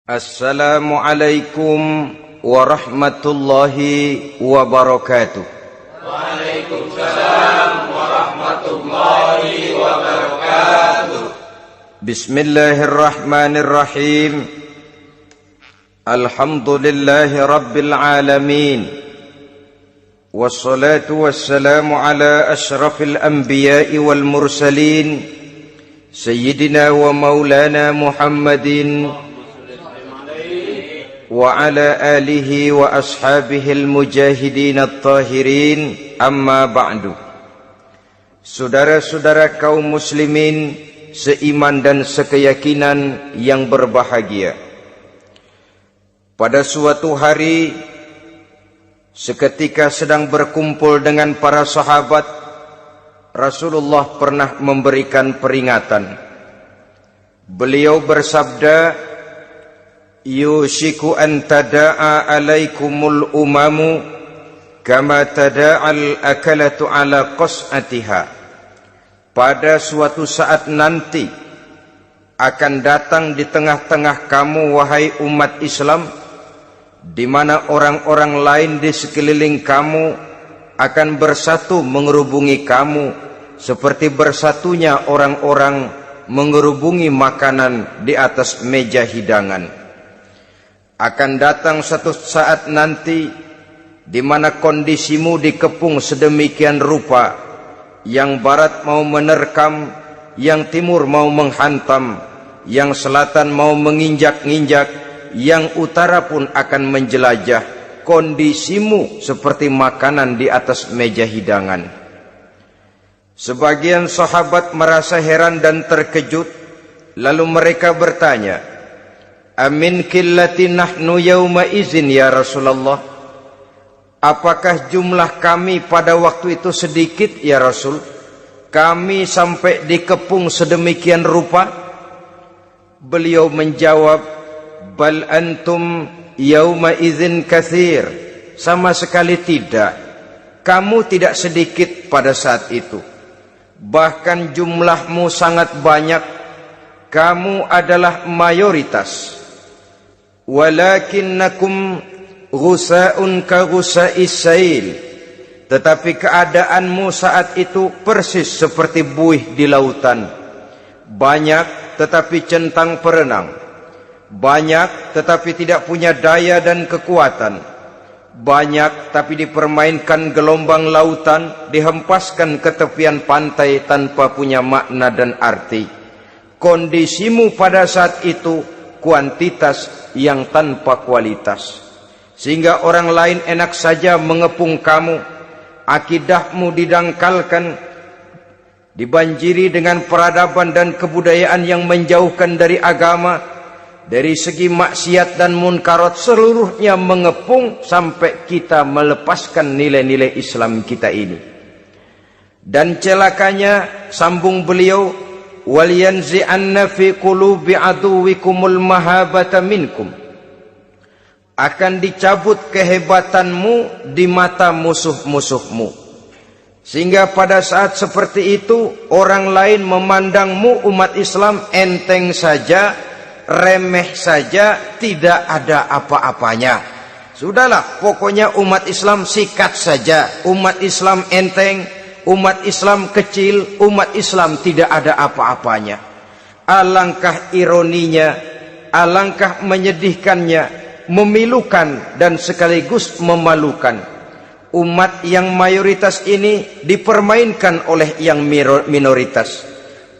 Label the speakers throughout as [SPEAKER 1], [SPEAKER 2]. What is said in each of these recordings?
[SPEAKER 1] Assalamualaikum warahmatullahi wabarakatuh.
[SPEAKER 2] Waalaikumsalam warahmatullahi wabarakatuh.
[SPEAKER 1] Bismillahirrahmanirrahim. Alhamdulillahi rabbil alamin. Wassalatu wassalamu ala ashrafil anbiya'i wal mursalin, Sayyidina wa maulana Muhammadin wa ala alihi wa ashabihi al-mujahidin at-tahirin, amma ba'du. Saudara-saudara kaum muslimin seiman dan sekeyakinan yang berbahagia, pada suatu hari seketika sedang berkumpul dengan para sahabat, Rasulullah pernah memberikan peringatan. Beliau bersabda, yushiku an tada'a alaikumul umamu kama tada'al akalatu ala qas'atiha. Pada suatu saat nanti akan datang di tengah-tengah kamu, wahai umat Islam, di mana orang-orang lain di sekeliling kamu akan bersatu mengerubungi kamu seperti bersatunya orang-orang mengerubungi makanan di atas meja hidangan. Akan datang satu saat nanti di mana kondisimu dikepung sedemikian rupa, yang barat mau menerkam, yang timur mau menghantam, yang selatan mau menginjak-injak, yang utara pun akan menjelajah. Kondisimu seperti makanan di atas meja hidangan. Sebagian sahabat merasa heran dan terkejut, lalu mereka bertanya, amin qillati nahnu yauma izin ya Rasulullah? Apakah jumlah kami pada waktu itu sedikit ya Rasul? Kami sampai dikepung sedemikian rupa? Beliau menjawab, bal antum yauma izin katsir. Sama sekali tidak. Kamu tidak sedikit pada saat itu. Bahkan jumlahmu sangat banyak. Kamu adalah mayoritas. Walakinnakum ghusa'un ka ghusa'is sail. Tetapi keadaanmu saat itu persis seperti buih di lautan. Banyak tetapi centang perenang. Banyak tetapi tidak punya daya dan kekuatan. Banyak tapi dipermainkan gelombang lautan, dihempaskan ke tepian pantai tanpa punya makna dan arti. Kondisimu pada saat itu kuantitas yang tanpa kualitas, sehingga orang lain enak saja mengepung kamu. Akidahmu didangkalkan, dibanjiri dengan peradaban dan kebudayaan yang menjauhkan dari agama. Dari segi maksiat dan munkarat seluruhnya mengepung sampai kita melepaskan nilai-nilai Islam kita ini. Dan celakanya, sambung beliau, waliyanzi'anna fi qulubi aduwikumul mahabata minkum. Akan dicabut kehebatanmu di mata musuh-musuhmu, sehingga pada saat seperti itu orang lain memandangmu umat Islam enteng saja, remeh saja, tidak ada apa-apanya. Sudahlah, pokoknya umat Islam sikat saja. Umat Islam enteng, umat Islam kecil, umat Islam tidak ada apa-apanya. Alangkah ironinya, alangkah menyedihkannya, memilukan dan sekaligus memalukan. Umat yang mayoritas ini dipermainkan oleh yang minoritas.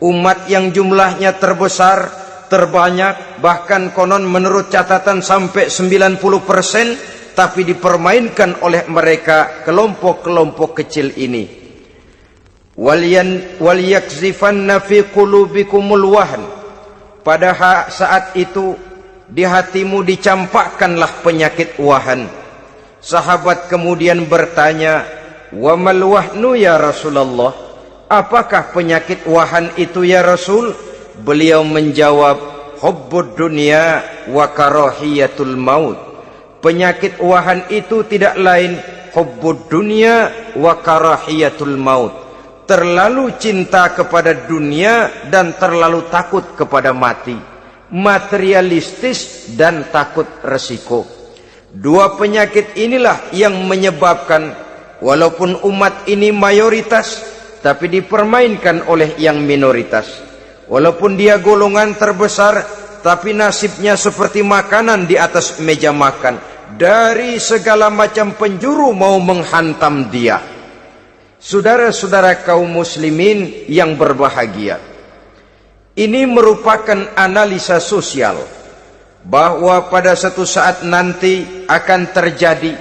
[SPEAKER 1] Umat yang jumlahnya terbesar, terbanyak, bahkan konon menurut catatan sampai 90%, tapi dipermainkan oleh mereka, kelompok-kelompok kecil ini. Waliyakzifanna fi qulubikumul wahn. Pada saat itu di hatimu dicampakkanlah penyakit wahan. Sahabat kemudian bertanya, wa mal wahnu ya Rasulullah? Apakah penyakit wahan itu ya Rasul? Beliau menjawab, hubbud dunya wa karahiyatul maut. Penyakit wahan itu tidak lain hubbud dunya wa karahiyatul maut. Terlalu cinta kepada dunia dan terlalu takut kepada mati. materialistis dan takut resiko. Dua penyakit inilah yang menyebabkan walaupun umat ini mayoritas, tapi dipermainkan oleh yang minoritas. Walaupun dia golongan terbesar, tapi nasibnya seperti makanan di atas meja makan. Dari segala macam penjuru mau menghantam dia. Saudara-saudara kaum muslimin yang berbahagia, ini merupakan analisa sosial bahwa pada satu saat nanti akan terjadi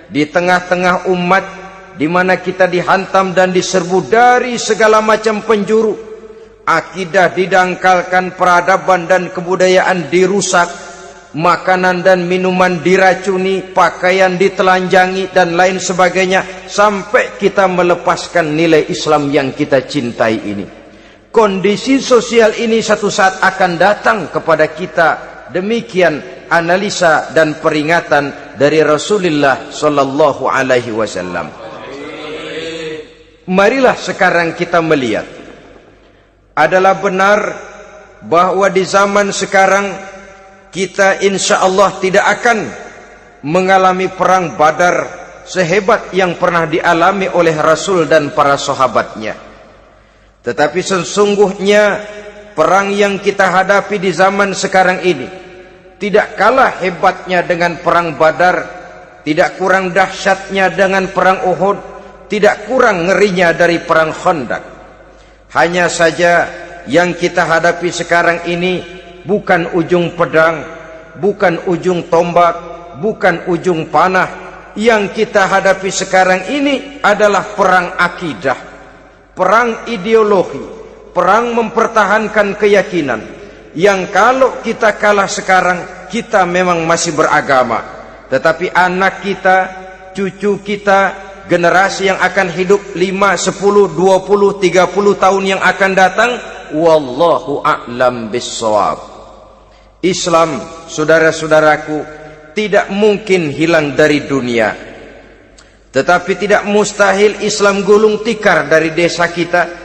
[SPEAKER 1] di tengah-tengah umat di mana kita dihantam dan diserbu dari segala macam penjuru. Akidah didangkalkan, peradaban dan kebudayaan dirusak, makanan dan minuman diracuni, pakaian ditelanjangi dan lain sebagainya, sampai kita melepaskan nilai Islam yang kita cintai ini. Kondisi sosial ini satu saat akan datang kepada kita. Demikian analisa dan peringatan dari Rasulullah sallallahu alaihi wasallam. Marilah sekarang kita melihat, adalah benar bahwa di zaman sekarang kita insya Allah tidak akan mengalami perang Badar sehebat yang pernah dialami oleh Rasul dan para sahabatnya. Tetapi sesungguhnya perang yang kita hadapi di zaman sekarang ini tidak kalah hebatnya dengan perang Badar, tidak kurang dahsyatnya dengan perang Uhud, tidak kurang ngerinya dari perang Khandaq. Hanya saja yang kita hadapi sekarang ini bukan ujung pedang, bukan ujung tombak, bukan ujung panah. Yang kita hadapi sekarang ini adalah perang akidah, perang ideologi, perang mempertahankan keyakinan. Yang kalau kita kalah sekarang, kita memang masih beragama. Tetapi anak kita, cucu kita, generasi yang akan hidup 5, 10, 20, 30 tahun yang akan datang, wallahu a'lam bissawab. Islam, saudara-saudaraku, tidak mungkin hilang dari dunia. Tetapi tidak mustahil Islam gulung tikar dari desa kita.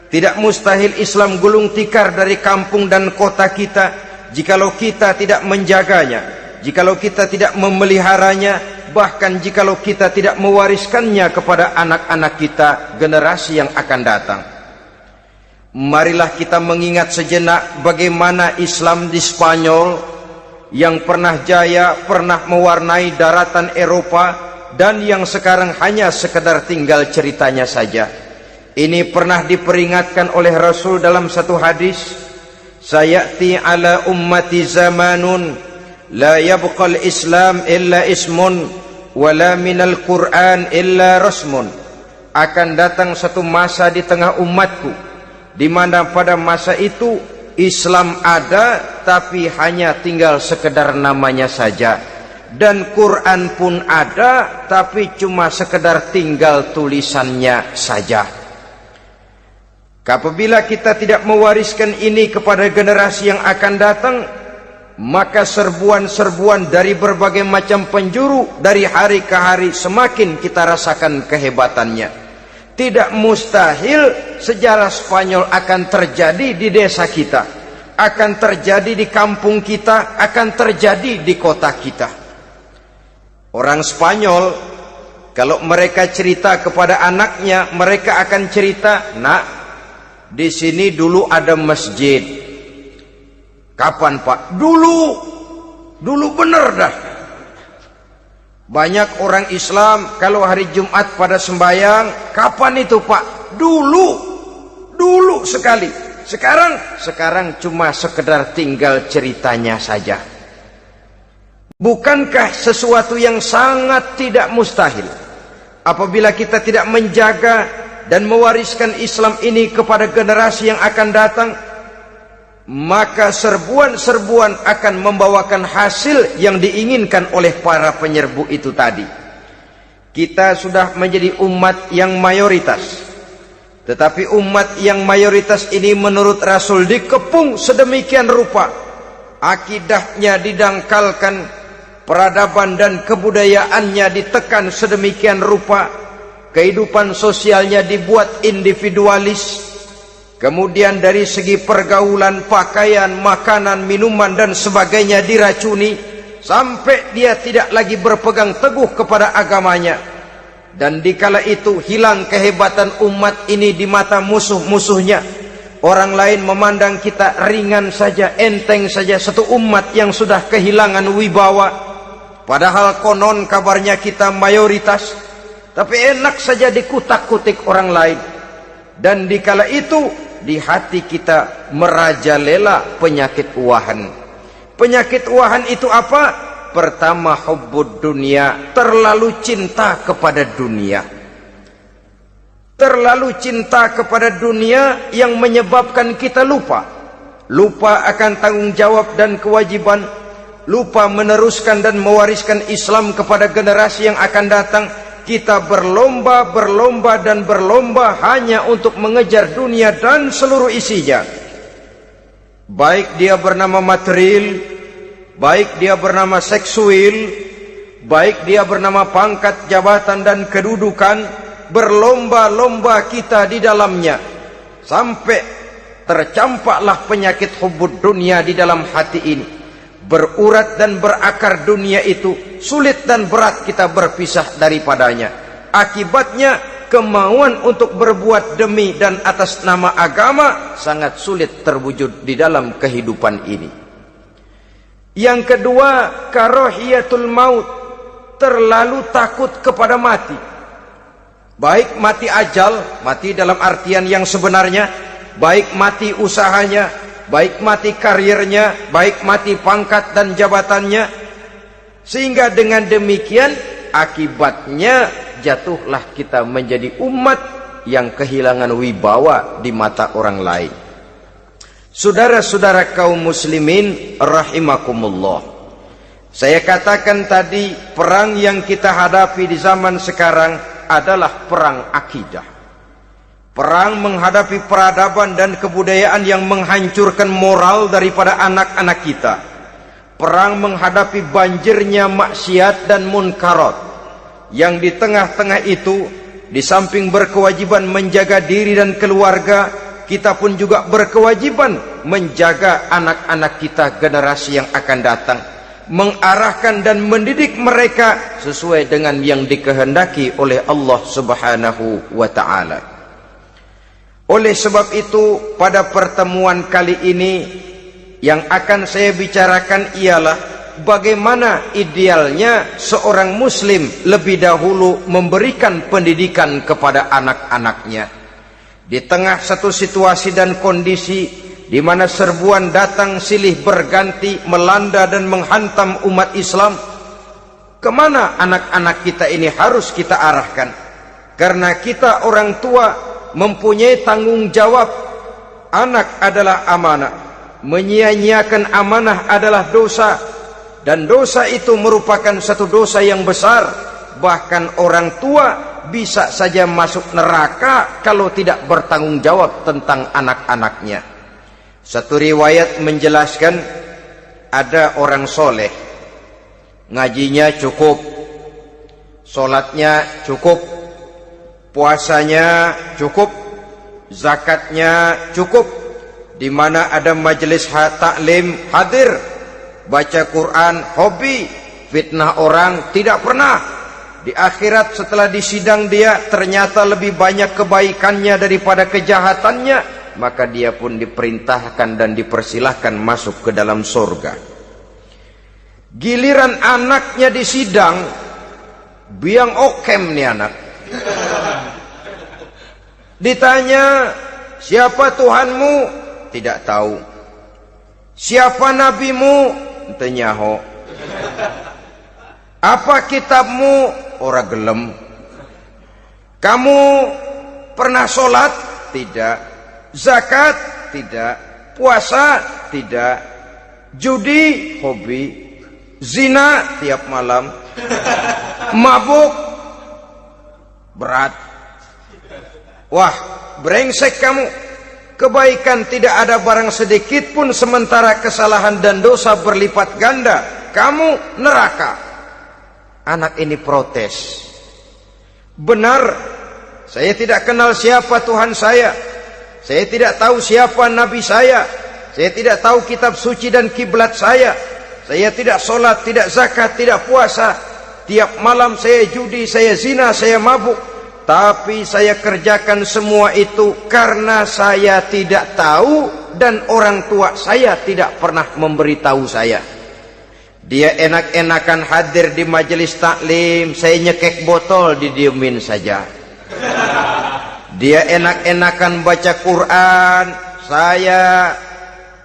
[SPEAKER 1] Tidak mustahil Islam gulung tikar dari kampung dan kota kita, jikalau kita tidak menjaganya, jikalau kita tidak memeliharanya, bahkan jikalau kita tidak mewariskannya kepada anak-anak kita, generasi yang akan datang. Marilah kita mengingat sejenak bagaimana Islam di Spanyol yang pernah jaya, pernah mewarnai daratan Eropa, dan yang sekarang hanya sekedar tinggal ceritanya saja. Ini pernah diperingatkan oleh Rasul dalam satu hadis, sayati ala ummati zamanun la yabqal Islam illa ismun wala minal Quran illa rasmun. Akan datang satu masa di tengah umatku di mana pada masa itu Islam ada tapi hanya tinggal sekedar namanya saja, dan Quran pun ada tapi cuma sekedar tinggal tulisannya saja. Apabila kita tidak mewariskan ini kepada generasi yang akan datang, maka serbuan-serbuan dari berbagai macam penjuru dari hari ke hari semakin kita rasakan kehebatannya. Tidak mustahil sejarah Spanyol akan terjadi di desa kita, akan terjadi di kampung kita, akan terjadi di kota kita. Orang Spanyol kalau mereka cerita kepada anaknya, mereka akan cerita, "Nak, di sini dulu ada masjid." Kapan, Pak? Dulu bener dah. Banyak orang Islam kalau hari Jumat pada sembahyang, kapan itu, Pak? Dulu sekali. Sekarang cuma sekedar tinggal ceritanya saja. Bukankah sesuatu yang sangat tidak mustahil apabila kita tidak menjaga dan mewariskan Islam ini kepada generasi yang akan datang, maka serbuan-serbuan akan membawakan hasil yang diinginkan oleh para penyerbu itu tadi. Kita sudah menjadi umat yang mayoritas, tetapi umat yang mayoritas ini menurut Rasul dikepung sedemikian rupa, akidahnya didangkalkan, peradaban dan kebudayaannya ditekan sedemikian rupa, kehidupan sosialnya dibuat individualis, kemudian dari segi pergaulan, pakaian, makanan, minuman dan sebagainya diracuni, sampai dia tidak lagi berpegang teguh kepada agamanya. Dan dikala itu hilang kehebatan umat ini di mata musuh-musuhnya. Orang lain memandang kita ringan saja, enteng saja, satu umat yang sudah kehilangan wibawa. Padahal konon kabarnya kita mayoritas, tapi enak saja dikutak-kutik orang lain. Dan dikala itu di hati kita merajalela penyakit wahan. Penyakit wahan itu apa? Pertama, hubbud dunia, terlalu cinta kepada dunia. Terlalu cinta kepada dunia yang menyebabkan kita lupa akan tanggung jawab dan kewajiban, lupa meneruskan dan mewariskan Islam kepada generasi yang akan datang. Kita berlomba hanya untuk mengejar dunia dan seluruh isinya. Baik dia bernama material, baik dia bernama seksual, baik dia bernama pangkat, jabatan dan kedudukan, berlomba-lomba kita di dalamnya. Sampai tercampaklah penyakit hubbud dunia di dalam hati ini. Berurat dan berakar dunia itu, sulit dan berat kita berpisah daripadanya. Akibatnya kemauan untuk berbuat demi dan atas nama agama sangat sulit terwujud di dalam kehidupan ini. Yang kedua, karahiyatul maut, terlalu takut kepada mati. Baik mati ajal, mati dalam artian yang sebenarnya, baik mati usahanya, baik mati karirnya, baik mati pangkat dan jabatannya. Sehingga dengan demikian akibatnya jatuhlah kita menjadi umat yang kehilangan wibawa di mata orang lain. Saudara-saudara kaum muslimin rahimakumullah, saya katakan tadi, perang yang kita hadapi di zaman sekarang adalah perang akidah. Perang menghadapi peradaban dan kebudayaan yang menghancurkan moral daripada anak-anak kita. Perang menghadapi banjirnya maksiat dan munkarat, yang di tengah-tengah itu, di samping berkewajiban menjaga diri dan keluarga, kita pun juga berkewajiban menjaga anak-anak kita, generasi yang akan datang, mengarahkan dan mendidik mereka sesuai dengan yang dikehendaki oleh Allah Subhanahu wa ta'ala. Oleh sebab itu, pada pertemuan kali ini yang akan saya bicarakan ialah bagaimana idealnya seorang muslim lebih dahulu memberikan pendidikan kepada anak-anaknya. Di tengah satu situasi dan kondisi di mana serbuan datang silih berganti melanda dan menghantam umat Islam, kemana anak-anak kita ini harus kita arahkan? Karena kita orang tua mempunyai tanggung jawab. Anak adalah amanah, menyia-nyiakan amanah adalah dosa, dan dosa itu merupakan satu dosa yang besar. Bahkan orang tua bisa saja masuk neraka kalau tidak bertanggung jawab tentang anak-anaknya. Satu riwayat menjelaskan, ada orang soleh, ngajinya cukup, sholatnya cukup, puasanya cukup, zakatnya cukup, di mana ada majelis taklim hadir, baca Quran hobi, fitnah orang tidak pernah. Di akhirat setelah disidang dia ternyata lebih banyak kebaikannya daripada kejahatannya, maka dia pun diperintahkan dan dipersilahkan masuk ke dalam surga. Giliran anaknya disidang, biang okem nih anak. Ditanya, siapa Tuhanmu? Tidak tahu. Siapa nabimu? Tenyaho. Apa kitabmu? Ora gelem. Kamu pernah sholat? Tidak. Zakat? Tidak. Puasa? Tidak. Judi? Hobi. Zina? Tiap malam. Mabuk? Berat. Wah, brengsek kamu. Kebaikan tidak ada barang sedikit pun, sementara kesalahan dan dosa berlipat ganda. Kamu neraka. Anak ini protes. Benar, saya tidak kenal siapa Tuhan saya. Saya tidak tahu siapa nabi saya. Saya tidak tahu kitab suci dan kiblat saya. Saya tidak sholat, tidak zakat, tidak puasa. Tiap malam saya judi, saya zina, saya mabuk. Tapi saya kerjakan semua itu karena saya tidak tahu dan orang tua saya tidak pernah memberitahu saya. Dia enak-enakan hadir di majelis taklim, saya nyekek botol, didiemin saja. Dia enak-enakan baca Quran, saya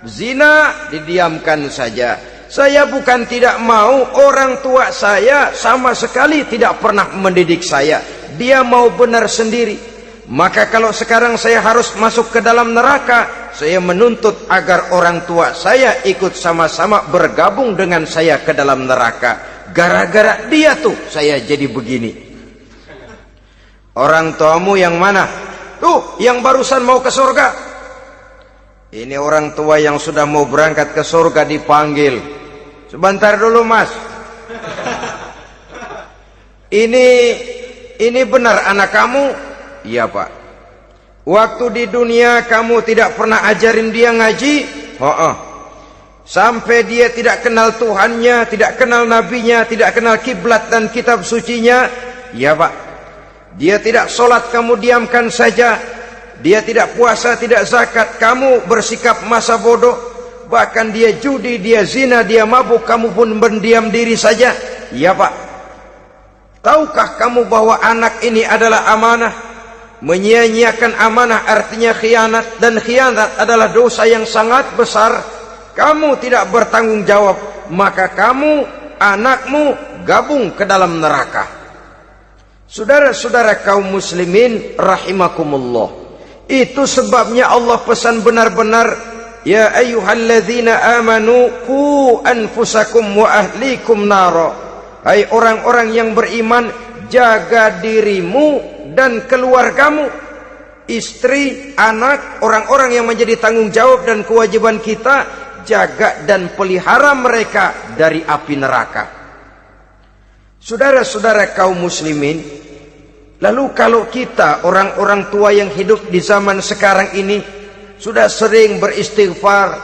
[SPEAKER 1] zina, didiamkan saja. Saya bukan tidak mau, orang tua saya sama sekali tidak pernah mendidik saya. Dia mau benar sendiri. Maka kalau sekarang saya harus masuk ke dalam neraka, saya menuntut agar orang tua saya ikut sama-sama bergabung dengan saya ke dalam neraka. Gara-gara dia tuh saya jadi begini. Orang tuamu yang mana? Tuh, yang barusan mau ke surga. Ini orang tua yang sudah mau berangkat ke surga dipanggil. Sebentar dulu, Mas. Ini benar anak kamu? Iya, Pak. Waktu di dunia kamu tidak pernah ajarin dia ngaji? Sampai dia tidak kenal Tuhannya, tidak kenal nabinya, tidak kenal kiblat dan kitab sucinya? Iya, Pak. Dia tidak sholat, kamu diamkan saja. Dia tidak puasa, tidak zakat, kamu bersikap masa bodoh. Bahkan dia judi, dia zina, dia mabuk, kamu pun berdiam diri saja. Iya, Pak. Tahukah kamu bahwa anak ini adalah amanah? Menyia-nyiakan amanah artinya khianat, dan khianat adalah dosa yang sangat besar. Kamu tidak bertanggung jawab, maka kamu, anakmu gabung ke dalam neraka. Saudara-saudara kaum muslimin rahimakumullah, itu sebabnya Allah pesan benar-benar, ya ayyuhalladzina amanu qu anfusakum wa ahlikum nara. Hai orang-orang yang beriman, jaga dirimu dan keluargamu, istri, anak, orang-orang yang menjadi tanggung jawab dan kewajiban kita, jaga dan pelihara mereka dari api neraka. Saudara-saudara kaum muslimin, lalu kalau kita orang-orang tua yang hidup di zaman sekarang ini sudah sering beristighfar,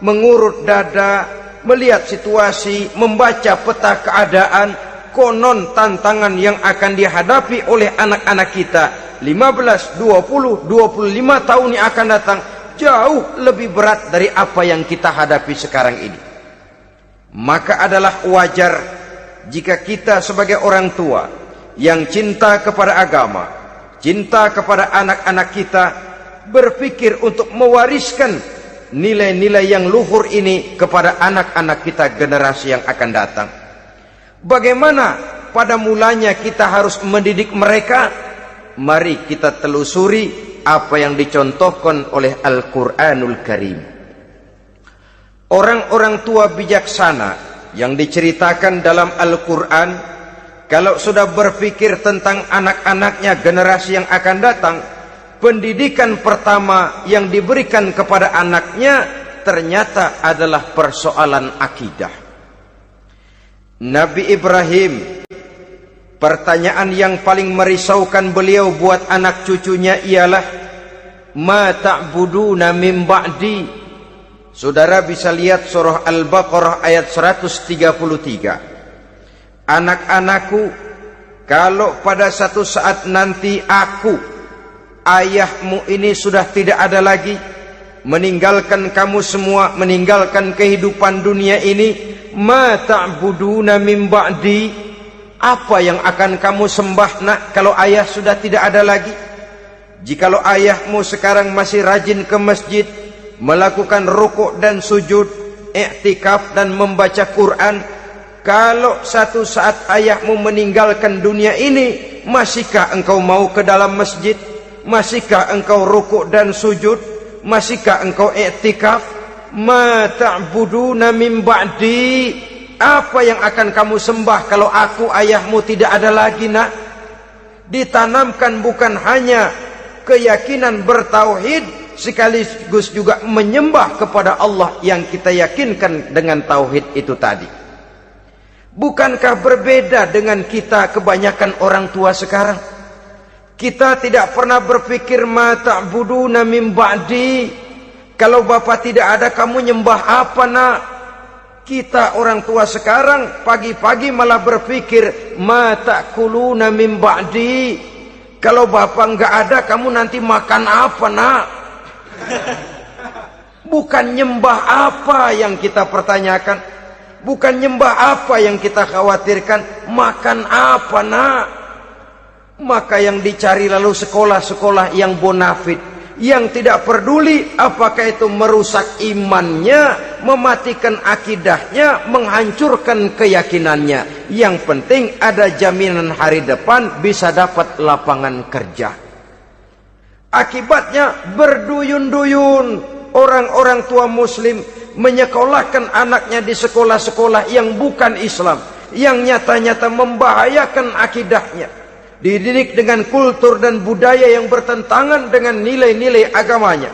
[SPEAKER 1] mengurut dada, melihat situasi, membaca peta keadaan, konon tantangan yang akan dihadapi oleh anak-anak kita 15, 20, 25 tahun yang akan datang jauh lebih berat dari apa yang kita hadapi sekarang ini. Maka adalah wajar jika kita sebagai orang tua yang cinta kepada agama, cinta kepada anak-anak kita, berpikir untuk mewariskan nilai-nilai yang luhur ini kepada anak-anak kita generasi yang akan datang. Bagaimana pada mulanya kita harus mendidik mereka? Mari kita telusuri apa yang dicontohkan oleh Al-Quranul Karim. Orang-orang tua bijaksana yang diceritakan dalam Al-Quran, kalau sudah berpikir tentang anak-anaknya generasi yang akan datang, pendidikan pertama yang diberikan kepada anaknya ternyata adalah persoalan akidah. Nabi Ibrahim, pertanyaan yang paling merisaukan beliau buat anak cucunya ialah, ma ta'buduna min ba'di. Saudara bisa lihat surah Al-Baqarah ayat 133. Anak-anakku, kalau pada satu saat nanti aku, ayahmu ini sudah tidak ada lagi, meninggalkan kamu semua, meninggalkan kehidupan dunia ini, ma ta'buduna min ba'di, apa yang akan kamu sembah nak kalau ayah sudah tidak ada lagi? Jikalau ayahmu sekarang masih rajin ke masjid, melakukan rukuk dan sujud, i'tikaf dan membaca Quran, kalau satu saat ayahmu meninggalkan dunia ini, masihkah engkau mau ke dalam masjid? Masihkah engkau rukuk dan sujud? Masihkah engkau i'tikaf? Ma ta'buduna min ba'di, apa yang akan kamu sembah kalau aku ayahmu tidak ada lagi nak? Ditanamkan bukan hanya keyakinan bertauhid, sekaligus juga menyembah kepada Allah yang kita yakinkan dengan tauhid itu tadi. Bukankah berbeda dengan kita kebanyakan orang tua sekarang? Kita tidak pernah berpikir ma ta'buduna min ba'di. Kalau bapak tidak ada, kamu nyembah apa nak? Kita orang tua sekarang pagi-pagi malah berpikir ma ta'kuluna min ba'di. Kalau bapak enggak ada, kamu nanti makan apa nak? Bukan nyembah apa yang kita pertanyakan, bukan nyembah apa yang kita khawatirkan, makan apa nak? Maka yang dicari lalu sekolah-sekolah yang bonafit, yang tidak peduli apakah itu merusak imannya, mematikan akidahnya, menghancurkan keyakinannya. Yang penting ada jaminan hari depan bisa dapat lapangan kerja. Akibatnya berduyun-duyun orang-orang tua muslim menyekolahkan anaknya di sekolah-sekolah yang bukan Islam, yang nyata-nyata membahayakan akidahnya, dididik dengan kultur dan budaya yang bertentangan dengan nilai-nilai agamanya.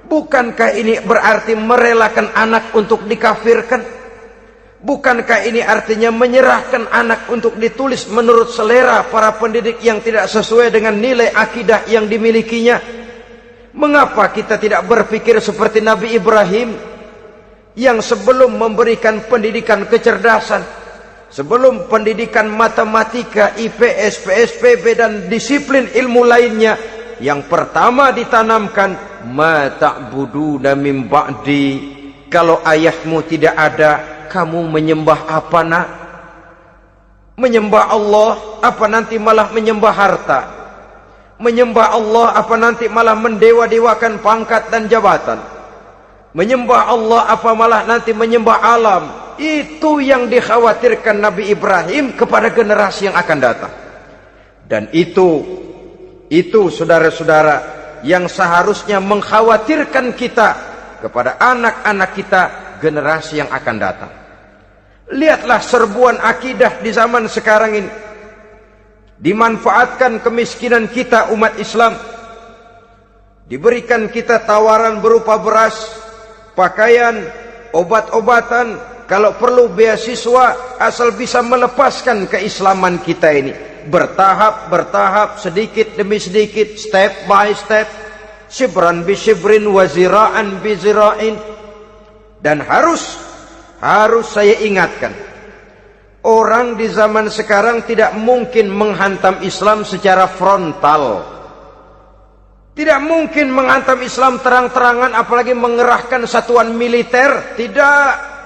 [SPEAKER 1] Bukankah ini berarti merelakan anak untuk dikafirkan? Bukankah ini artinya menyerahkan anak untuk ditulis menurut selera para pendidik yang tidak sesuai dengan nilai akidah yang dimilikinya? Mengapa kita tidak berpikir seperti Nabi Ibrahim, yang sebelum memberikan pendidikan kecerdasan, sebelum pendidikan matematika, IPS, PSPB dan disiplin ilmu lainnya, yang pertama ditanamkan ma ta'buduna min ba'di. Kalau ayahmu tidak ada, kamu menyembah apa nak? Menyembah Allah apa nanti malah menyembah harta? Menyembah Allah apa nanti malah mendewa-dewakan pangkat dan jabatan? Menyembah Allah apa malah nanti menyembah alam? Itu yang dikhawatirkan Nabi Ibrahim kepada generasi yang akan datang. Dan itu saudara-saudara yang seharusnya mengkhawatirkan kita kepada anak-anak kita, generasi yang akan datang. Lihatlah serbuan akidah di zaman sekarang ini. Dimanfaatkan kemiskinan kita umat Islam. Diberikan kita tawaran berupa beras, pakaian, obat-obatan, kalau perlu beasiswa, asal bisa melepaskan keislaman kita ini. Bertahap, sedikit demi sedikit, step by step, shibran bi shibrin wa zira'an bi zira'in. Dan harus saya ingatkan, orang di zaman sekarang tidak mungkin menghantam Islam secara frontal. Tidak mungkin menghantam Islam terang-terangan, apalagi mengerahkan satuan militer. Tidak.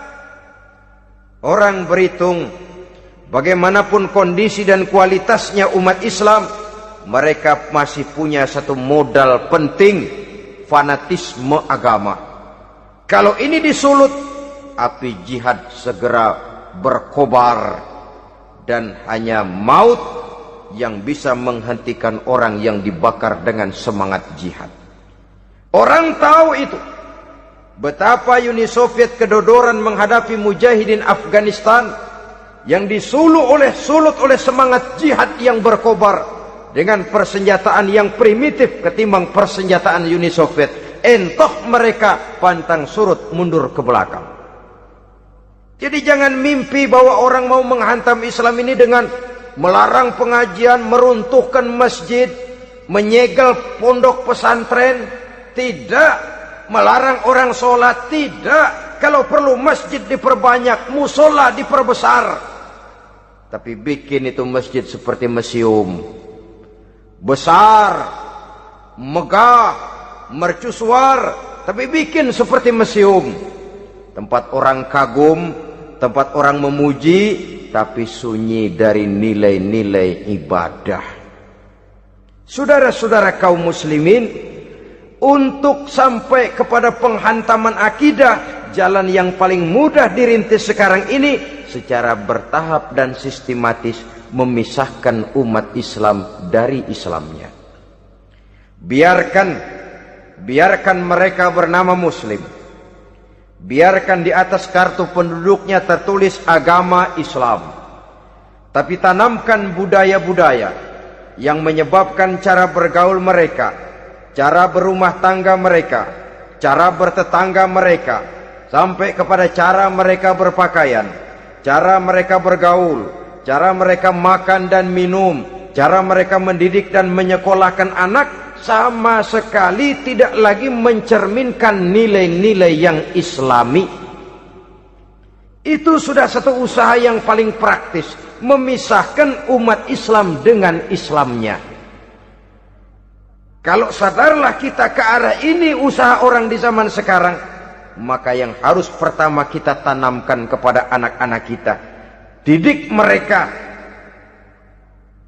[SPEAKER 1] Orang berhitung bagaimanapun kondisi dan kualitasnya umat Islam, mereka masih punya satu modal penting, fanatisme agama. Kalau ini disulut, api jihad segera berkobar, dan hanya maut yang bisa menghentikan orang yang dibakar dengan semangat jihad. Orang tahu itu. Betapa Uni Soviet kedodoran menghadapi mujahidin Afghanistan yang disulut oleh semangat jihad yang berkobar dengan persenjataan yang primitif ketimbang persenjataan Uni Soviet. Entah mereka pantang surut mundur ke belakang. Jadi jangan mimpi bahwa orang mau menghantam Islam ini dengan melarang pengajian, meruntuhkan masjid, menyegel pondok pesantren. Tidak. Melarang orang sholat. Tidak. Kalau perlu masjid diperbanyak, musola diperbesar. Tapi bikin itu masjid seperti museum. Besar, megah, mercusuar, tapi bikin seperti museum. Tempat orang kagum, tempat orang memuji, tapi sunyi dari nilai-nilai ibadah. Saudara-saudara kaum muslimin, untuk sampai kepada penghantaman akidah, jalan yang paling mudah dirintis sekarang ini secara bertahap dan sistematis, memisahkan umat Islam dari Islamnya. Biarkan mereka bernama muslim. Biarkan di atas kartu penduduknya tertulis agama Islam. Tapi tanamkan budaya-budaya yang menyebabkan cara bergaul mereka, cara berumah tangga mereka, cara bertetangga mereka, sampai kepada cara mereka berpakaian, cara mereka bergaul, cara mereka makan dan minum, cara mereka mendidik dan menyekolahkan anak sama sekali tidak lagi mencerminkan nilai-nilai yang islami. Itu sudah satu usaha yang paling praktis, memisahkan umat Islam dengan Islamnya. Kalau sadarlah kita ke arah ini usaha orang di zaman sekarang, maka yang harus pertama kita tanamkan kepada anak-anak kita, didik mereka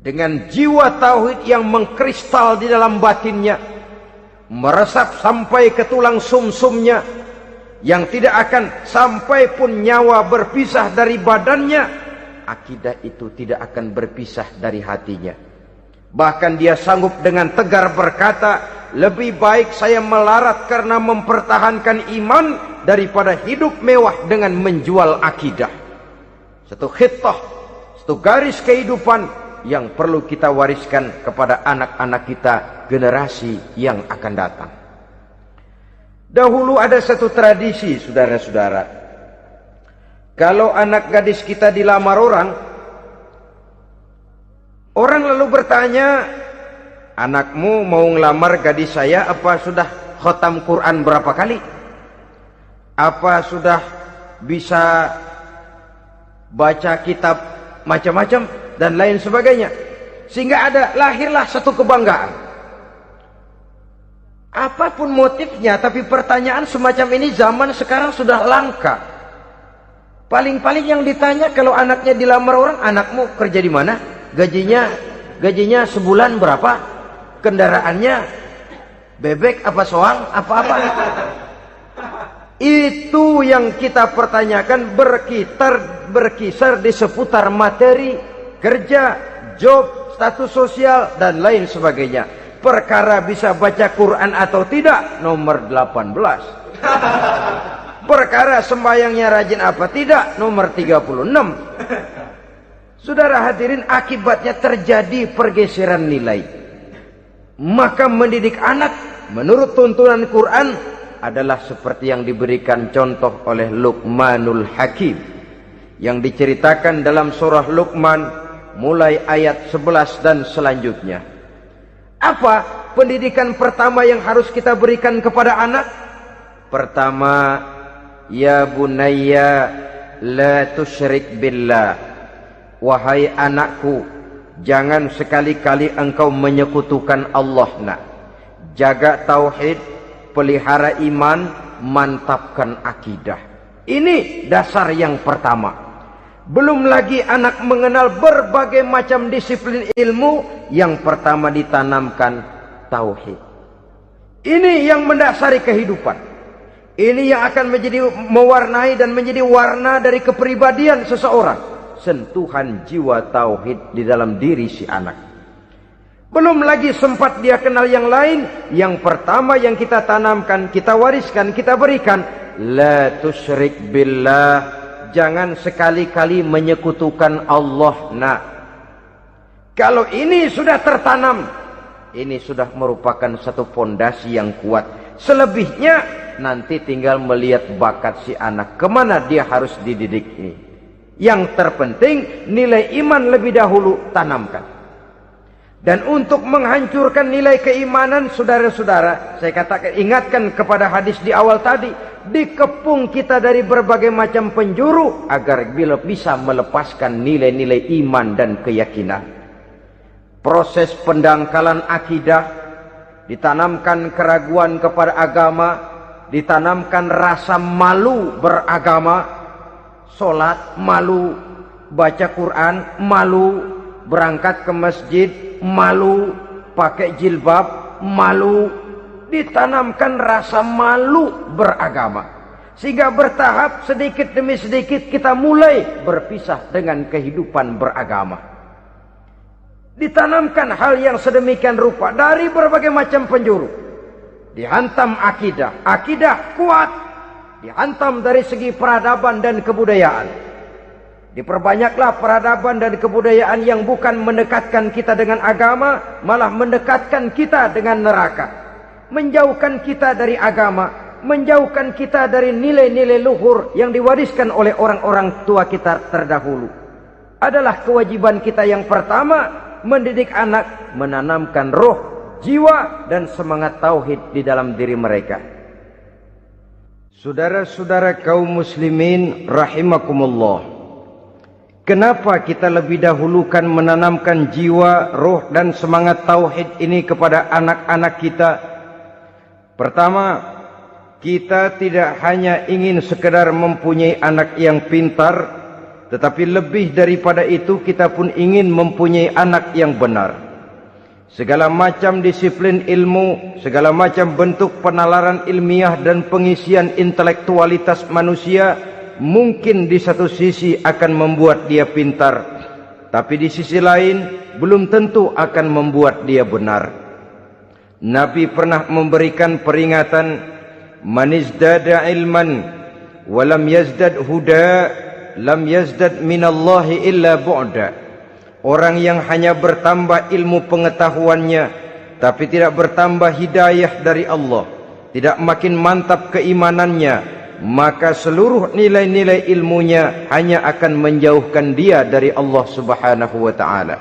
[SPEAKER 1] dengan jiwa tauhid yang mengkristal di dalam batinnya, meresap sampai ke tulang sumsumnya, yang tidak akan sampai pun nyawa berpisah dari badannya, akidah itu tidak akan berpisah dari hatinya. Bahkan dia sanggup dengan tegar berkata, lebih baik saya melarat karena mempertahankan iman daripada hidup mewah dengan menjual akidah. Satu khittah, satu garis kehidupan yang perlu kita wariskan kepada anak-anak kita, generasi yang akan datang. Dahulu ada satu tradisi, saudara-saudara. Kalau anak gadis kita dilamar orang, orang lalu bertanya, anakmu mau ngelamar gadis saya, apa sudah khatam Quran berapa kali? Apa sudah bisa baca kitab macam-macam dan lain sebagainya? Sehingga lahirlah satu kebanggaan. Apapun motifnya, tapi pertanyaan semacam ini zaman sekarang sudah langka. Paling-paling yang ditanya kalau anaknya dilamar orang, anakmu kerja di mana? Gajinya sebulan berapa? Kendaraannya bebek apa soang apa-apa? Itu yang kita pertanyakan, berkisar di seputar materi, kerja, job, status sosial dan lain sebagainya. Perkara bisa baca Quran atau tidak, nomor 18. Perkara sembahyangnya rajin apa tidak, nomor 36. Saudara hadirin, akibatnya terjadi pergeseran nilai. Maka mendidik anak menurut tuntunan Quran adalah seperti yang diberikan contoh oleh Luqmanul Hakim, yang diceritakan dalam surah Luqman mulai ayat 11 dan selanjutnya. Apa pendidikan pertama yang harus kita berikan kepada anak? Pertama, ya bunayya la tusyrik billah. Wahai anakku, jangan sekali-kali engkau menyekutukan Allah. Nak, jaga tauhid, pelihara iman, mantapkan akidah. Ini dasar yang pertama. Belum lagi anak mengenal berbagai macam disiplin ilmu, yang pertama ditanamkan tauhid. Ini yang mendasari kehidupan. Ini yang akan menjadi mewarnai dan menjadi warna dari kepribadian seseorang. Sentuhan jiwa tauhid di dalam diri si anak. Belum lagi sempat dia kenal yang lain. Yang pertama yang kita tanamkan, kita wariskan, kita berikan, la tusyrik billah. Jangan sekali-kali menyekutukan Allah. Nah, kalau ini sudah tertanam, ini sudah merupakan satu fondasi yang kuat. Selebihnya nanti tinggal melihat bakat si anak, kemana dia harus dididik ini. Yang terpenting nilai iman lebih dahulu tanamkan. Dan untuk menghancurkan nilai keimanan, saudara-saudara, saya katakan, ingatkan kepada hadis di awal tadi, dikepung kita dari berbagai macam penjuru agar bila bisa melepaskan nilai-nilai iman dan keyakinan. Proses pendangkalan akidah, ditanamkan keraguan kepada agama, ditanamkan rasa malu beragama. Sholat malu, baca Quran malu, berangkat ke masjid malu, pakai jilbab malu. Ditanamkan rasa malu beragama, sehingga bertahap sedikit demi sedikit kita mulai berpisah dengan kehidupan beragama. Ditanamkan hal yang sedemikian rupa dari berbagai macam penjuru. Dihantam akidah, akidah kuat. Dihantam dari segi peradaban dan kebudayaan. Diperbanyaklah peradaban dan kebudayaan yang bukan mendekatkan kita dengan agama, malah mendekatkan kita dengan neraka. Menjauhkan kita dari agama, menjauhkan kita dari nilai-nilai luhur yang diwariskan oleh orang-orang tua kita terdahulu. Adalah kewajiban kita yang pertama, mendidik anak, menanamkan roh, jiwa dan semangat tauhid di dalam diri mereka. Saudara-saudara kaum muslimin rahimakumullah, kenapa kita lebih dahulukan menanamkan jiwa, roh dan semangat tauhid ini kepada anak-anak kita? Pertama, kita tidak hanya ingin sekedar mempunyai anak yang pintar, tetapi lebih daripada itu kita pun ingin mempunyai anak yang benar. Segala macam disiplin ilmu, segala macam bentuk penalaran ilmiah dan pengisian intelektualitas manusia mungkin di satu sisi akan membuat dia pintar, tapi di sisi lain belum tentu akan membuat dia benar. Nabi pernah memberikan peringatan, man izdada ilman walam yazdad huda lam yazdad minallahi illa bu'da. Orang yang hanya bertambah ilmu pengetahuannya tapi tidak bertambah hidayah dari Allah, tidak makin mantap keimanannya, maka seluruh nilai-nilai ilmunya hanya akan menjauhkan dia dari Allah Subhanahu wa taala.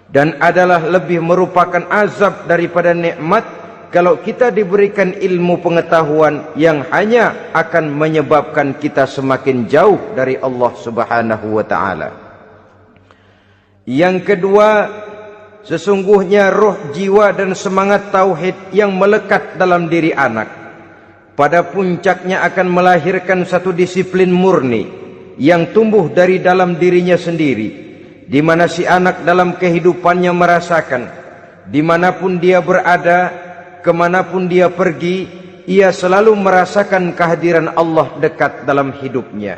[SPEAKER 1] Dan adalah lebih merupakan azab daripada nikmat kalau kita diberikan ilmu pengetahuan yang hanya akan menyebabkan kita semakin jauh dari Allah Subhanahu wa taala. Yang kedua, sesungguhnya roh, jiwa dan semangat tauhid yang melekat dalam diri anak pada puncaknya akan melahirkan satu disiplin murni yang tumbuh dari dalam dirinya sendiri, di mana si anak dalam kehidupannya merasakan dimanapun dia berada, kemanapun dia pergi, ia selalu merasakan kehadiran Allah dekat dalam hidupnya.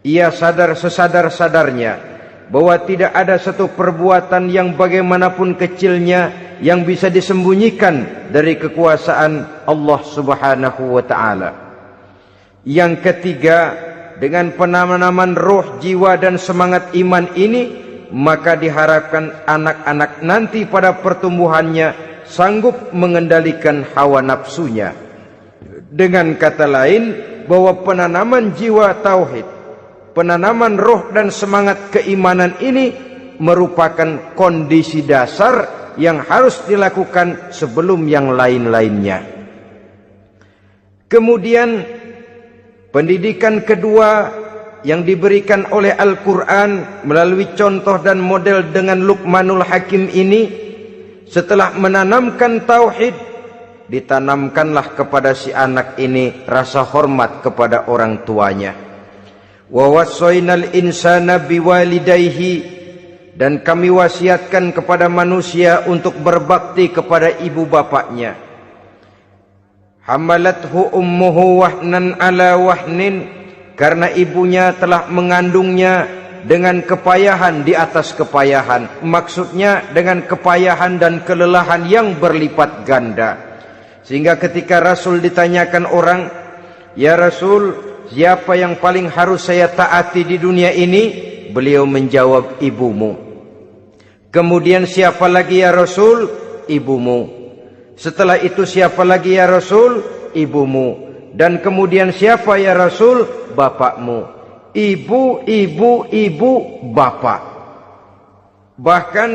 [SPEAKER 1] Ia sadar sesadar-sadarnya bahwa tidak ada satu perbuatan yang bagaimanapun kecilnya yang bisa disembunyikan dari kekuasaan Allah Subhanahu wa taala. Yang ketiga, dengan penanaman roh, jiwa dan semangat iman ini, maka diharapkan anak-anak nanti pada pertumbuhannya sanggup mengendalikan hawa nafsunya. Dengan kata lain, bahwa penanaman jiwa tauhid, penanaman roh dan semangat keimanan ini merupakan kondisi dasar yang harus dilakukan sebelum yang lain-lainnya. Kemudian pendidikan kedua yang diberikan oleh Al-Quran melalui contoh dan model dengan Luqmanul Hakim ini, setelah menanamkan tauhid, ditanamkanlah kepada si anak ini rasa hormat kepada orang tuanya. Wa wassaynal insana biwalidayhi, dan kami wasiatkan kepada manusia untuk berbakti kepada ibu bapaknya. Hamalathu ummuhu wahnan ala wahnin, karena ibunya telah mengandungnya dengan kepayahan di atas kepayahan, maksudnya dengan kepayahan dan kelelahan yang berlipat ganda. Sehingga ketika Rasul ditanyakan orang, ya Rasul, siapa yang paling harus saya taati di dunia ini? Beliau menjawab, ibumu. Kemudian siapa lagi ya Rasul? Ibumu. Setelah itu siapa lagi ya Rasul? Ibumu. Dan kemudian siapa ya Rasul? Bapakmu. Ibu, ibu, ibu, bapak. Bahkan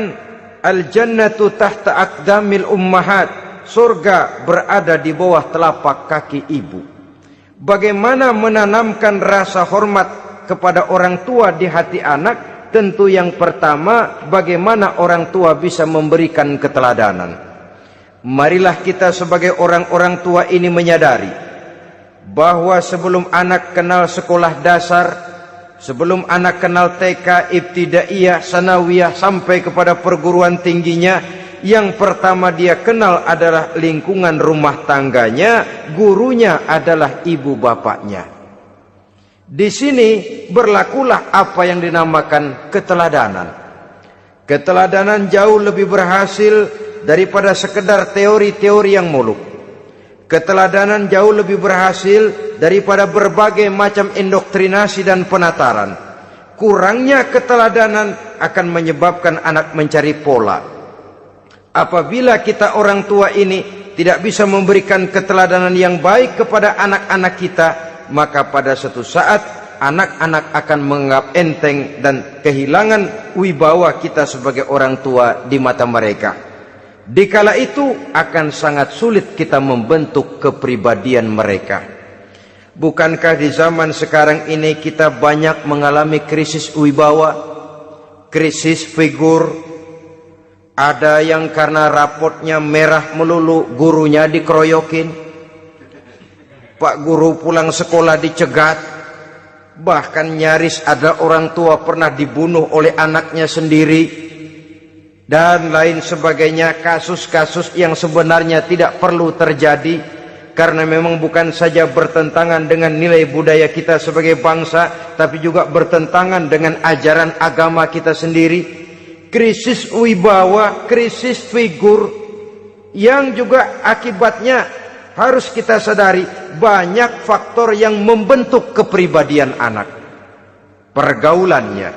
[SPEAKER 1] al-jannatu tahta aqdamil ummahat, surga berada di bawah telapak kaki ibu. Bagaimana menanamkan rasa hormat kepada orang tua di hati anak? Tentu yang pertama, bagaimana orang tua bisa memberikan keteladanan. Marilah kita sebagai orang-orang tua ini menyadari bahwa sebelum anak kenal sekolah dasar, sebelum anak kenal TK, ibtidaiyah, sanawiyah sampai kepada perguruan tingginya, yang pertama dia kenal adalah lingkungan rumah tangganya, gurunya adalah ibu bapaknya. Di sini berlakulah apa yang dinamakan keteladanan. Keteladanan jauh lebih berhasil daripada sekedar teori-teori yang muluk. Keteladanan jauh lebih berhasil daripada berbagai macam indoktrinasi dan penataran. Kurangnya keteladanan akan menyebabkan anak mencari pola. Apabila kita orang tua ini tidak bisa memberikan keteladanan yang baik kepada anak-anak kita, maka pada suatu saat anak-anak akan menganggap enteng dan kehilangan wibawa kita sebagai orang tua di mata mereka. Dikala itu akan sangat sulit kita membentuk kepribadian mereka. Bukankah di zaman sekarang ini kita banyak mengalami krisis wibawa, krisis figur? Ada yang karena rapotnya merah melulu gurunya dikeroyokin, Pak guru pulang sekolah dicegat, bahkan nyaris ada orang tua pernah dibunuh oleh anaknya sendiri, dan lain sebagainya. Kasus-kasus yang sebenarnya tidak perlu terjadi karena memang bukan saja bertentangan dengan nilai budaya kita sebagai bangsa, tapi juga bertentangan dengan ajaran agama kita sendiri. Krisis wibawa, krisis figur, yang juga akibatnya harus kita sadari banyak faktor yang membentuk kepribadian anak. Pergaulannya,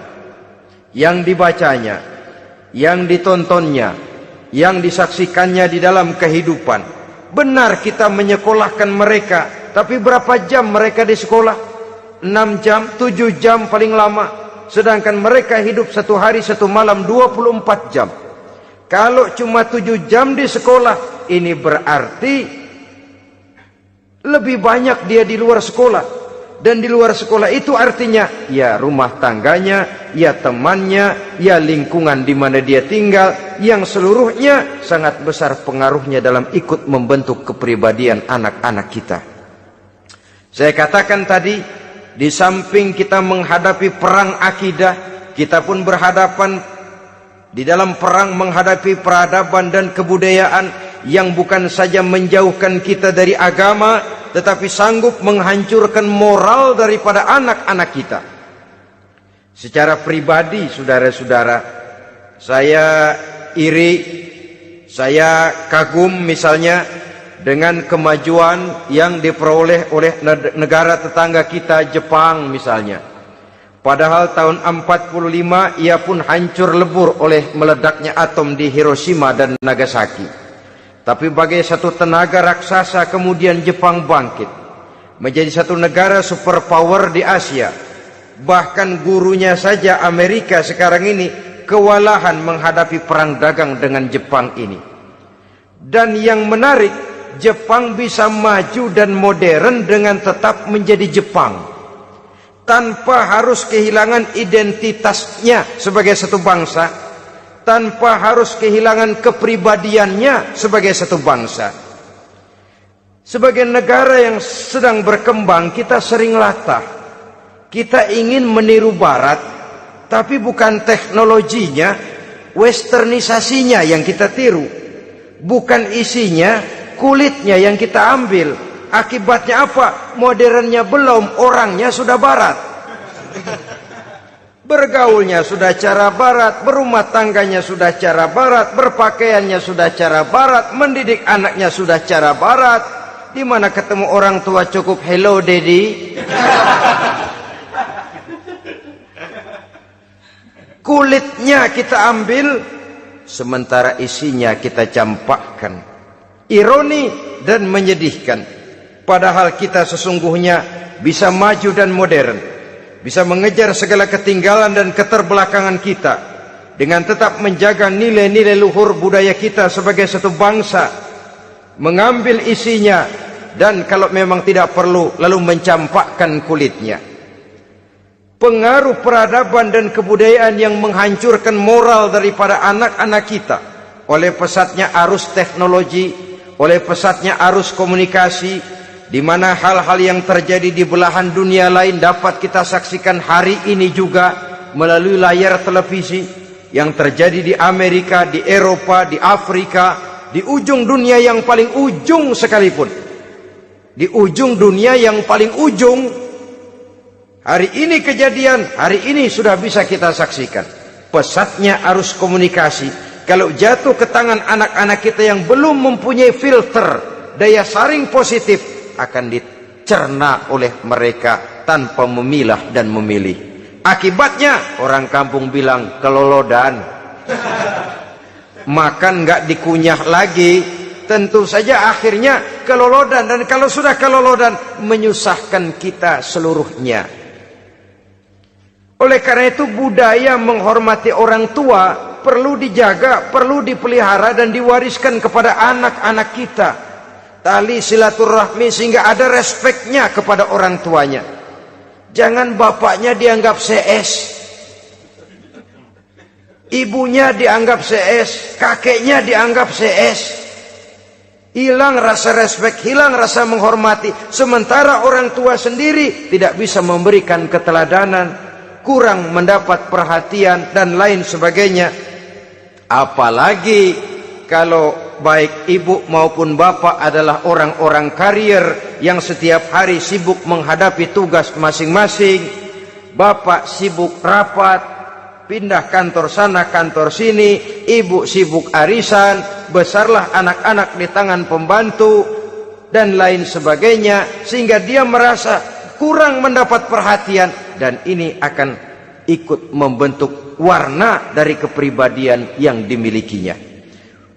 [SPEAKER 1] yang dibacanya, yang ditontonnya, yang disaksikannya di dalam kehidupan. Benar kita menyekolahkan mereka, tapi berapa jam mereka di sekolah? 6 jam, 7 jam paling lama. Sedangkan mereka hidup satu hari satu malam 24 jam. Kalau cuma 7 jam di sekolah, ini berarti lebih banyak dia di luar sekolah. Dan di luar sekolah itu artinya ya rumah tangganya, ya temannya, ya lingkungan di mana dia tinggal, yang seluruhnya sangat besar pengaruhnya dalam ikut membentuk kepribadian anak-anak kita. Saya katakan tadi, di samping kita menghadapi perang akidah, kita pun berhadapan di dalam perang menghadapi peradaban dan kebudayaan yang bukan saja menjauhkan kita dari agama, tetapi sanggup menghancurkan moral daripada anak-anak kita. Secara pribadi, saudara-saudara, saya iri, saya kagum misalnya dengan kemajuan yang diperoleh oleh negara tetangga kita, Jepang misalnya. Padahal tahun 45 ia pun hancur lebur oleh meledaknya atom di Hiroshima dan Nagasaki. Tapi bagai satu tenaga raksasa kemudian Jepang bangkit menjadi satu negara superpower di Asia. Bahkan gurunya saja Amerika sekarang ini kewalahan menghadapi perang dagang dengan Jepang ini. Dan yang menarik, Jepang bisa maju dan modern dengan tetap menjadi Jepang, tanpa harus kehilangan identitasnya sebagai satu bangsa, tanpa harus kehilangan kepribadiannya sebagai satu bangsa. Sebagai negara yang sedang berkembang, kita sering latah. Kita ingin meniru Barat, tapi bukan teknologinya, westernisasinya yang kita tiru. Bukan isinya, kulitnya yang kita ambil. Akibatnya apa? Modernnya belum, orangnya sudah Barat. Bergaulnya sudah cara Barat, berumah tangganya sudah cara Barat, berpakaiannya sudah cara Barat, mendidik anaknya sudah cara Barat. Di mana ketemu orang tua cukup hello daddy. Kulitnya kita ambil, sementara isinya kita campakkan. Ironi dan menyedihkan. Padahal kita sesungguhnya bisa maju dan modern, bisa mengejar segala ketinggalan dan keterbelakangan kita, dengan tetap menjaga nilai-nilai luhur budaya kita sebagai satu bangsa, mengambil isinya, dan kalau memang tidak perlu, lalu mencampakkan kulitnya. Pengaruh peradaban dan kebudayaan yang menghancurkan moral daripada anak-anak kita oleh pesatnya arus teknologi, oleh pesatnya arus komunikasi, di mana hal-hal yang terjadi di belahan dunia lain dapat kita saksikan hari ini juga melalui layar televisi. Yang terjadi di Amerika, di Eropa, di Afrika, di ujung dunia yang paling ujung sekalipun, di ujung dunia yang paling ujung, hari ini kejadian, hari ini sudah bisa kita saksikan. Pesatnya arus komunikasi, kalau jatuh ke tangan anak-anak kita yang belum mempunyai filter, daya saring positif, akan dicerna oleh mereka tanpa memilah dan memilih. Akibatnya orang kampung bilang kelolodan. Makan nggak dikunyah lagi, tentu saja akhirnya kelolodan. Dan kalau sudah kelolodan, menyusahkan kita seluruhnya. Oleh karena itu budaya menghormati orang tua perlu dijaga, perlu dipelihara dan diwariskan kepada anak-anak kita. Tali silaturahmi sehingga ada respeknya kepada orang tuanya. Jangan bapaknya dianggap CS, ibunya dianggap CS, kakeknya dianggap CS. Hilang rasa respek, hilang rasa menghormati. Sementara orang tua sendiri tidak bisa memberikan keteladanan, kurang mendapat perhatian dan lain sebagainya. Apalagi kalau baik ibu maupun bapak adalah orang-orang karier yang setiap hari sibuk menghadapi tugas masing-masing. Bapak sibuk rapat, pindah kantor sana kantor sini, ibu sibuk arisan, besarlah anak-anak di tangan pembantu dan lain sebagainya, sehingga dia merasa kurang mendapat perhatian, dan ini akan ikut membentuk warna dari kepribadian yang dimilikinya.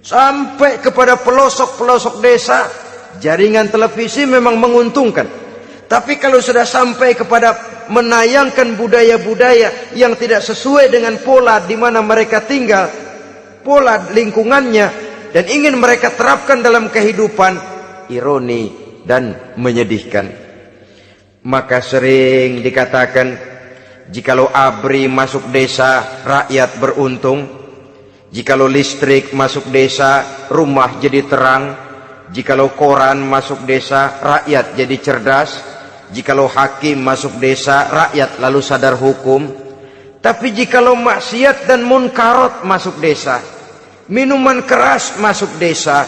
[SPEAKER 1] Sampai kepada pelosok-pelosok desa, jaringan televisi memang menguntungkan. Tapi kalau sudah sampai kepada menayangkan budaya-budaya yang tidak sesuai dengan pola di mana mereka tinggal, pola lingkungannya, dan ingin mereka terapkan dalam kehidupan, ironi dan menyedihkan. Maka sering dikatakan, jikalau ABRI masuk desa, rakyat beruntung. Jikalau listrik masuk desa, rumah jadi terang. Jikalau koran masuk desa, rakyat jadi cerdas. Jikalau hakim masuk desa, rakyat lalu sadar hukum. Tapi jikalau maksiat dan munkarat masuk desa, minuman keras masuk desa,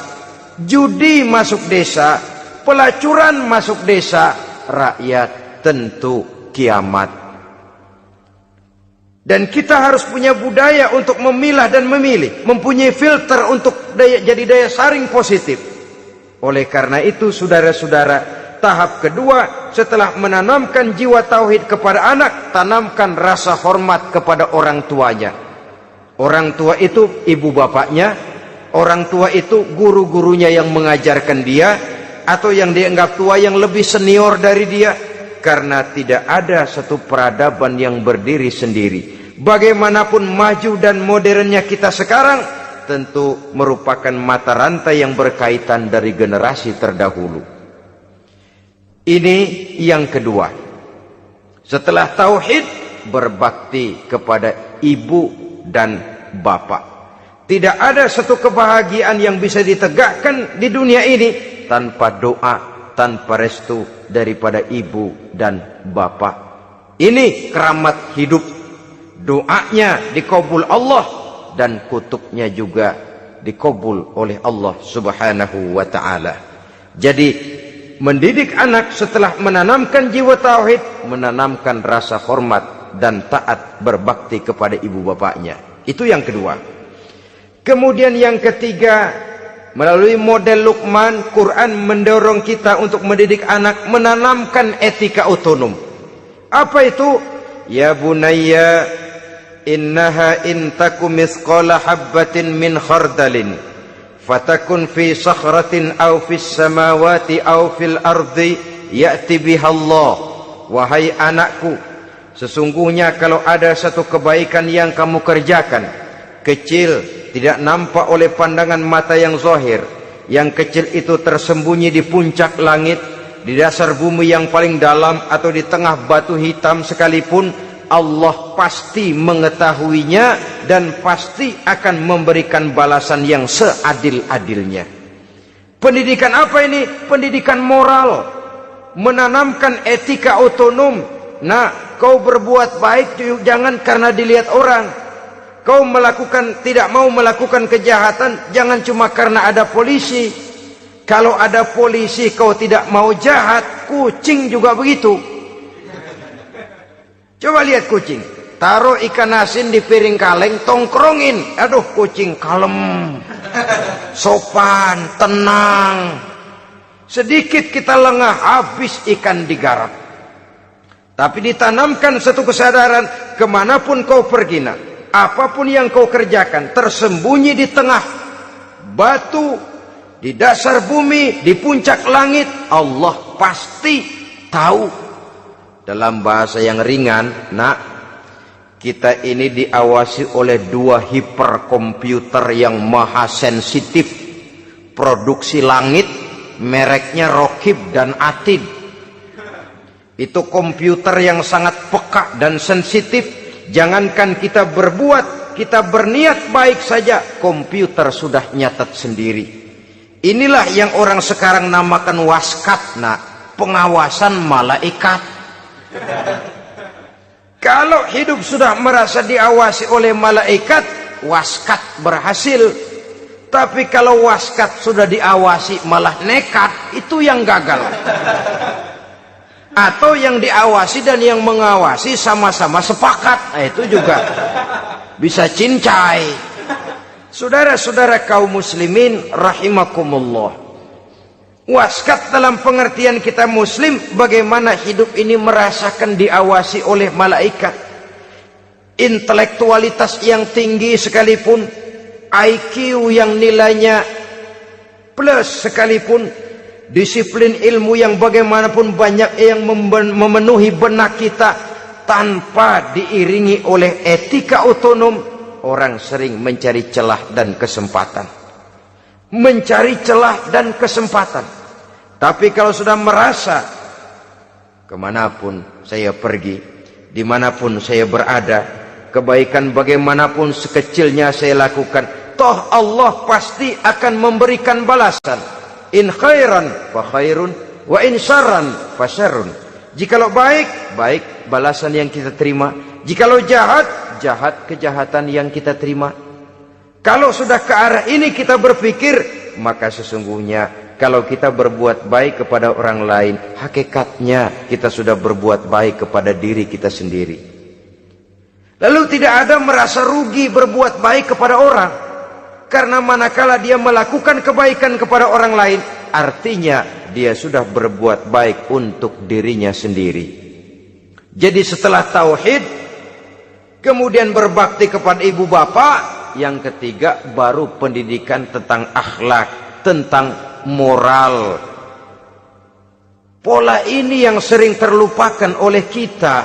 [SPEAKER 1] judi masuk desa, pelacuran masuk desa, rakyat tentu kiamat. Dan kita harus punya budaya untuk memilah dan memilih, mempunyai filter untuk jadi daya saring positif. Oleh karena itu, saudara-saudara, tahap kedua setelah menanamkan jiwa tauhid kepada anak, tanamkan rasa hormat kepada orang tuanya. Orang tua itu ibu bapaknya, orang tua itu guru-gurunya yang mengajarkan dia, atau yang dianggap tua yang lebih senior dari dia. Karena tidak ada satu peradaban yang berdiri sendiri. Bagaimanapun maju dan modernnya kita sekarang, tentu merupakan mata rantai yang berkaitan dari generasi terdahulu. Ini yang kedua. Setelah tauhid, berbakti kepada ibu dan bapak. Tidak ada satu kebahagiaan yang bisa ditegakkan di dunia ini tanpa doa, tanpa restu daripada ibu dan bapak. Ini keramat hidup. Doanya dikabul Allah dan kutuknya juga dikabul oleh Allah Subhanahu wa ta'ala. Jadi mendidik anak setelah menanamkan jiwa tauhid, menanamkan rasa hormat dan taat berbakti kepada ibu bapaknya. Itu yang kedua. Kemudian yang ketiga, melalui model Luqman, Quran mendorong kita untuk mendidik anak, menanamkan etika otonom. Apa itu? Ya bunayya innaha in taku mithqala habbatin min khardalin fatakun fi sakhratin aw fis samawati aw fil ardi ya'ti biha Allah. Wahai anakku, sesungguhnya kalau ada satu kebaikan yang kamu kerjakan, kecil, tidak nampak oleh pandangan mata yang zahir, yang kecil itu tersembunyi di puncak langit, di dasar bumi yang paling dalam, atau di tengah batu hitam sekalipun, Allah pasti mengetahuinya dan pasti akan memberikan balasan yang seadil-adilnya. Pendidikan apa ini? Pendidikan moral, menanamkan etika otonom. Nah, kau berbuat baik jangan karena dilihat orang. Kau tidak mau melakukan kejahatan jangan cuma karena ada polisi. Kalau ada polisi kau tidak mau jahat, kucing juga begitu. Coba lihat kucing, taruh ikan asin di piring kaleng, tongkrongin. Aduh, kucing kalem, sopan, tenang. Sedikit kita lengah, habis ikan digarap. Tapi ditanamkan satu kesadaran, kemanapun kau pergi, apapun yang kau kerjakan, tersembunyi di tengah batu, di dasar bumi, di puncak langit, Allah pasti tahu. Dalam bahasa yang ringan, Kita ini diawasi oleh 2 hiperkomputer yang maha sensitif. Produksi langit, mereknya Rokib dan Atid. Itu komputer yang sangat peka dan sensitif. Jangankan kita berbuat, kita berniat baik saja, komputer sudah nyatat sendiri. Inilah yang orang sekarang namakan waskat, pengawasan malaikat. Kalau hidup sudah merasa diawasi oleh malaikat, waskat berhasil. Tapi kalau waskat sudah diawasi malah nekat, itu yang gagal. Atau yang diawasi dan yang mengawasi sama-sama sepakat, itu juga bisa cincai. Saudara-saudara kaum muslimin rahimakumullah, waskat dalam pengertian kita muslim, bagaimana hidup ini merasakan diawasi oleh malaikat. Intelektualitas yang tinggi sekalipun, IQ yang nilainya plus sekalipun, disiplin ilmu yang bagaimanapun banyak yang memenuhi benak kita, tanpa diiringi oleh etika otonom, orang sering mencari celah dan kesempatan. Mencari celah dan kesempatan. Tapi kalau sudah merasa, kemanapun saya pergi, dimanapun saya berada, kebaikan bagaimanapun sekecilnya saya lakukan, toh Allah pasti akan memberikan balasan. In khairan fa khairun, wa in syarran fa syarrun. Jikalau baik, baik balasan yang kita terima. Jikalau jahat, jahat kejahatan yang kita terima. Kalau sudah ke arah ini kita berpikir, maka sesungguhnya kalau kita berbuat baik kepada orang lain, hakikatnya kita sudah berbuat baik kepada diri kita sendiri. Lalu tidak ada merasa rugi berbuat baik kepada orang. Karena manakala dia melakukan kebaikan kepada orang lain, artinya dia sudah berbuat baik untuk dirinya sendiri. Jadi setelah tauhid, kemudian berbakti kepada ibu bapak, yang ketiga baru pendidikan tentang akhlak, tentang moral. Pola ini yang sering terlupakan oleh kita,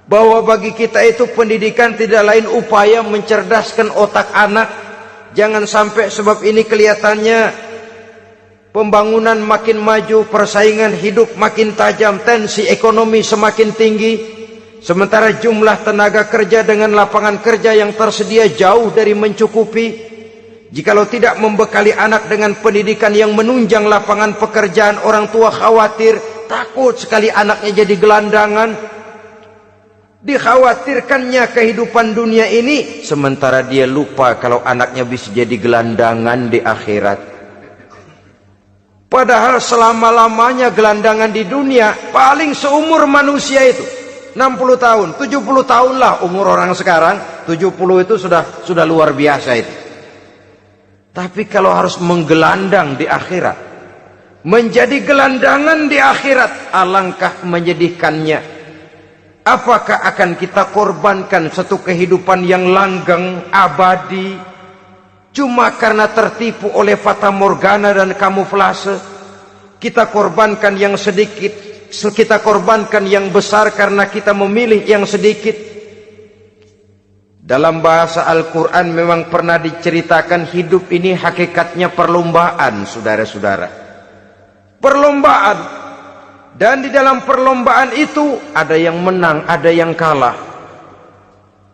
[SPEAKER 1] bahwa bagi kita itu pendidikan tidak lain upaya mencerdaskan otak anak. Jangan sampai sebab ini kelihatannya pembangunan makin maju, persaingan hidup makin tajam, tensi ekonomi semakin tinggi, sementara jumlah tenaga kerja dengan lapangan kerja yang tersedia jauh dari mencukupi. Jikalau tidak membekali anak dengan pendidikan yang menunjang lapangan pekerjaan, orang tua khawatir, takut sekali anaknya jadi gelandangan. Dikhawatirkannya kehidupan dunia ini, sementara dia lupa kalau anaknya bisa jadi gelandangan di akhirat. Padahal selama-lamanya gelandangan di dunia, paling seumur manusia itu 60 tahun, 70 tahun lah umur orang sekarang. 70 itu sudah luar biasa itu. Tapi kalau harus menggelandang di akhirat, menjadi gelandangan di akhirat, alangkah menyedihkannya. Apakah akan kita korbankan satu kehidupan yang langgeng, abadi, cuma karena tertipu oleh fata morgana dan kamuflase? Kita korbankan yang sedikit, kita korbankan yang besar karena kita memilih yang sedikit. Dalam bahasa Al-Quran memang pernah diceritakan hidup ini hakikatnya perlombaan, saudara-saudara. Perlombaan. Dan di dalam perlombaan itu ada yang menang, ada yang kalah.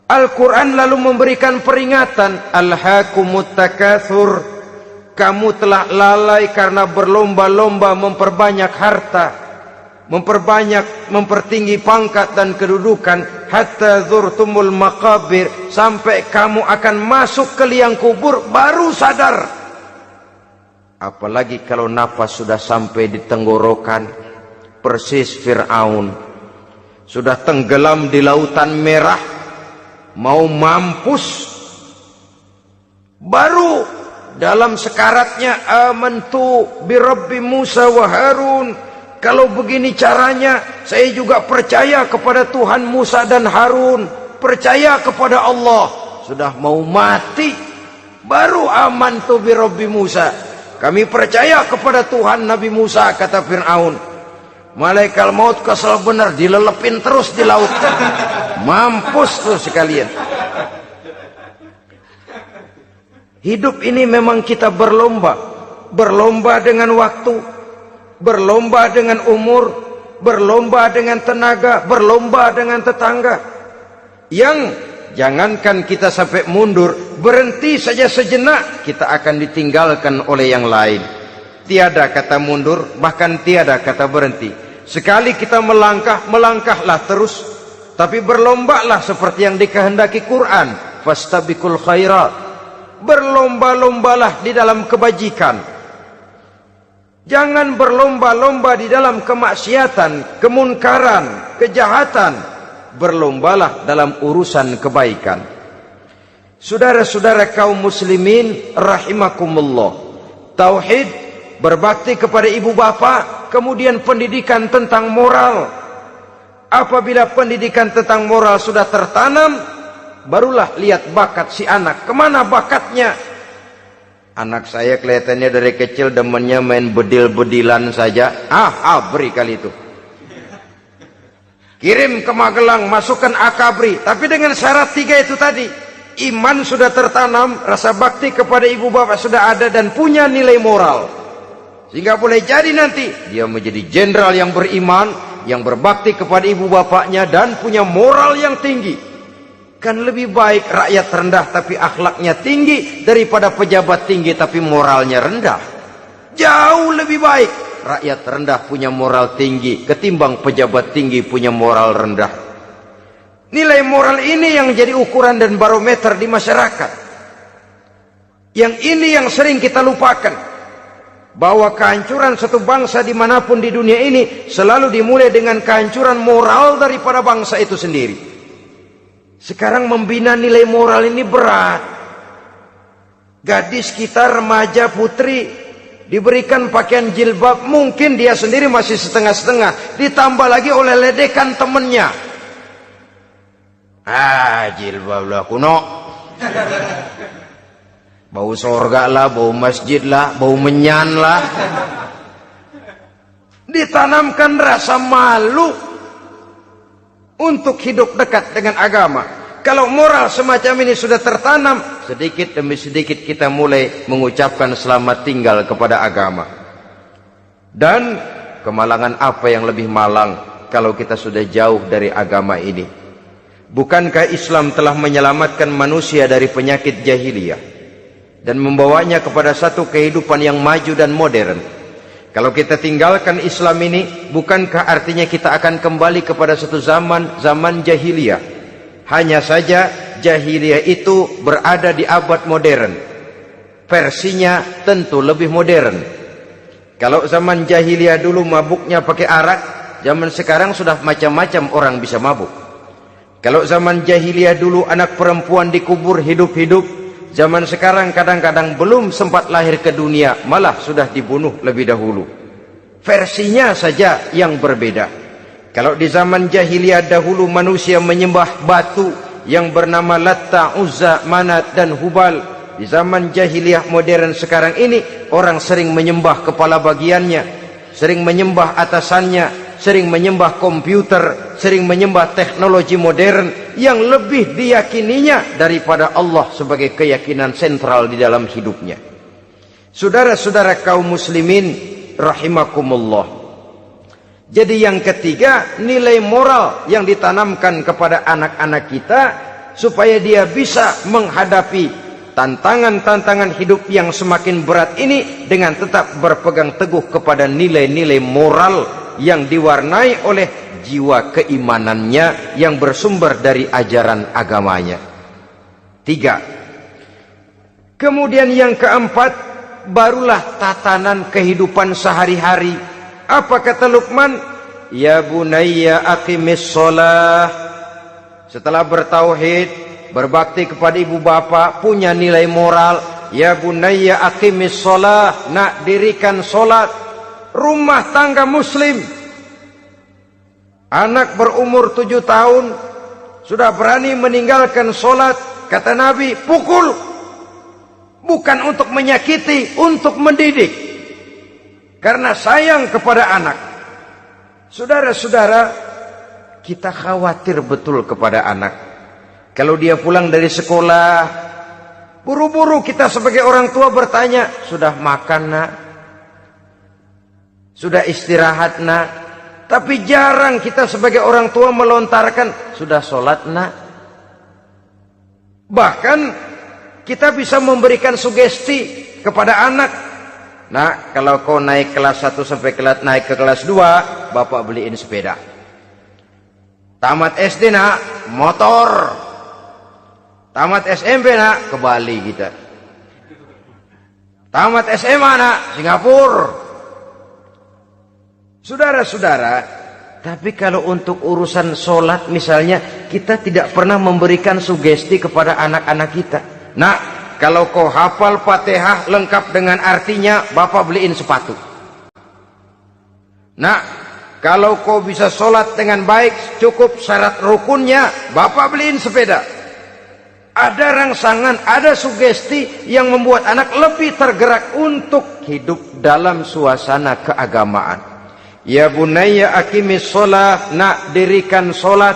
[SPEAKER 1] Al-Quran lalu memberikan peringatan, Alhaakumut takatsur, kamu telah lalai karena berlomba-lomba memperbanyak harta, mempertinggi pangkat dan kedudukan, hatta zurtumul maqabir, sampai kamu akan masuk ke liang kubur baru sadar. Apalagi kalau nafas sudah sampai di tenggorokan. Persis Fir'aun sudah tenggelam di lautan merah, mau mampus, baru dalam sekaratnya amantu bi Rabbi Musa wa Harun. Kalau begini caranya, saya juga percaya kepada Tuhan Musa dan Harun, percaya kepada Allah. Sudah mau mati, baru amantu bi Rabbi Musa, kami percaya kepada Tuhan Nabi Musa, kata Fir'aun. Malaikat maut kesel benar, dilelepin terus di laut. Mampus tuh sekalian. Hidup ini memang kita berlomba. Berlomba dengan waktu, berlomba dengan umur, berlomba dengan tenaga, berlomba dengan tetangga. Yang jangankan kita sampai mundur, berhenti saja sejenak, kita akan ditinggalkan oleh yang lain. Tiada kata mundur, bahkan tiada kata berhenti. Sekali kita melangkah, melangkahlah terus. Tapi berlombalah seperti yang dikehendaki Quran. Fastabiqul khairat. Berlomba-lombalah di dalam kebajikan. Jangan berlomba-lomba di dalam kemaksiatan, kemunkaran, kejahatan. Berlombalah dalam urusan kebaikan. Saudara-saudara kaum muslimin rahimakumullah. Tauhid, berbakti kepada ibu bapa, kemudian pendidikan tentang moral. Apabila pendidikan tentang moral sudah tertanam, barulah lihat bakat si anak. Kemana bakatnya? Anak saya kelihatannya dari kecil demennya main bedil-bedilan saja. Abri kali itu. Kirim ke Magelang, masukkan akabri. Tapi dengan syarat 3 itu tadi. Iman sudah tertanam, rasa bakti kepada ibu bapak sudah ada, dan punya nilai moral. Sehingga boleh jadi nanti dia menjadi jenderal yang beriman, yang berbakti kepada ibu bapaknya, dan punya moral yang tinggi. Kan lebih baik rakyat rendah tapi akhlaknya tinggi daripada pejabat tinggi tapi moralnya rendah. Jauh lebih baik rakyat rendah punya moral tinggi ketimbang pejabat tinggi punya moral rendah. Nilai moral ini yang jadi ukuran dan barometer di masyarakat. Yang ini yang sering kita lupakan. Bahwa kehancuran satu bangsa dimanapun di dunia ini selalu dimulai dengan kehancuran moral daripada bangsa itu sendiri. Sekarang membina nilai moral ini berat. Gadis kita, remaja, putri diberikan pakaian jilbab, mungkin dia sendiri masih setengah-setengah, ditambah lagi oleh ledekan temennya. Jilbab lah kuno. Bau sorga lah, bau masjid lah, bau menyan lah. Ditanamkan rasa malu untuk hidup dekat dengan agama. Kalau moral semacam ini sudah tertanam, sedikit demi sedikit kita mulai mengucapkan selamat tinggal kepada agama. Dan kemalangan apa yang lebih malang kalau kita sudah jauh dari agama ini? Bukankah Islam telah menyelamatkan manusia dari penyakit jahiliyah dan membawanya kepada satu kehidupan yang maju dan modern? Kalau kita tinggalkan Islam ini, bukankah artinya kita akan kembali kepada satu zaman jahiliyah? Hanya saja jahiliyah itu berada di abad modern. Versinya tentu lebih modern. Kalau zaman jahiliyah dulu mabuknya pakai arak, zaman sekarang sudah macam-macam orang bisa mabuk. Kalau zaman jahiliyah dulu anak perempuan dikubur hidup-hidup, zaman sekarang kadang-kadang belum sempat lahir ke dunia, malah sudah dibunuh lebih dahulu. Versinya saja yang berbeda. Kalau di zaman jahiliyah dahulu manusia menyembah batu yang bernama Latta, Uzza, Manat dan Hubal. Di zaman jahiliyah modern sekarang ini, orang sering menyembah kepala bagiannya, sering menyembah atasannya, sering menyembah komputer, sering menyembah teknologi modern yang lebih diyakininya daripada Allah sebagai keyakinan sentral di dalam hidupnya. Saudara-saudara kaum muslimin rahimakumullah. Jadi yang ketiga, nilai moral yang ditanamkan kepada anak-anak kita supaya dia bisa menghadapi tantangan-tantangan hidup yang semakin berat ini dengan tetap berpegang teguh kepada nilai-nilai moral yang diwarnai oleh jiwa keimanannya yang bersumber dari ajaran agamanya. 3. Kemudian yang keempat, barulah tatanan kehidupan sehari-hari. Apa kata Luqman? Ya bunayya aqimis shalah. Setelah bertauhid, berbakti kepada ibu bapa, punya nilai moral. Ya bunayya aqimis shalah. Nak, dirikan solat. Rumah tangga muslim. Anak berumur 7 tahun sudah berani meninggalkan solat. Kata Nabi, pukul. Bukan untuk menyakiti, untuk mendidik. Karena sayang kepada anak. Saudara-saudara, kita khawatir betul kepada anak. Kalau dia pulang dari sekolah, buru-buru kita sebagai orang tua bertanya, sudah makan nak? Sudah istirahat nak? Tapi jarang kita sebagai orang tua melontarkan, sudah sholat nak? Bahkan kita bisa memberikan sugesti kepada anak. Nah, kalau kau naik kelas 1 sampai naik ke kelas 2, bapak beliin sepeda. Tamat SD nak, motor. Tamat SMP nak, ke Bali kita. Tamat SMA nak, Singapura. Saudara-saudara, tapi kalau untuk urusan sholat misalnya, kita tidak pernah memberikan sugesti kepada anak-anak kita. Nah, kalau kau hafal Fatihah lengkap dengan artinya, bapak beliin sepatu. Nah, kalau kau bisa sholat dengan baik, cukup syarat rukunnya, bapak beliin sepeda. Ada rangsangan, ada sugesti yang membuat anak lebih tergerak untuk hidup dalam suasana keagamaan. Ya bunayya aqimis sholat, nak dirikan sholat.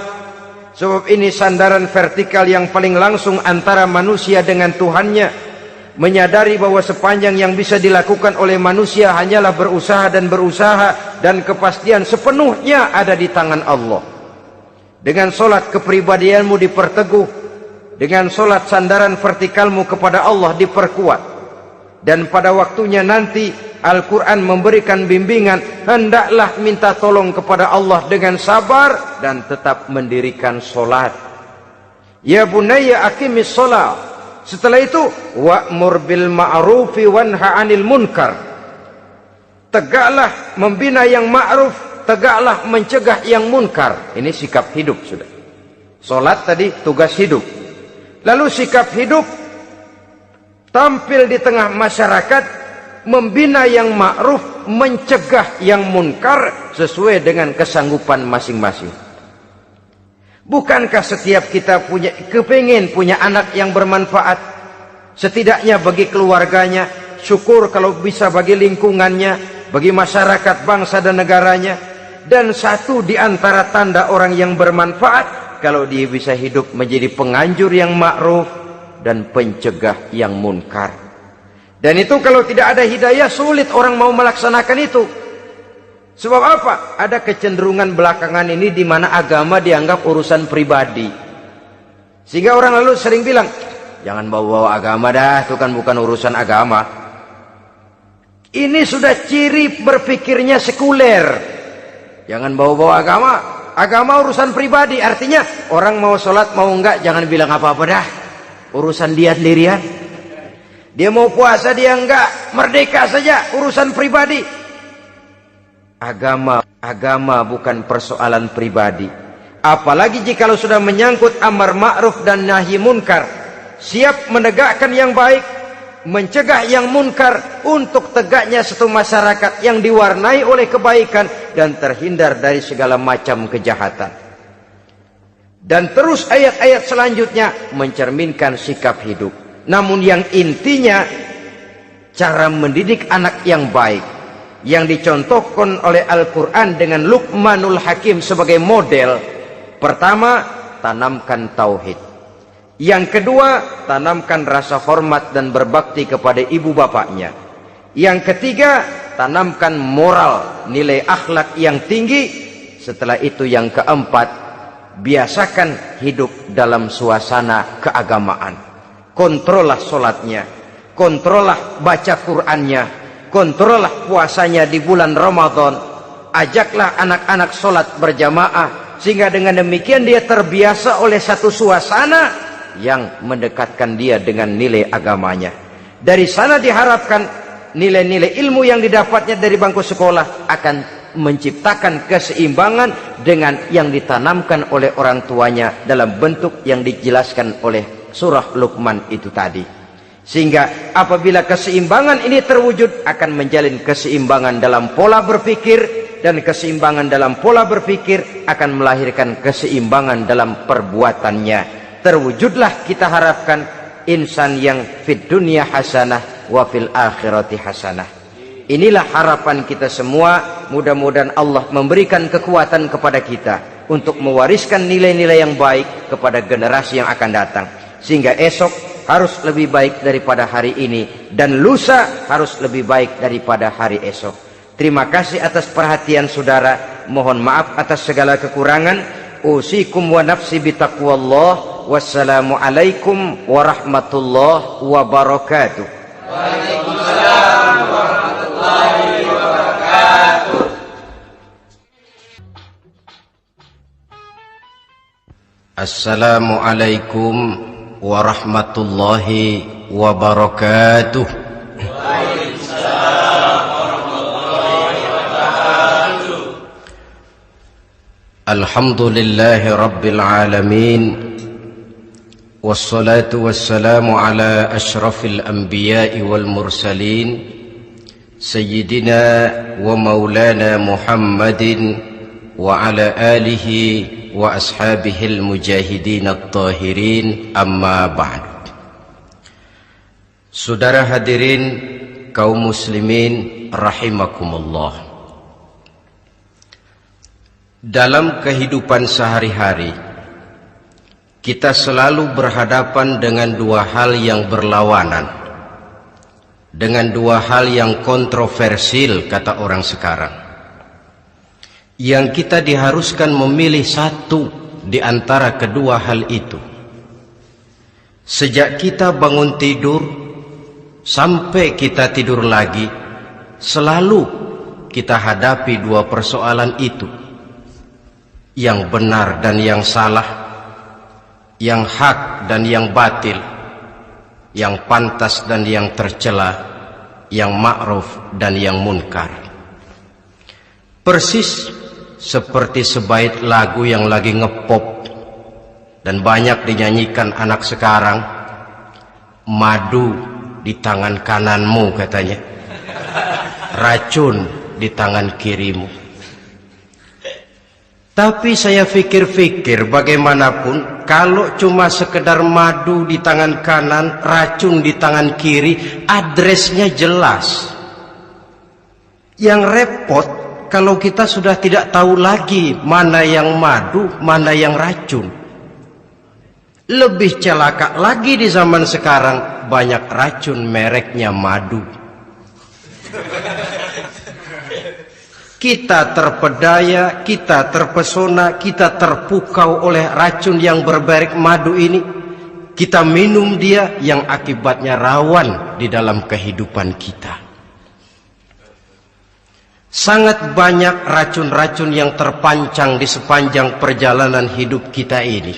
[SPEAKER 1] Sebab ini sandaran vertikal yang paling langsung antara manusia dengan Tuhannya. Menyadari bahwa sepanjang yang bisa dilakukan oleh manusia hanyalah berusaha, dan kepastian sepenuhnya ada di tangan Allah. Dengan sholat kepribadianmu diperteguh, dengan sholat sandaran vertikalmu kepada Allah diperkuat. Dan pada waktunya nanti Al-Quran memberikan bimbingan, hendaklah minta tolong kepada Allah dengan sabar dan tetap mendirikan sholat. Ya bunayya aqimis sholat. Setelah itu, wa'mur bil ma'rufi wanha 'anil munkar. Tegaklah membina yang ma'ruf, tegaklah mencegah yang munkar. Ini sikap hidup sudah. Sholat tadi tugas hidup. Lalu sikap hidup tampil di tengah masyarakat, membina yang ma'ruf, mencegah yang munkar sesuai dengan kesanggupan masing-masing. Bukankah setiap kita kepingin punya anak yang bermanfaat, setidaknya bagi keluarganya, syukur kalau bisa bagi lingkungannya, bagi masyarakat, bangsa dan negaranya. Dan satu di antara tanda orang yang bermanfaat, kalau dia bisa hidup menjadi penganjur yang ma'ruf dan pencegah yang munkar. Dan itu kalau tidak ada hidayah, sulit orang mau melaksanakan itu. Sebab apa? Ada kecenderungan belakangan ini di mana agama dianggap urusan pribadi. Sehingga orang lalu sering bilang, jangan bawa-bawa agama dah, itu kan bukan urusan agama. Ini sudah ciri berpikirnya sekuler. Jangan bawa-bawa agama. Agama urusan pribadi, artinya orang mau sholat mau enggak jangan bilang apa-apa dah, urusan dia sendirian. Dia mau puasa dia enggak, merdeka saja, urusan pribadi. Agama bukan persoalan pribadi. Apalagi jika sudah menyangkut amar ma'ruf dan nahi munkar, siap menegakkan yang baik, mencegah yang munkar, untuk tegaknya satu masyarakat yang diwarnai oleh kebaikan dan terhindar dari segala macam kejahatan. Dan terus ayat-ayat selanjutnya mencerminkan sikap hidup. Namun yang intinya, cara mendidik anak yang baik yang dicontohkan oleh Al-Quran dengan Luqmanul Hakim sebagai model. Pertama, tanamkan tauhid. Yang kedua, tanamkan rasa hormat dan berbakti kepada ibu bapaknya. Yang ketiga, tanamkan moral, nilai akhlak yang tinggi. Setelah itu yang keempat, biasakan hidup dalam suasana keagamaan. Kontrollah sholatnya, kontrollah baca Qur'annya, kontrollah puasanya di bulan Ramadan. Ajaklah anak-anak sholat berjamaah, sehingga dengan demikian dia terbiasa oleh satu suasana yang mendekatkan dia dengan nilai agamanya. Dari sana diharapkan nilai-nilai ilmu yang didapatnya dari bangku sekolah akan menciptakan keseimbangan dengan yang ditanamkan oleh orang tuanya dalam bentuk yang dijelaskan oleh surah Luqman itu tadi. Sehingga apabila keseimbangan ini terwujud, akan menjalin keseimbangan dalam pola berpikir, dan keseimbangan dalam pola berpikir akan melahirkan keseimbangan dalam perbuatannya. Terwujudlah kita harapkan insan yang fid dunya hasanah wa fil akhirati hasanah. Inilah harapan kita semua. Mudah-mudahan Allah memberikan kekuatan kepada kita untuk mewariskan nilai-nilai yang baik kepada generasi yang akan datang, sehingga esok harus lebih baik daripada hari ini dan lusa harus lebih baik daripada hari esok. Terima kasih atas perhatian saudara. Mohon maaf atas segala kekurangan. Usikum wa nafsi bitaqwallah. Wassalamualaikum warahmatullahi wabarakatuh.
[SPEAKER 2] Waalaikumsalam warahmatullahi wabarakatuh.
[SPEAKER 1] Assalamualaikum warahmatullahi wabarakatuh.
[SPEAKER 2] Waalaikumsalam warahmatullahi wabarakatuh.
[SPEAKER 1] Alhamdulillahi rabbil alamin. Wassalatu wassalamu ala ashrafil anbiya'i wal mursalin Sayyidina wa maulana Muhammadin wa ala alihi wa ashabihil mujahidin at-tahirin, amma ba'du. Saudara hadirin kaum muslimin rahimakumullah. Dalam kehidupan sehari-hari kita selalu berhadapan dengan dua hal yang berlawanan, dengan dua hal yang kontroversial kata orang sekarang, yang kita diharuskan memilih satu di antara kedua hal itu. Sejak kita bangun tidur sampai kita tidur lagi, selalu kita hadapi dua persoalan itu, yang benar dan yang salah, yang hak dan yang batil, yang pantas dan yang tercela, yang ma'ruf dan yang munkar. Persis seperti sebaik lagu yang lagi ngepop dan banyak dinyanyikan anak sekarang. Madu di tangan kananmu katanya, racun di tangan kirimu. Tapi saya fikir-fikir, bagaimanapun kalau cuma sekedar madu di tangan kanan, racun di tangan kiri, adresnya jelas. Yang repot kalau kita sudah tidak tahu lagi mana yang madu, mana yang racun. Lebih celaka lagi di zaman sekarang, banyak racun mereknya madu. Kita terpedaya, kita terpesona, kita terpukau oleh racun yang bermerek madu ini. Kita minum dia, yang akibatnya rawan di dalam kehidupan kita. Sangat banyak racun-racun yang terpancang di sepanjang perjalanan hidup kita ini.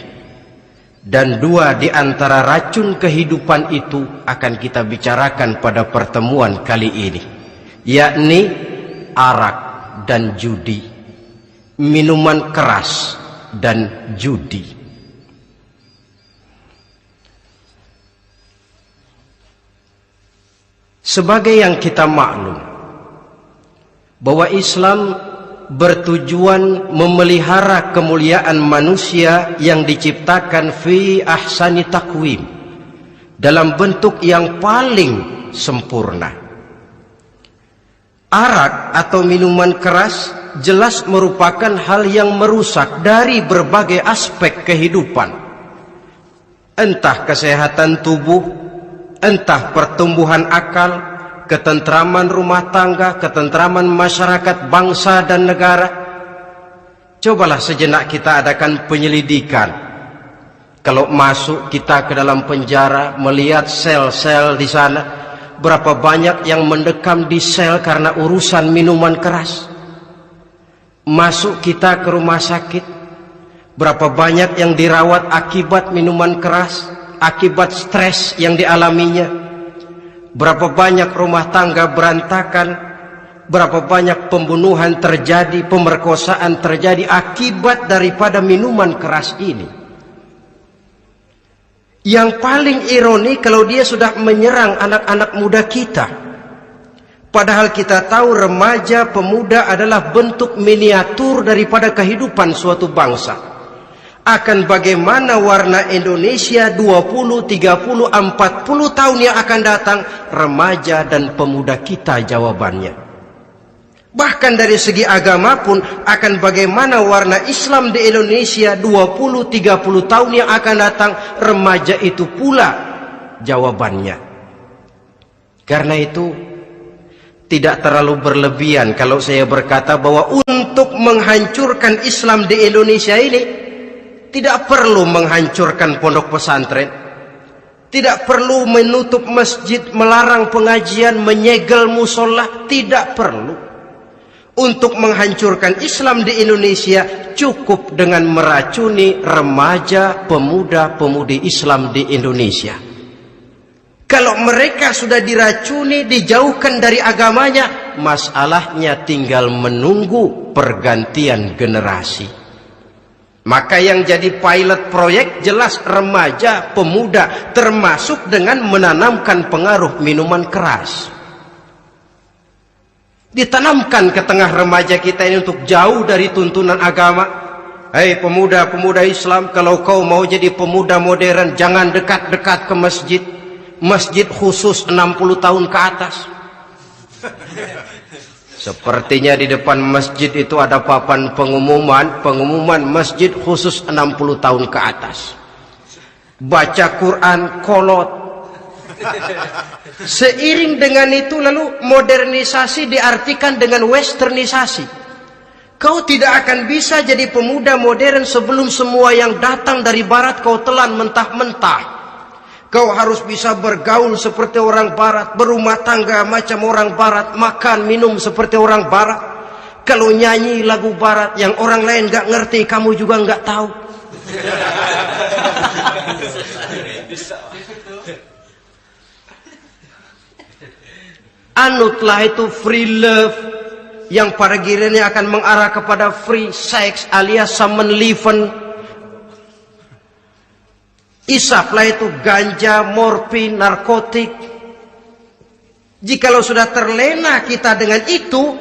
[SPEAKER 1] Dan dua di antara racun kehidupan itu akan kita bicarakan pada pertemuan kali ini, yakni arak dan judi, minuman keras dan judi. Sebagai yang kita maklum bahwa Islam bertujuan memelihara kemuliaan manusia yang diciptakan fi ahsani taqwim, dalam bentuk yang paling sempurna. Arak atau minuman keras jelas merupakan hal yang merusak dari berbagai aspek kehidupan. Entah kesehatan tubuh, entah pertumbuhan akal, ketentraman rumah tangga, ketentraman masyarakat, bangsa dan negara. Cobalah sejenak kita adakan penyelidikan. Kalau masuk kita ke dalam penjara, melihat sel-sel di sana, berapa banyak yang mendekam di sel karena urusan minuman keras. Masuk kita ke rumah sakit, berapa banyak yang dirawat akibat minuman keras, akibat stres yang dialaminya. Berapa banyak rumah tangga berantakan, berapa banyak pembunuhan terjadi, pemerkosaan terjadi akibat daripada minuman keras ini. Yang paling ironi kalau dia sudah menyerang anak-anak muda kita. Padahal kita tahu remaja pemuda adalah bentuk miniatur daripada kehidupan suatu bangsa. Akan bagaimana warna Indonesia 20, 30, 40 tahun yang akan datang, remaja dan pemuda kita jawabannya.
[SPEAKER 3] Bahkan dari segi agama pun akan bagaimana warna Islam di Indonesia 20-30 tahun yang akan datang, remaja itu pula jawabannya. Karena itu tidak terlalu berlebihan kalau saya berkata bahwa untuk menghancurkan Islam di Indonesia ini tidak perlu menghancurkan pondok pesantren, tidak perlu menutup masjid, melarang pengajian, menyegel musola, tidak perlu. Untuk menghancurkan Islam di Indonesia cukup dengan meracuni remaja, pemuda-pemudi Islam di Indonesia. Kalau mereka sudah diracuni, dijauhkan dari agamanya, masalahnya tinggal menunggu pergantian generasi. Maka yang jadi pilot proyek jelas remaja, pemuda, termasuk dengan menanamkan pengaruh minuman keras. Ditanamkan ke tengah remaja kita ini untuk jauh dari tuntunan agama. Hei pemuda-pemuda Islam, kalau kau mau jadi pemuda modern, jangan dekat-dekat ke masjid. Masjid khusus 60 tahun ke atas. Sepertinya di depan masjid itu ada papan pengumuman masjid khusus 60 tahun ke atas. Baca Quran kolot. Seiring dengan itu lalu modernisasi diartikan dengan westernisasi. Kau tidak akan bisa jadi pemuda modern sebelum semua yang datang dari barat kau telan mentah-mentah. Kau harus bisa bergaul seperti orang barat, berumah tangga macam orang barat, makan minum seperti orang barat. Kalau nyanyi lagu barat yang orang lain gak ngerti, kamu juga gak tahu. Anutlah itu free love yang pada gilirannya akan mengarah kepada free sex alias samenleven. Isaplah itu ganja, morfin, narkotik. Jikalau sudah terlena kita dengan itu,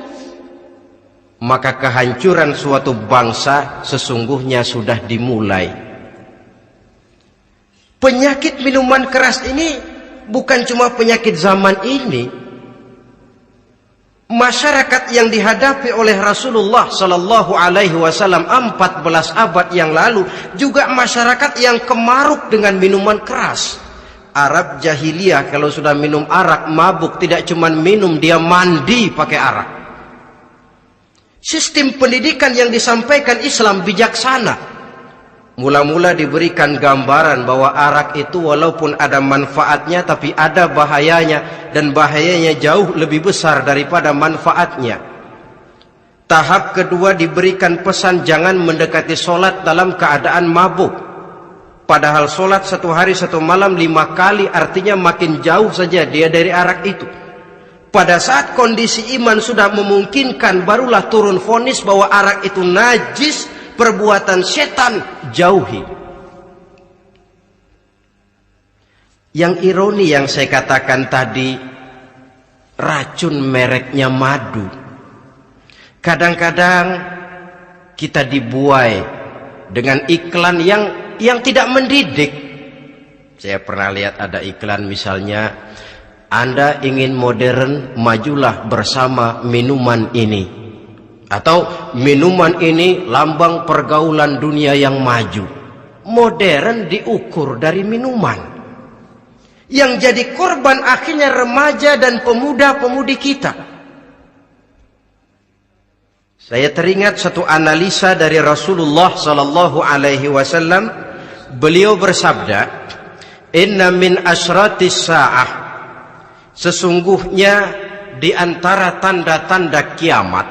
[SPEAKER 3] maka kehancuran suatu bangsa sesungguhnya sudah dimulai. Penyakit minuman keras ini bukan cuma penyakit zaman ini. Masyarakat yang dihadapi oleh Rasulullah Sallallahu Alaihi Wasallam 14 abad yang lalu juga masyarakat yang kemaruk dengan minuman keras. Arab jahiliyah kalau sudah minum arak mabuk, tidak cuma minum, dia mandi pakai arak. Sistem pendidikan yang disampaikan Islam bijaksana. Mula-mula diberikan gambaran bahwa arak itu walaupun ada manfaatnya tapi ada bahayanya, dan bahayanya jauh lebih besar daripada manfaatnya. Tahap kedua diberikan pesan jangan mendekati solat dalam keadaan mabuk. Padahal solat 1 hari 1 malam 5 kali, artinya makin jauh saja dia dari arak itu. Pada saat kondisi iman sudah memungkinkan, barulah turun vonis bahwa arak itu najis, perbuatan setan, jauhi. Yang ironi yang saya katakan tadi, racun mereknya madu. Kadang-kadang kita dibuai dengan iklan yang tidak mendidik. Saya pernah lihat ada iklan misalnya, Anda ingin modern, majulah bersama minuman ini. Atau minuman ini lambang pergaulan dunia yang maju. Modern diukur dari minuman. Yang jadi korban akhirnya remaja dan pemuda-pemudi kita. Saya teringat satu analisa dari Rasulullah Sallallahu Alaihi Wasallam. Beliau bersabda, Inna min asyratis sa'ah, sesungguhnya di antara tanda-tanda kiamat.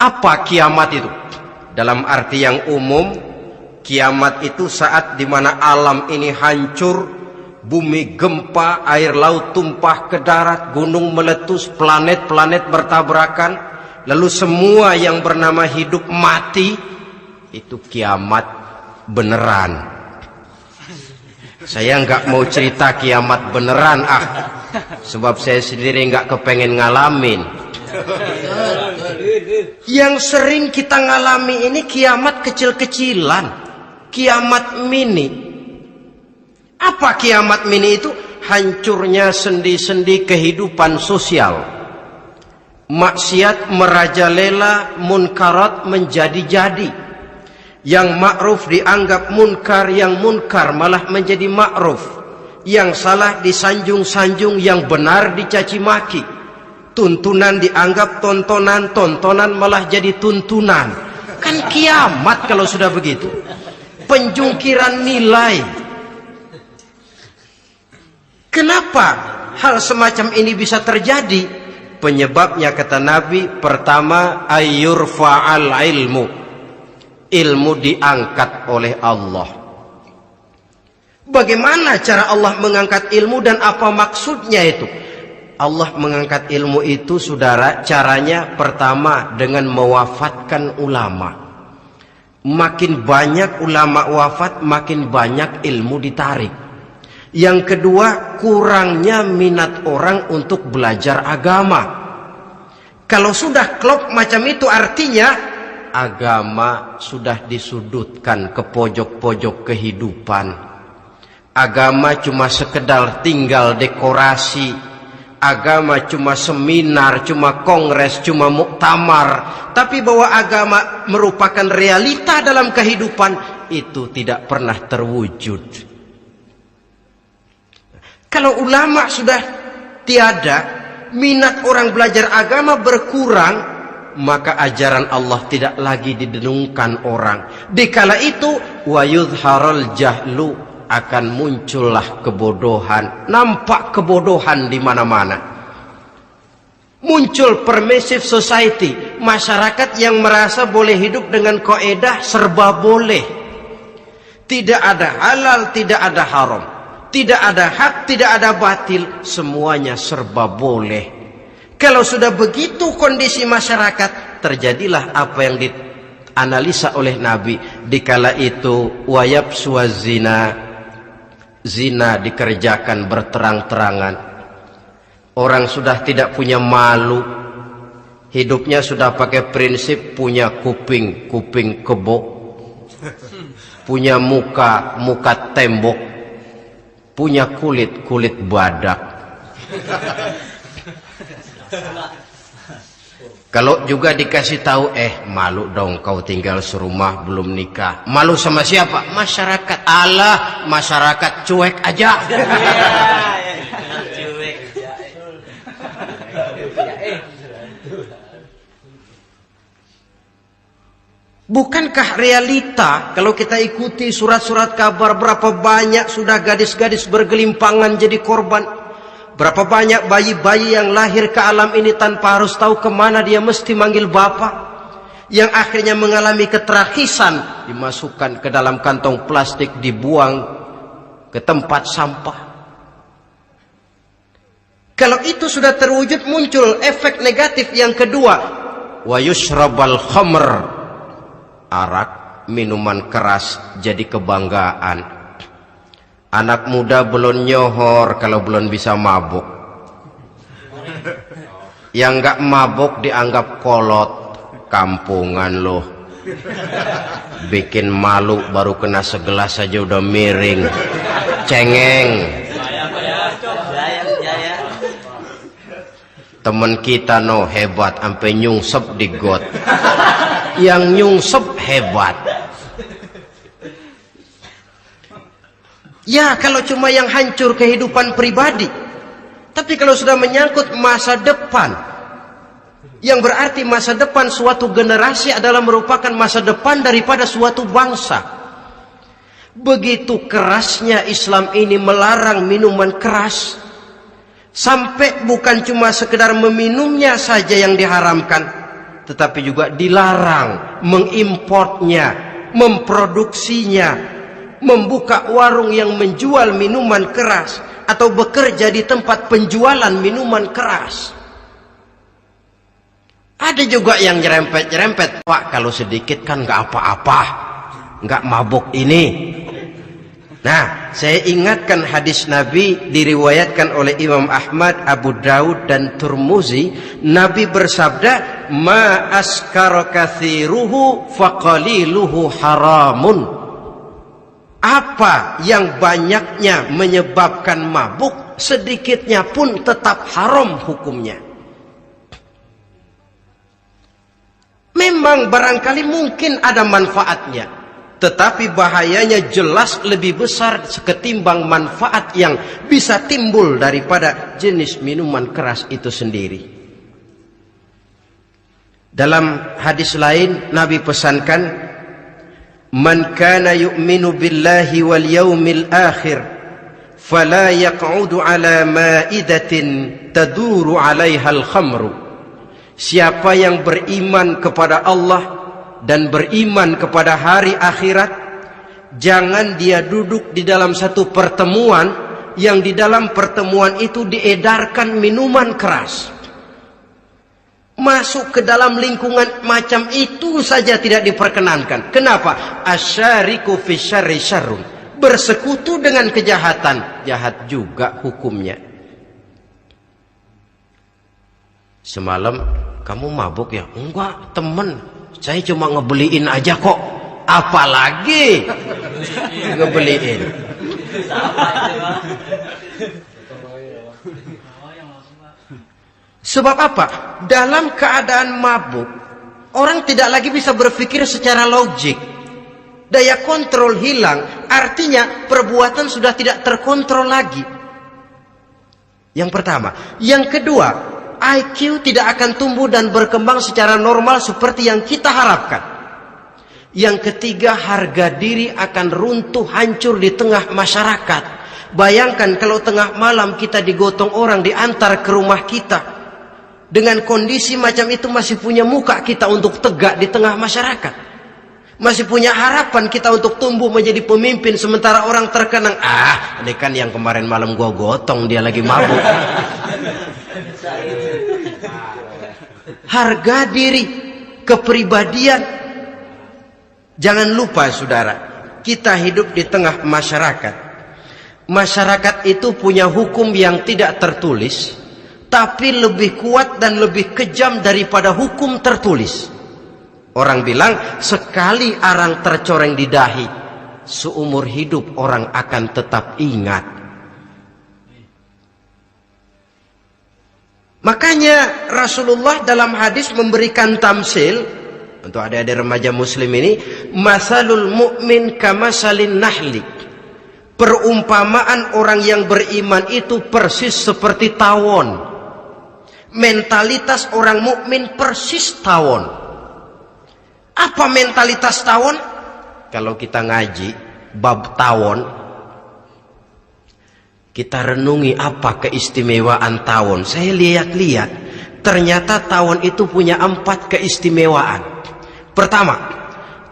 [SPEAKER 3] Apa kiamat itu? Dalam arti yang umum, kiamat itu saat dimana alam ini hancur, bumi gempa, air laut tumpah ke darat, gunung meletus, planet-planet bertabrakan, lalu semua yang bernama hidup mati. Itu kiamat beneran. Saya nggak mau cerita kiamat beneran, sebab saya sendiri nggak kepengen ngalamin. Yang sering kita ngalami ini kiamat kecil-kecilan, kiamat mini. Apa kiamat mini itu? Hancurnya sendi-sendi kehidupan sosial. maksiat merajalela, munkarat menjadi-jadi. Yang ma'ruf dianggap munkar, yang munkar malah menjadi ma'ruf. Yang salah disanjung-sanjung, yang benar dicaci maki. Tuntunan dianggap tontonan, tontonan malah jadi tuntunan. Kan kiamat kalau sudah begitu. Penjungkiran nilai. Kenapa hal semacam ini bisa terjadi? Penyebabnya kata Nabi, pertama ayyurfa'al ilmu. Ilmu diangkat oleh Allah. Bagaimana cara Allah mengangkat ilmu dan apa maksudnya itu? Allah mengangkat ilmu itu, saudara, caranya pertama dengan mewafatkan ulama. Makin banyak ulama wafat, makin banyak ilmu ditarik. Yang kedua, kurangnya minat orang untuk belajar agama. Kalau sudah klop macam itu, artinya agama sudah disudutkan ke pojok-pojok kehidupan. Agama cuma sekedar tinggal dekorasi. Agama cuma seminar, cuma kongres, cuma muktamar. Tapi bahwa agama merupakan realita dalam kehidupan, itu tidak pernah terwujud. Kalau ulama sudah tiada, minat orang belajar agama berkurang, maka ajaran Allah tidak lagi didengungkan orang. Dikala itu, wa yudharul jahlu, akan muncullah kebodohan. Nampak kebodohan di mana-mana. Muncul permissive society, masyarakat yang merasa boleh hidup dengan kaidah serba boleh. Tidak ada halal, tidak ada haram. Tidak ada hak, tidak ada batil, semuanya serba boleh. Kalau sudah begitu kondisi masyarakat, terjadilah apa yang dianalisa oleh Nabi. Dikala itu wayabswa zina dikerjakan berterang-terangan. Orang sudah tidak punya malu. Hidupnya sudah pakai prinsip punya kuping, kuping kebo. Punya muka, muka tembok. Punya kulit, kulit badak. Kalau juga dikasih tahu, malu dong kau tinggal serumah belum nikah. Malu sama siapa? Masyarakat. Allah, masyarakat cuek aja. Bukankah realita kalau kita ikuti surat-surat kabar, berapa banyak sudah gadis-gadis bergelimpangan jadi korban? Berapa banyak bayi-bayi yang lahir ke alam ini tanpa harus tahu kemana dia mesti manggil bapak, yang akhirnya mengalami keterakisan, dimasukkan ke dalam kantong plastik, dibuang ke tempat sampah. Kalau itu sudah terwujud, muncul efek negatif yang kedua, wa yushrabal khamr, arak, minuman keras jadi kebanggaan. Anak muda belum nyohor kalau belum bisa mabuk. Yang enggak mabuk dianggap kolot. Kampungan loh. Bikin malu baru kena segelas saja udah miring. Cengeng. Temen kita hebat sampai nyungsep di got. Yang nyungsep hebat. Ya, kalau cuma yang hancur kehidupan pribadi. Tapi kalau sudah menyangkut masa depan, yang berarti masa depan suatu generasi adalah merupakan masa depan daripada suatu bangsa. Begitu kerasnya Islam ini melarang minuman keras, sampai bukan cuma sekedar meminumnya saja yang diharamkan, tetapi juga dilarang mengimportnya, memproduksinya, membuka warung yang menjual minuman keras, atau bekerja di tempat penjualan minuman keras. Ada juga yang nyerempet-nyerempet, Pak, kalau sedikit kan nggak apa-apa, nggak mabuk ini. Nah, saya ingatkan hadis Nabi diriwayatkan oleh Imam Ahmad, Abu Daud dan Turmuzi. Nabi bersabda, ma askara katsiruhu faqaliluhu haramun. Apa yang banyaknya menyebabkan mabuk, sedikitnya pun tetap haram hukumnya. Memang barangkali mungkin ada manfaatnya, tetapi bahayanya jelas lebih besar ketimbang manfaat yang bisa timbul daripada jenis minuman keras itu sendiri. Dalam hadis lain Nabi pesankan, "Man kana yu'minu billahi wal yaumil akhir fala yaq'udu ala ma'idatin taduru 'alaiha al-khamru." Siapa yang beriman kepada Allah dan beriman kepada hari akhirat, jangan dia duduk di dalam satu pertemuan yang di dalam pertemuan itu diedarkan minuman keras. Masuk ke dalam lingkungan macam itu saja tidak diperkenankan. Kenapa? Asyariku fi syarri syarrun. Bersekutu dengan kejahatan, jahat juga hukumnya. Semalam kamu mabuk ya? Enggak, temen. Saya cuma ngebeliin aja kok. Apalagi ngebeliin. Sebab apa? Dalam keadaan mabuk, orang tidak lagi bisa berpikir secara logik. Daya kontrol hilang, artinya perbuatan sudah tidak terkontrol lagi. Yang pertama. Yang kedua, IQ tidak akan tumbuh dan berkembang secara normal seperti yang kita harapkan. Yang ketiga, harga diri akan runtuh hancur di tengah masyarakat. Bayangkan kalau tengah malam kita digotong orang, diantar ke rumah kita. Dengan kondisi macam itu masih punya muka kita untuk tegak di tengah masyarakat. Masih punya harapan kita untuk tumbuh menjadi pemimpin, sementara orang terkenang, ini kan yang kemarin malam gua gotong, dia lagi mabuk. Harga diri, kepribadian. Jangan lupa saudara, kita hidup di tengah masyarakat. Masyarakat itu punya hukum yang tidak tertulis, tapi lebih kuat dan lebih kejam daripada hukum tertulis. Orang bilang, sekali arang tercoreng di dahi, seumur hidup orang akan tetap ingat. Makanya Rasulullah dalam hadis memberikan tamsil untuk adik-adik remaja muslim ini, masalul mu'min kamasalin nahli. Perumpamaan orang yang beriman itu persis seperti tawon. Mentalitas orang mukmin persis tawon. Apa mentalitas tawon? Kalau kita ngaji bab tawon, kita renungi apa keistimewaan tawon. Saya lihat-lihat, ternyata tawon itu punya 4 keistimewaan. Pertama,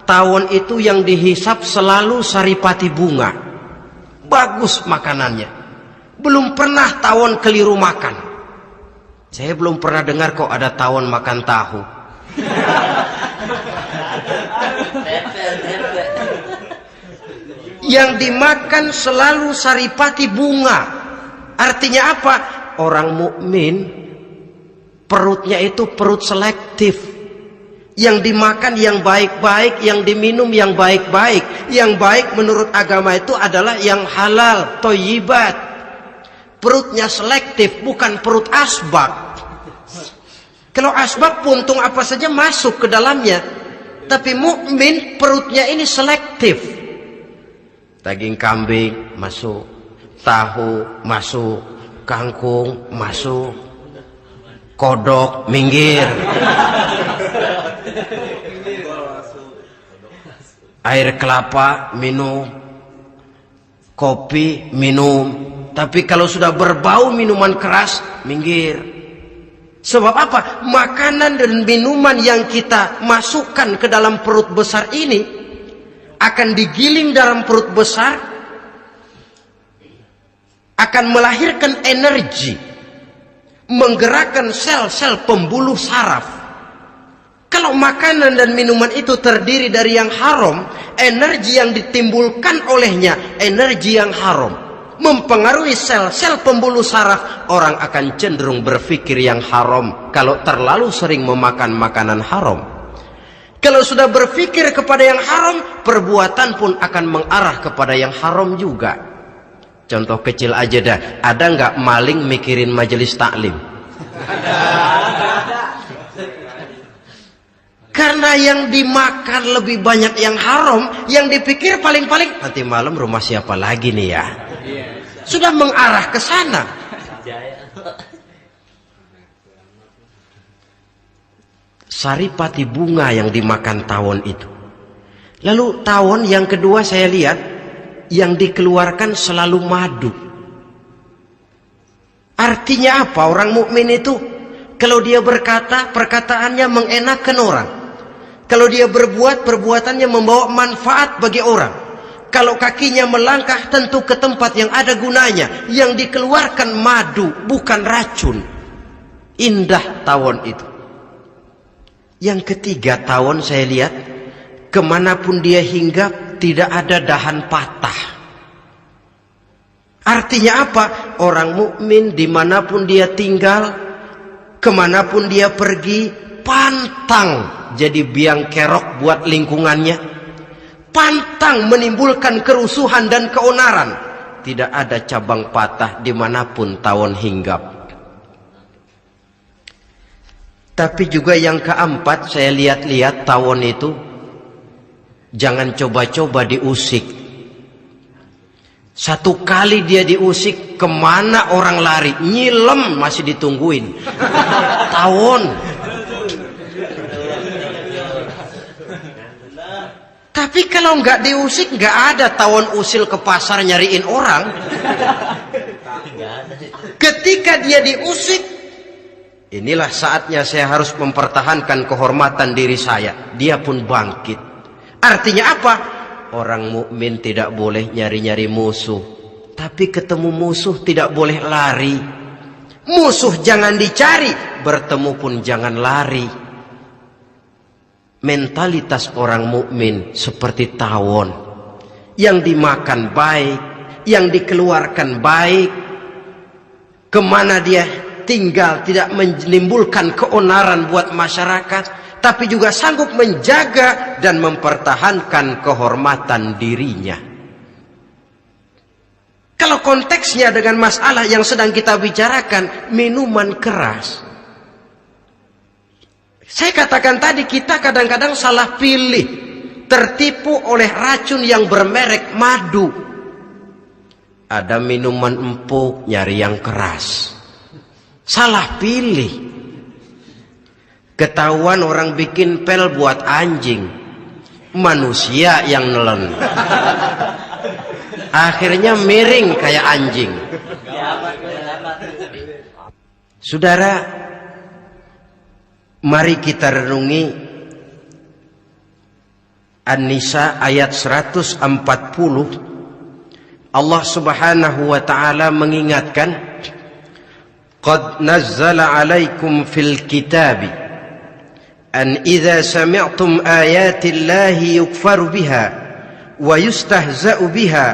[SPEAKER 3] tawon itu yang dihisap selalu saripati bunga. Bagus makanannya. Belum pernah tawon keliru makan. Saya belum pernah dengar kok ada tawon makan tahu. Yang dimakan selalu saripati bunga. Artinya apa? Orang mukmin perutnya itu perut selektif. Yang dimakan yang baik-baik, yang diminum yang baik-baik. Yang baik menurut agama itu adalah yang halal, thayyibat. Perutnya selektif, bukan perut asbak. Kalau asbak puntung apa saja masuk ke dalamnya. Tapi mukmin perutnya ini selektif. Daging kambing masuk, tahu masuk, kangkung masuk, kodok minggir, air kelapa minum, kopi minum. Tapi kalau sudah berbau minuman keras, minggir. Sebab apa? Makanan dan minuman yang kita masukkan ke dalam perut besar ini akan digiling dalam perut besar, akan melahirkan energi, menggerakkan sel-sel pembuluh saraf. Kalau makanan dan minuman itu terdiri dari yang haram, energi yang ditimbulkan olehnya energi yang haram, mempengaruhi sel-sel pembuluh saraf. Orang akan cenderung berpikir yang haram kalau terlalu sering memakan makanan haram. Kalau sudah berpikir kepada yang haram, perbuatan pun akan mengarah kepada yang haram juga. Contoh kecil aja dah, ada nggak maling mikirin majelis taklim? Karena Karena yang dimakan lebih banyak yang haram, yang dipikir paling-paling nanti malam rumah siapa lagi nih ya. Sudah mengarah ke sana. Saripati bunga yang dimakan tawon itu. Lalu tawon yang kedua saya lihat yang dikeluarkan selalu madu. Artinya apa? Orang mukmin itu kalau dia berkata, perkataannya mengenakan orang. Kalau dia berbuat, perbuatannya membawa manfaat bagi orang. Kalau kakinya melangkah, tentu ke tempat yang ada gunanya. Yang dikeluarkan madu, bukan racun. Indah tawon itu. Yang ketiga tawon saya lihat, kemanapun dia hinggap, tidak ada dahan patah. Artinya apa? Orang mukmin dimanapun dia tinggal, kemanapun dia pergi, pantang jadi biang kerok buat lingkungannya, pantang menimbulkan kerusuhan dan keonaran. Tidak ada cabang patah dimanapun tawon hinggap. Tapi juga yang keempat, saya lihat-lihat tawon itu jangan coba-coba diusik. Satu kali dia diusik, kemana orang lari? Nyilem masih ditungguin. Tawon. Tapi kalau nggak diusik, nggak ada tawon usil ke pasar nyariin orang. Ketika dia diusik, inilah saatnya saya harus mempertahankan kehormatan diri saya. Dia pun bangkit. Artinya apa? Orang mukmin tidak boleh nyari-nyari musuh. Tapi ketemu musuh tidak boleh lari. Musuh jangan dicari, bertemu pun jangan lari. Mentalitas orang mukmin seperti tawon. Yang dimakan baik, yang dikeluarkan baik. Kemana dia tinggal tidak menimbulkan keonaran buat masyarakat, tapi juga sanggup menjaga dan mempertahankan kehormatan dirinya. Kalau konteksnya dengan masalah yang sedang kita bicarakan, minuman keras, saya katakan tadi kita kadang-kadang salah pilih, tertipu oleh racun yang bermerek madu. Ada minuman empuk, nyari yang keras. Salah pilih. Ketahuan orang bikin pel buat anjing, manusia yang nelen. Akhirnya miring kayak anjing. Saudara, mari kita renungi An-Nisa ayat 140. Allah Subhanahu wa ta'ala mengingatkan, qad nazzala alaikum fil kitabi an idza sami'tum ayati llahi yukfaru biha wa yustahza'u biha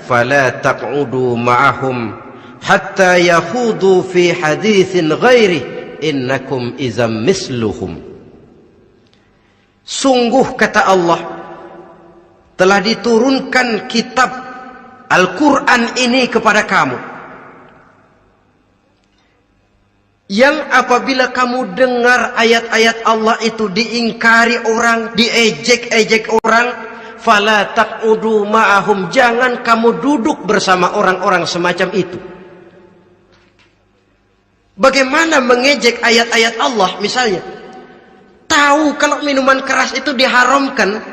[SPEAKER 3] fala taq'udu ma'ahum hatta yakhudu fi haditsin ghairi innakum idzam misluhum. Sungguh kata Allah, telah diturunkan kitab Al-Quran ini kepada kamu, yang apabila kamu dengar ayat-ayat Allah itu diingkari orang, diejek-ejek orang, fala taq'udu ma'ahum, jangan kamu duduk bersama orang-orang semacam itu. Bagaimana mengejek ayat-ayat Allah? Misalnya, tahu kalau minuman keras itu diharamkan,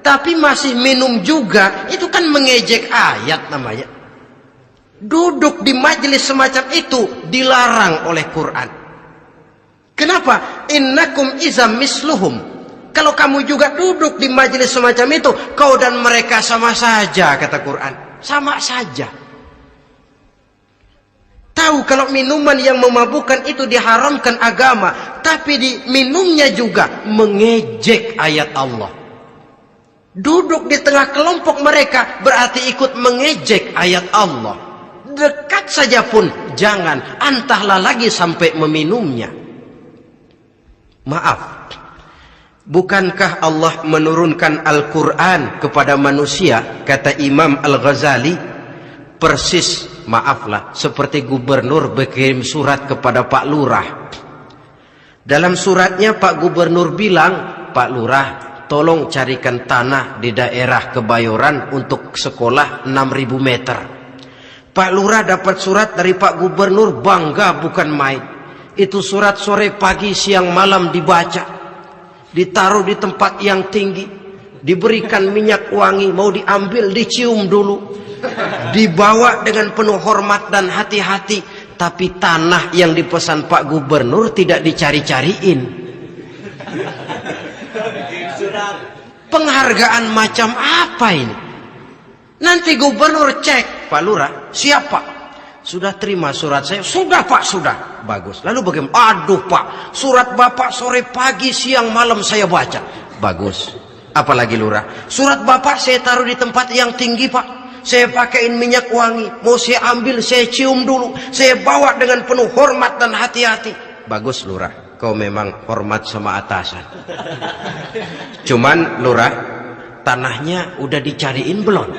[SPEAKER 3] tapi masih minum juga, itu kan mengejek ayat namanya. Duduk di majelis semacam itu dilarang oleh Quran. Kenapa? Innakum izam misluhum. Kalau kamu juga duduk di majelis semacam itu, kau dan mereka sama saja, kata Quran. Sama saja. Tahu kalau minuman yang memabukkan itu diharamkan agama, tapi diminumnya juga mengejek ayat Allah. Duduk di tengah kelompok mereka berarti ikut mengejek ayat Allah. Dekat saja pun jangan, entahlah lagi sampai meminumnya. Maaf, bukankah Allah menurunkan Al-Quran kepada manusia, kata Imam Al-Ghazali, persis, maaflah, seperti gubernur berkirim surat kepada Pak Lurah. Dalam suratnya Pak Gubernur bilang, Pak Lurah, tolong carikan tanah di daerah Kebayoran untuk sekolah 6.000 meter. Pak Lurah dapat surat dari Pak Gubernur, bangga bukan main. Itu surat sore pagi siang malam dibaca, ditaruh di tempat yang tinggi, diberikan minyak wangi, mau diambil dicium dulu, dibawa dengan penuh hormat dan hati-hati. Tapi tanah yang dipesan Pak Gubernur tidak dicari-cariin. Penghargaan macam apa ini? Nanti Gubernur cek, Pak Lurah, siapa? Sudah terima surat saya? Sudah Pak, sudah. Bagus. Lalu bagaimana? Aduh Pak, surat Bapak sore pagi siang malam saya baca. Bagus. Apalagi Lurah? Surat Bapak saya taruh di tempat yang tinggi Pak. Saya pakaiin minyak wangi. Mau saya ambil, saya cium dulu. Saya bawa dengan penuh hormat dan hati-hati. Bagus Lurah, kau memang hormat sama atasan. Cuman Lurah, tanahnya udah dicariin belum?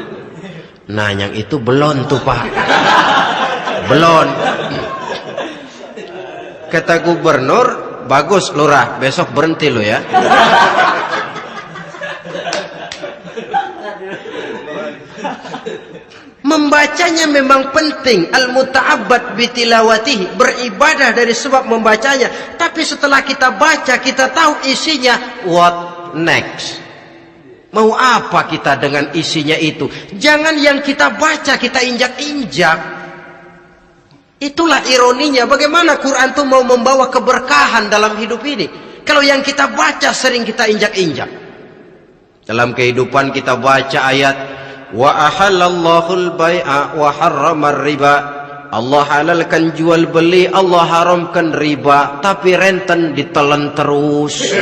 [SPEAKER 3] Nah yang itu belum tuh Pak. Belum. Kata Gubernur, bagus Lurah, besok berhenti lo ya. Membacanya memang penting, al-muta'abbad bitilawatihi, beribadah dari sebab membacanya. Tapi setelah kita baca, kita tahu isinya, what next? Mau apa kita dengan isinya itu? Jangan yang kita baca kita injak-injak. Itulah ironinya, bagaimana Quran itu mau membawa keberkahan dalam hidup ini. Kalau yang kita baca sering kita injak-injak. Dalam kehidupan kita baca ayat, wa ahallallahu al-bai'a wa harramar riba. Allah halalkan jual beli, Allah haramkan riba, tapi renten ditelan terus.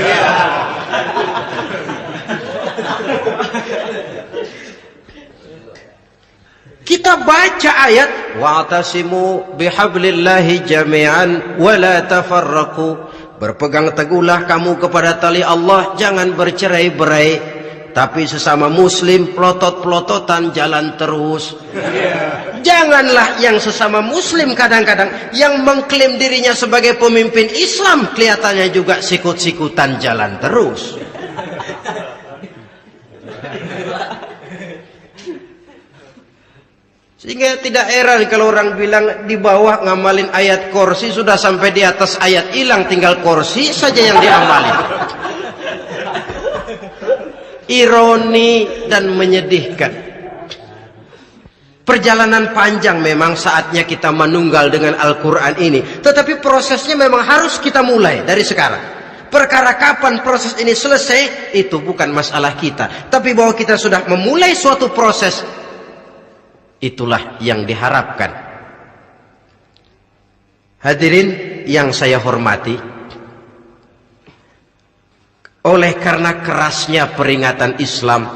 [SPEAKER 3] Kita baca ayat, wa'tasimu bihablillahi jami'an wa la tafarraqu. Berpegang teguhlah kamu kepada tali Allah, jangan bercerai-berai. Tapi sesama muslim pelotot-pelototan jalan terus. Janganlah yang sesama muslim kadang-kadang yang mengklaim dirinya sebagai pemimpin Islam kelihatannya juga sikut-sikutan jalan terus. Sehingga tidak heran kalau orang bilang di bawah ngamalin ayat kursi sudah sampai di atas ayat hilang, tinggal kursi saja yang diamalin. Ironi dan menyedihkan. Perjalanan panjang memang saatnya kita menunggal dengan Al-Quran ini. Tetapi prosesnya memang harus kita mulai dari sekarang. Perkara kapan proses ini selesai, itu bukan masalah kita. Tapi bahwa kita sudah memulai suatu proses, itulah yang diharapkan. Hadirin yang saya hormati, oleh karena kerasnya peringatan Islam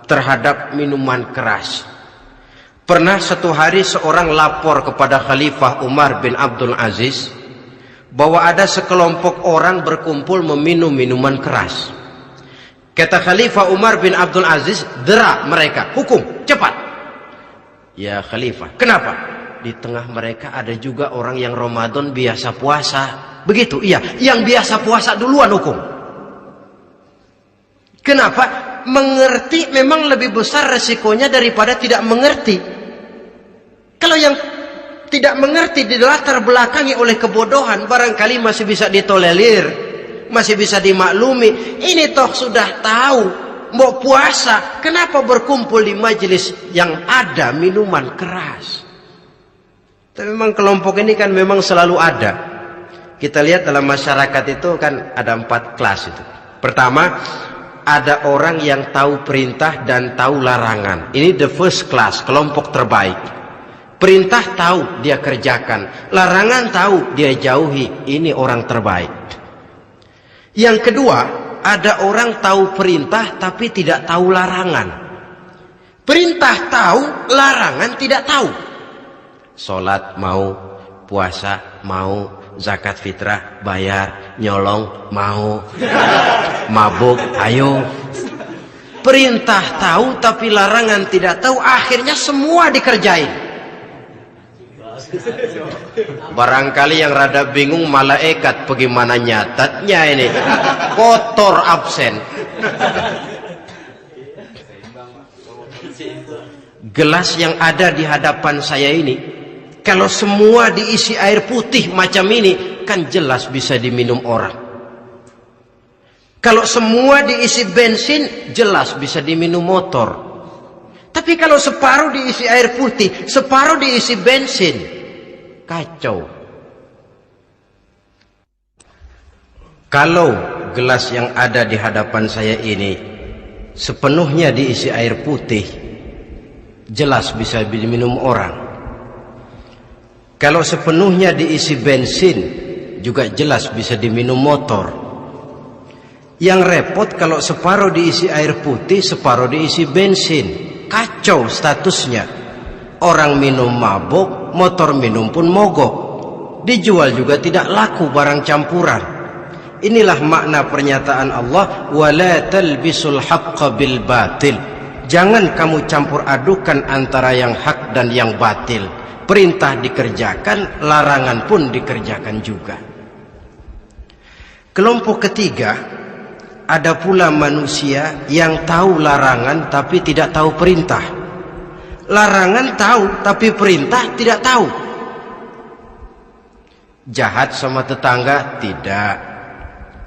[SPEAKER 3] terhadap minuman keras, pernah satu hari seorang lapor kepada Khalifah Umar bin Abdul Aziz bahwa ada sekelompok orang berkumpul meminum minuman keras. Kata Khalifah Umar bin Abdul Aziz, dera mereka, hukum, cepat. Ya Khalifah, kenapa? Di tengah mereka ada juga orang yang Ramadan biasa puasa. Begitu, iya, yang biasa puasa duluan hukum. Kenapa? Mengerti memang lebih besar resikonya daripada tidak mengerti. Kalau yang tidak mengerti dilatar belakangi oleh kebodohan, barangkali masih bisa ditolerir, masih bisa dimaklumi. Ini toh sudah tahu mau puasa, kenapa berkumpul di majelis yang ada minuman keras? Tapi memang kelompok ini kan memang selalu ada. Kita lihat dalam masyarakat itu kan ada 4 kelas itu. Pertama, ada orang yang tahu perintah dan tahu larangan. Ini the first class, kelompok terbaik. Perintah tahu dia kerjakan, larangan tahu dia jauhi. Ini orang terbaik. Yang kedua, ada orang tahu perintah tapi tidak tahu larangan. Perintah tahu, larangan tidak tahu. Sholat mau, puasa mau, zakat fitrah bayar, nyolong mau, mabuk ayo. Perintah tahu tapi larangan tidak tahu, akhirnya semua dikerjain. Barangkali yang rada bingung malaikat bagaimana nyatatnya ini. Kotor absen. Gelas yang ada di hadapan saya ini, kalau semua diisi air putih macam ini, kan jelas bisa diminum orang. Kalau semua diisi bensin, jelas bisa diminum motor. Tapi kalau separuh diisi air putih, separuh diisi bensin, kacau. Kalau gelas yang ada di hadapan saya ini sepenuhnya diisi air putih, jelas bisa diminum orang. Kalau sepenuhnya diisi bensin, juga jelas bisa diminum motor. Yang repot kalau separuh diisi air putih, separuh diisi bensin. Kacau statusnya. Orang minum mabuk, motor minum pun mogok. Dijual juga tidak laku barang campuran. Inilah makna pernyataan Allah, wala talbisul haqqa bil batil. Jangan kamu campur adukan antara yang hak dan yang batil. Perintah dikerjakan, larangan pun dikerjakan juga. Kelompok ketiga, ada pula manusia yang tahu larangan tapi tidak tahu perintah. Larangan tahu tapi perintah tidak tahu. Jahat sama tetangga tidak,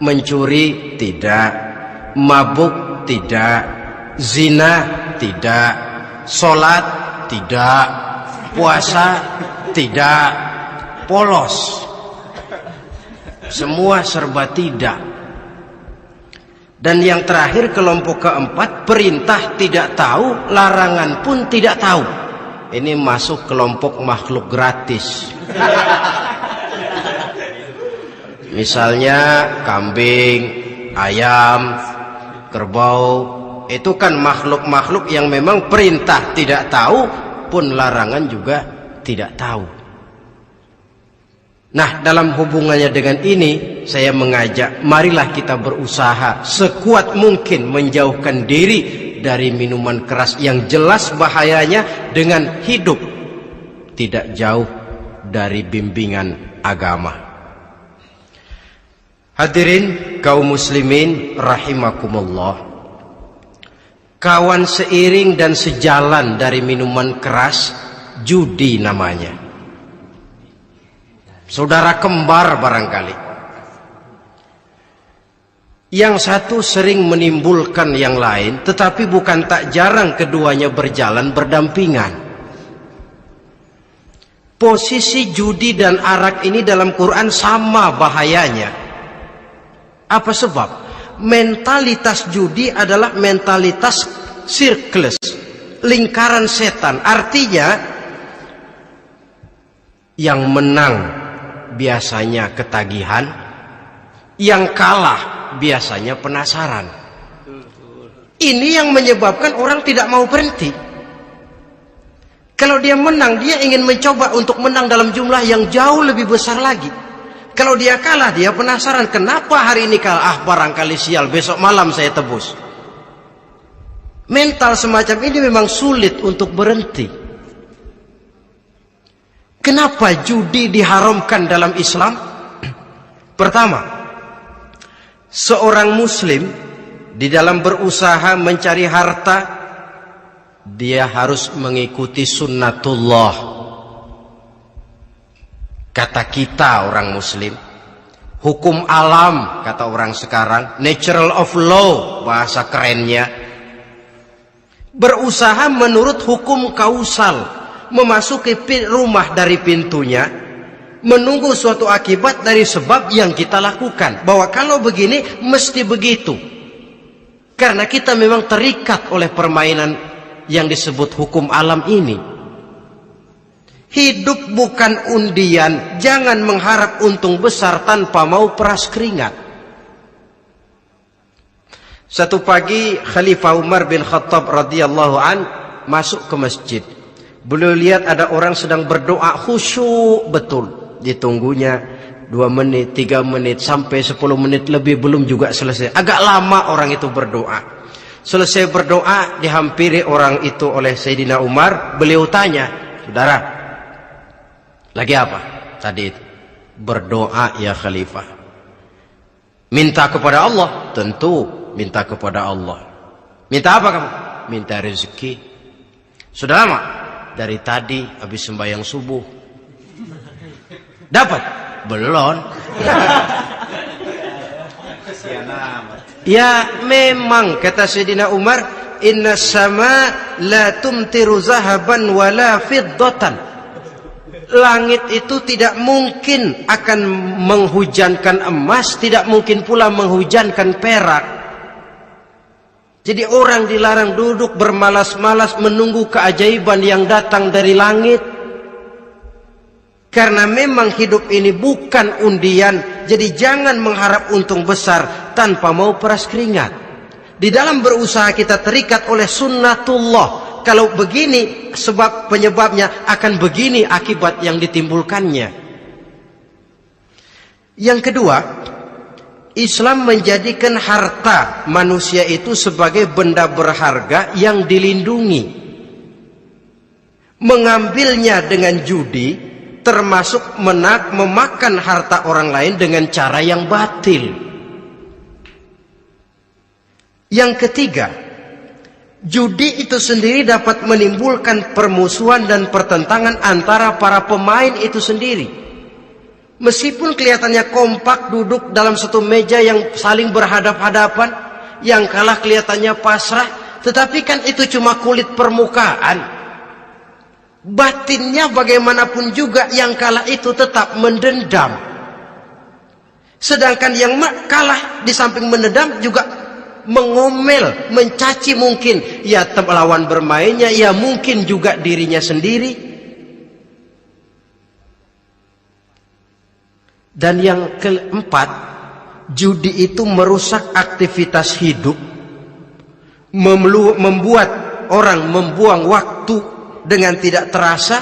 [SPEAKER 3] mencuri tidak, mabuk tidak, zina tidak, sholat tidak, puasa tidak, polos, semua serba tidak. Dan yang terakhir, kelompok keempat, perintah tidak tahu, larangan pun tidak tahu. Ini masuk kelompok makhluk gratis. Misalnya kambing, ayam, kerbau, itu kan makhluk-makhluk yang memang perintah tidak tahu, pun larangan juga tidak tahu. Nah, dalam hubungannya dengan ini, saya mengajak, marilah kita berusaha sekuat mungkin menjauhkan diri dari minuman keras yang jelas bahayanya dengan hidup tidak jauh dari bimbingan agama. Hadirin kaum muslimin rahimakumullah. Kawan seiring dan sejalan dari minuman keras, judi namanya. Saudara kembar barangkali. Yang satu sering menimbulkan yang lain, tetapi bukan tak jarang keduanya berjalan berdampingan. Posisi judi dan arak ini dalam Quran sama bahayanya. Apa sebab? Mentalitas judi adalah mentalitas circles, lingkaran setan. Artinya, yang menang biasanya ketagihan, yang kalah biasanya penasaran. Ini yang menyebabkan orang tidak mau berhenti. Kalau dia menang, dia ingin mencoba untuk menang dalam jumlah yang jauh lebih besar lagi. Kalau dia kalah, dia penasaran, kenapa hari ini kalah? Barangkali sial, besok malam saya tebus. Mental semacam ini memang sulit untuk berhenti. Kenapa judi diharamkan dalam Islam? Pertama, seorang muslim di dalam berusaha mencari harta, dia harus mengikuti sunnatullah. Kata kita orang muslim, hukum alam kata orang sekarang, natural of law bahasa kerennya. Berusaha menurut hukum kausal, memasuki rumah dari pintunya, menunggu suatu akibat dari sebab yang kita lakukan. Bahwa kalau begini, mesti begitu. Karena kita memang terikat oleh permainan yang disebut hukum alam ini. Hidup bukan undian, jangan mengharap untung besar tanpa mau peras keringat. Satu pagi, Khalifah Umar bin Khattab radhiyallahu an masuk ke masjid. Beliau lihat ada orang sedang berdoa khusyuk betul. Ditunggunya 2 menit, 3 menit, sampai 10 menit lebih belum juga selesai. Agak lama orang itu berdoa. Selesai berdoa, dihampiri orang itu oleh Sayyidina Umar. Beliau tanya, saudara, Lagi apa? Tadi itu. Berdoa ya khalifah. Minta kepada Allah? Tentu minta kepada Allah. Minta apa kamu? Minta rezeki. Sudah lama? Dari tadi habis sembahyang subuh. Dapat? Belum. Ya memang kata Sayyidina Umar, inna sama la tumtiru zahaban wala fiddatan. Langit itu tidak mungkin akan menghujankan emas, tidak mungkin pula menghujankan perak. Jadi orang dilarang duduk bermalas-malas menunggu keajaiban yang datang dari langit. Karena memang hidup ini bukan undian, jadi jangan mengharap untung besar tanpa mau peras keringat. Di dalam berusaha kita terikat oleh sunnatullah. Kalau begini sebab penyebabnya, akan begini akibat yang ditimbulkannya. Yang kedua, Islam menjadikan harta manusia itu sebagai benda berharga yang dilindungi. Mengambilnya dengan judi termasuk memakan harta orang lain dengan cara yang batil. Yang ketiga, judi itu sendiri dapat menimbulkan permusuhan dan pertentangan antara para pemain itu sendiri. Meskipun kelihatannya kompak duduk dalam satu meja yang saling berhadap-hadapan, yang kalah kelihatannya pasrah, tetapi kan itu cuma kulit permukaan. Batinnya bagaimanapun juga yang kalah itu tetap mendendam. Sedangkan yang kalah di samping mendendam juga mengomel, mencaci mungkin ya lawan bermainnya, ya mungkin juga dirinya sendiri. Dan yang keempat, judi itu merusak aktivitas hidup, membuat orang membuang waktu dengan tidak terasa,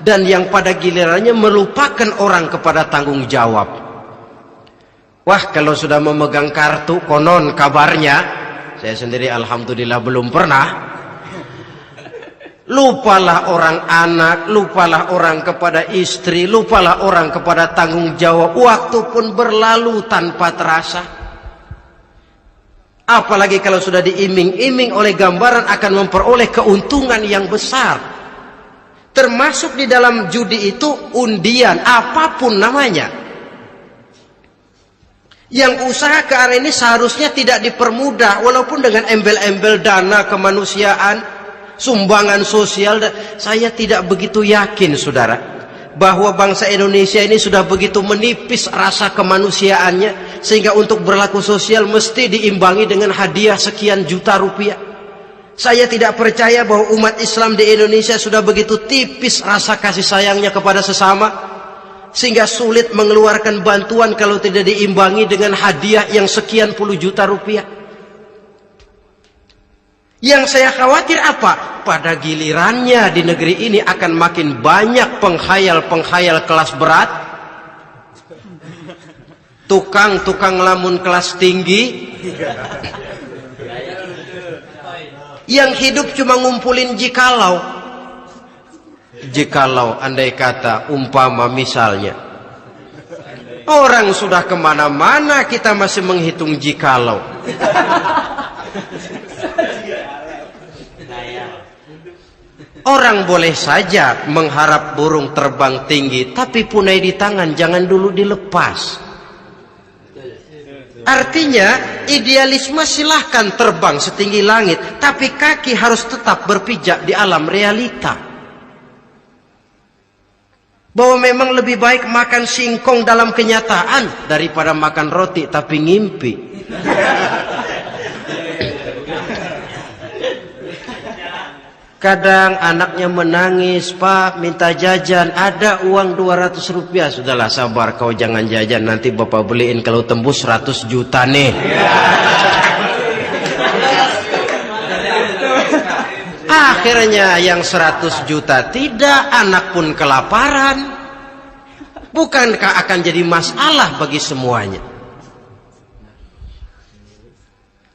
[SPEAKER 3] dan yang pada gilirannya melupakan orang kepada tanggung jawab. Wah, kalau sudah memegang kartu, konon kabarnya, saya sendiri alhamdulillah belum pernah, lupalah orang anak, lupalah orang kepada istri, lupalah orang kepada tanggung jawab. Waktu pun berlalu tanpa terasa. Apalagi kalau sudah diiming-iming oleh gambaran akan memperoleh keuntungan yang besar. Termasuk di dalam judi itu undian, apapun namanya. Yang usaha ke arah ini seharusnya tidak dipermudah, walaupun dengan embel-embel dana kemanusiaan, sumbangan sosial. Saya tidak begitu yakin, saudara, bahwa bangsa Indonesia ini sudah begitu menipis rasa kemanusiaannya, sehingga untuk berlaku sosial mesti diimbangi dengan hadiah sekian juta rupiah. Saya tidak percaya bahwa umat Islam di Indonesia sudah begitu tipis rasa kasih sayangnya kepada sesama, sehingga sulit mengeluarkan bantuan kalau tidak diimbangi dengan hadiah yang sekian puluh juta rupiah. Yang saya khawatir apa? Pada gilirannya di negeri ini akan makin banyak penghayal-penghayal kelas berat, tukang-tukang lamun kelas tinggi, yang hidup cuma ngumpulin jikalau. Andai kata umpama misalnya orang sudah kemana-mana, kita masih menghitung jikalau. Orang boleh saja mengharap burung terbang tinggi, tapi punai di tangan jangan dulu dilepas. Artinya idealisme silahkan terbang setinggi langit, tapi kaki harus tetap berpijak di alam realita. Bahwa memang lebih baik makan singkong dalam kenyataan daripada makan roti tapi ngimpi. Kadang anaknya menangis, Pak minta jajan, ada uang 200 rupiah. Sudahlah sabar, kau jangan jajan, nanti bapak beliin kalau tembus 100 juta nih. Akhirnya yang 100 juta tidak, anak pun kelaparan. Bukankah akan jadi masalah bagi semuanya?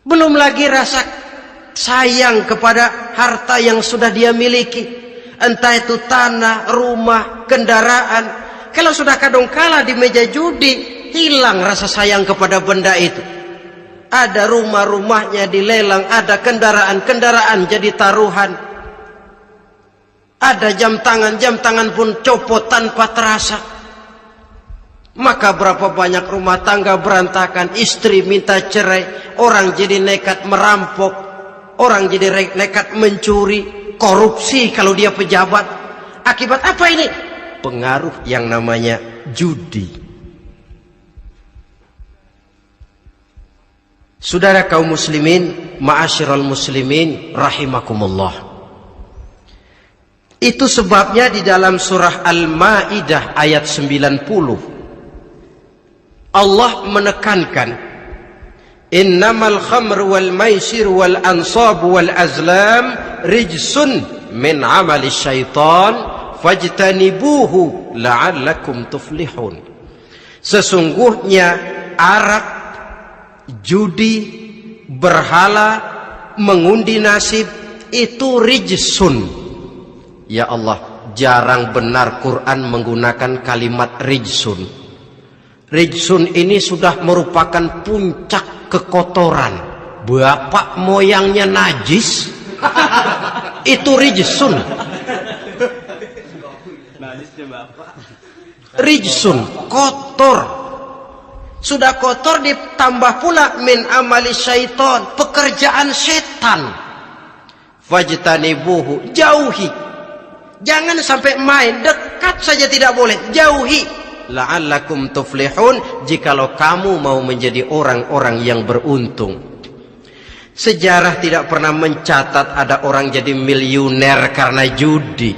[SPEAKER 3] Belum lagi rasa sayang kepada harta yang sudah dia miliki, entah itu tanah, rumah, kendaraan. Kalau sudah kadung kalah di meja judi, hilang rasa sayang kepada benda itu. Ada rumah-rumahnya dilelang, ada kendaraan-kendaraan jadi taruhan. Ada jam tangan pun copot tanpa terasa. Maka berapa banyak rumah tangga berantakan, istri minta cerai, orang jadi nekat merampok, orang jadi nekat mencuri, korupsi kalau dia pejabat. Akibat apa ini? Pengaruh yang namanya judi. Saudara kaum muslimin, ma'asyiral muslimin rahimakumullah. Itu sebabnya di dalam surah Al-Maidah ayat 90 Allah menekankan, innamal khamru wal maisir wal ansab wal azlam rijsun min amali syaitan fajtanibuhu la'allakum tuflihun. Sesungguhnya arak, judi, berhala, mengundi nasib itu rijsun. Ya Allah, jarang benar Quran menggunakan kalimat rijsun. Rijsun ini sudah merupakan puncak kekotoran. Bapak moyangnya najis, itu rijsun. Rijsun, kotor. Sudah kotor ditambah pula min amali syaitan, pekerjaan setan. Fajtanibuhu, jauhi. Jangan sampai main, dekat saja tidak boleh, jauhi. La'allakum tuflihun, jikalau kamu mau menjadi orang-orang yang beruntung. Sejarah tidak pernah mencatat ada orang jadi miliuner karena judi.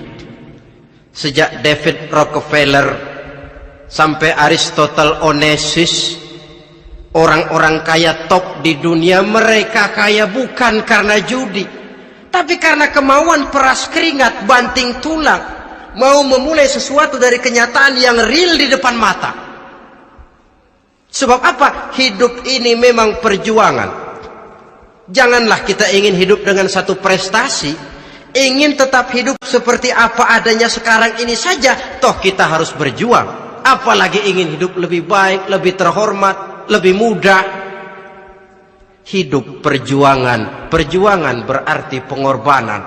[SPEAKER 3] Sejak David Rockefeller sampai Aristotle Onassis, orang-orang kaya top di dunia, mereka kaya bukan karena judi, tapi karena kemauan peras keringat, banting tulang, mau memulai sesuatu dari kenyataan yang real di depan mata. Sebab apa? Hidup ini memang perjuangan. Janganlah kita ingin hidup dengan satu prestasi, ingin tetap hidup seperti apa adanya sekarang ini saja, toh kita harus berjuang. Apalagi ingin hidup lebih baik, lebih terhormat, lebih mudah. Hidup perjuangan. Perjuangan berarti pengorbanan.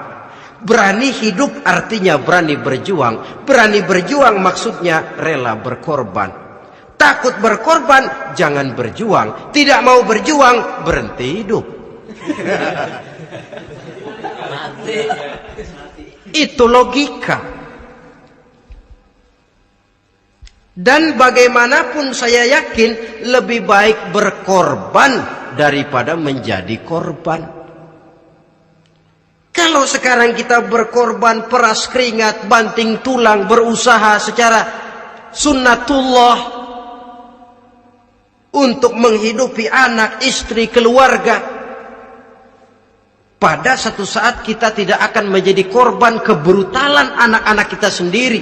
[SPEAKER 3] Berani hidup artinya berani berjuang. Berani berjuang maksudnya rela berkorban. Takut berkorban, jangan berjuang. Tidak mau berjuang, berhenti hidup. Itu logika. Dan bagaimanapun saya yakin lebih baik berkorban daripada menjadi korban. Kalau sekarang kita berkorban, peras keringat, banting tulang, berusaha secara sunnatullah untuk menghidupi anak, istri, keluarga, pada satu saat kita tidak akan menjadi korban kebrutalan anak-anak kita sendiri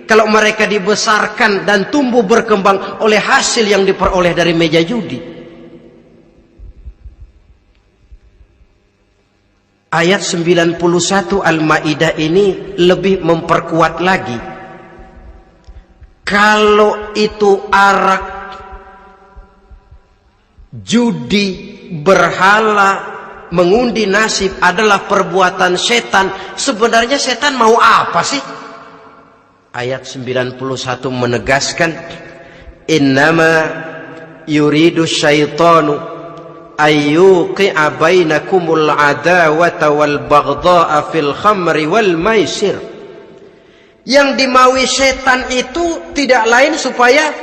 [SPEAKER 3] kalau mereka dibesarkan dan tumbuh berkembang oleh hasil yang diperoleh dari meja judi. Ayat 91 Al-Maidah ini lebih memperkuat lagi. Kalau itu arak, judi, berhala, mengundi nasib adalah perbuatan setan, sebenarnya setan mau apa sih? Ayat 91 menegaskan, innama yuridu syaitanu ayyuqi'a bainakumul adawata wal baghdha'a fil khamri wal maisir. Yang dimaui setan itu tidak lain supaya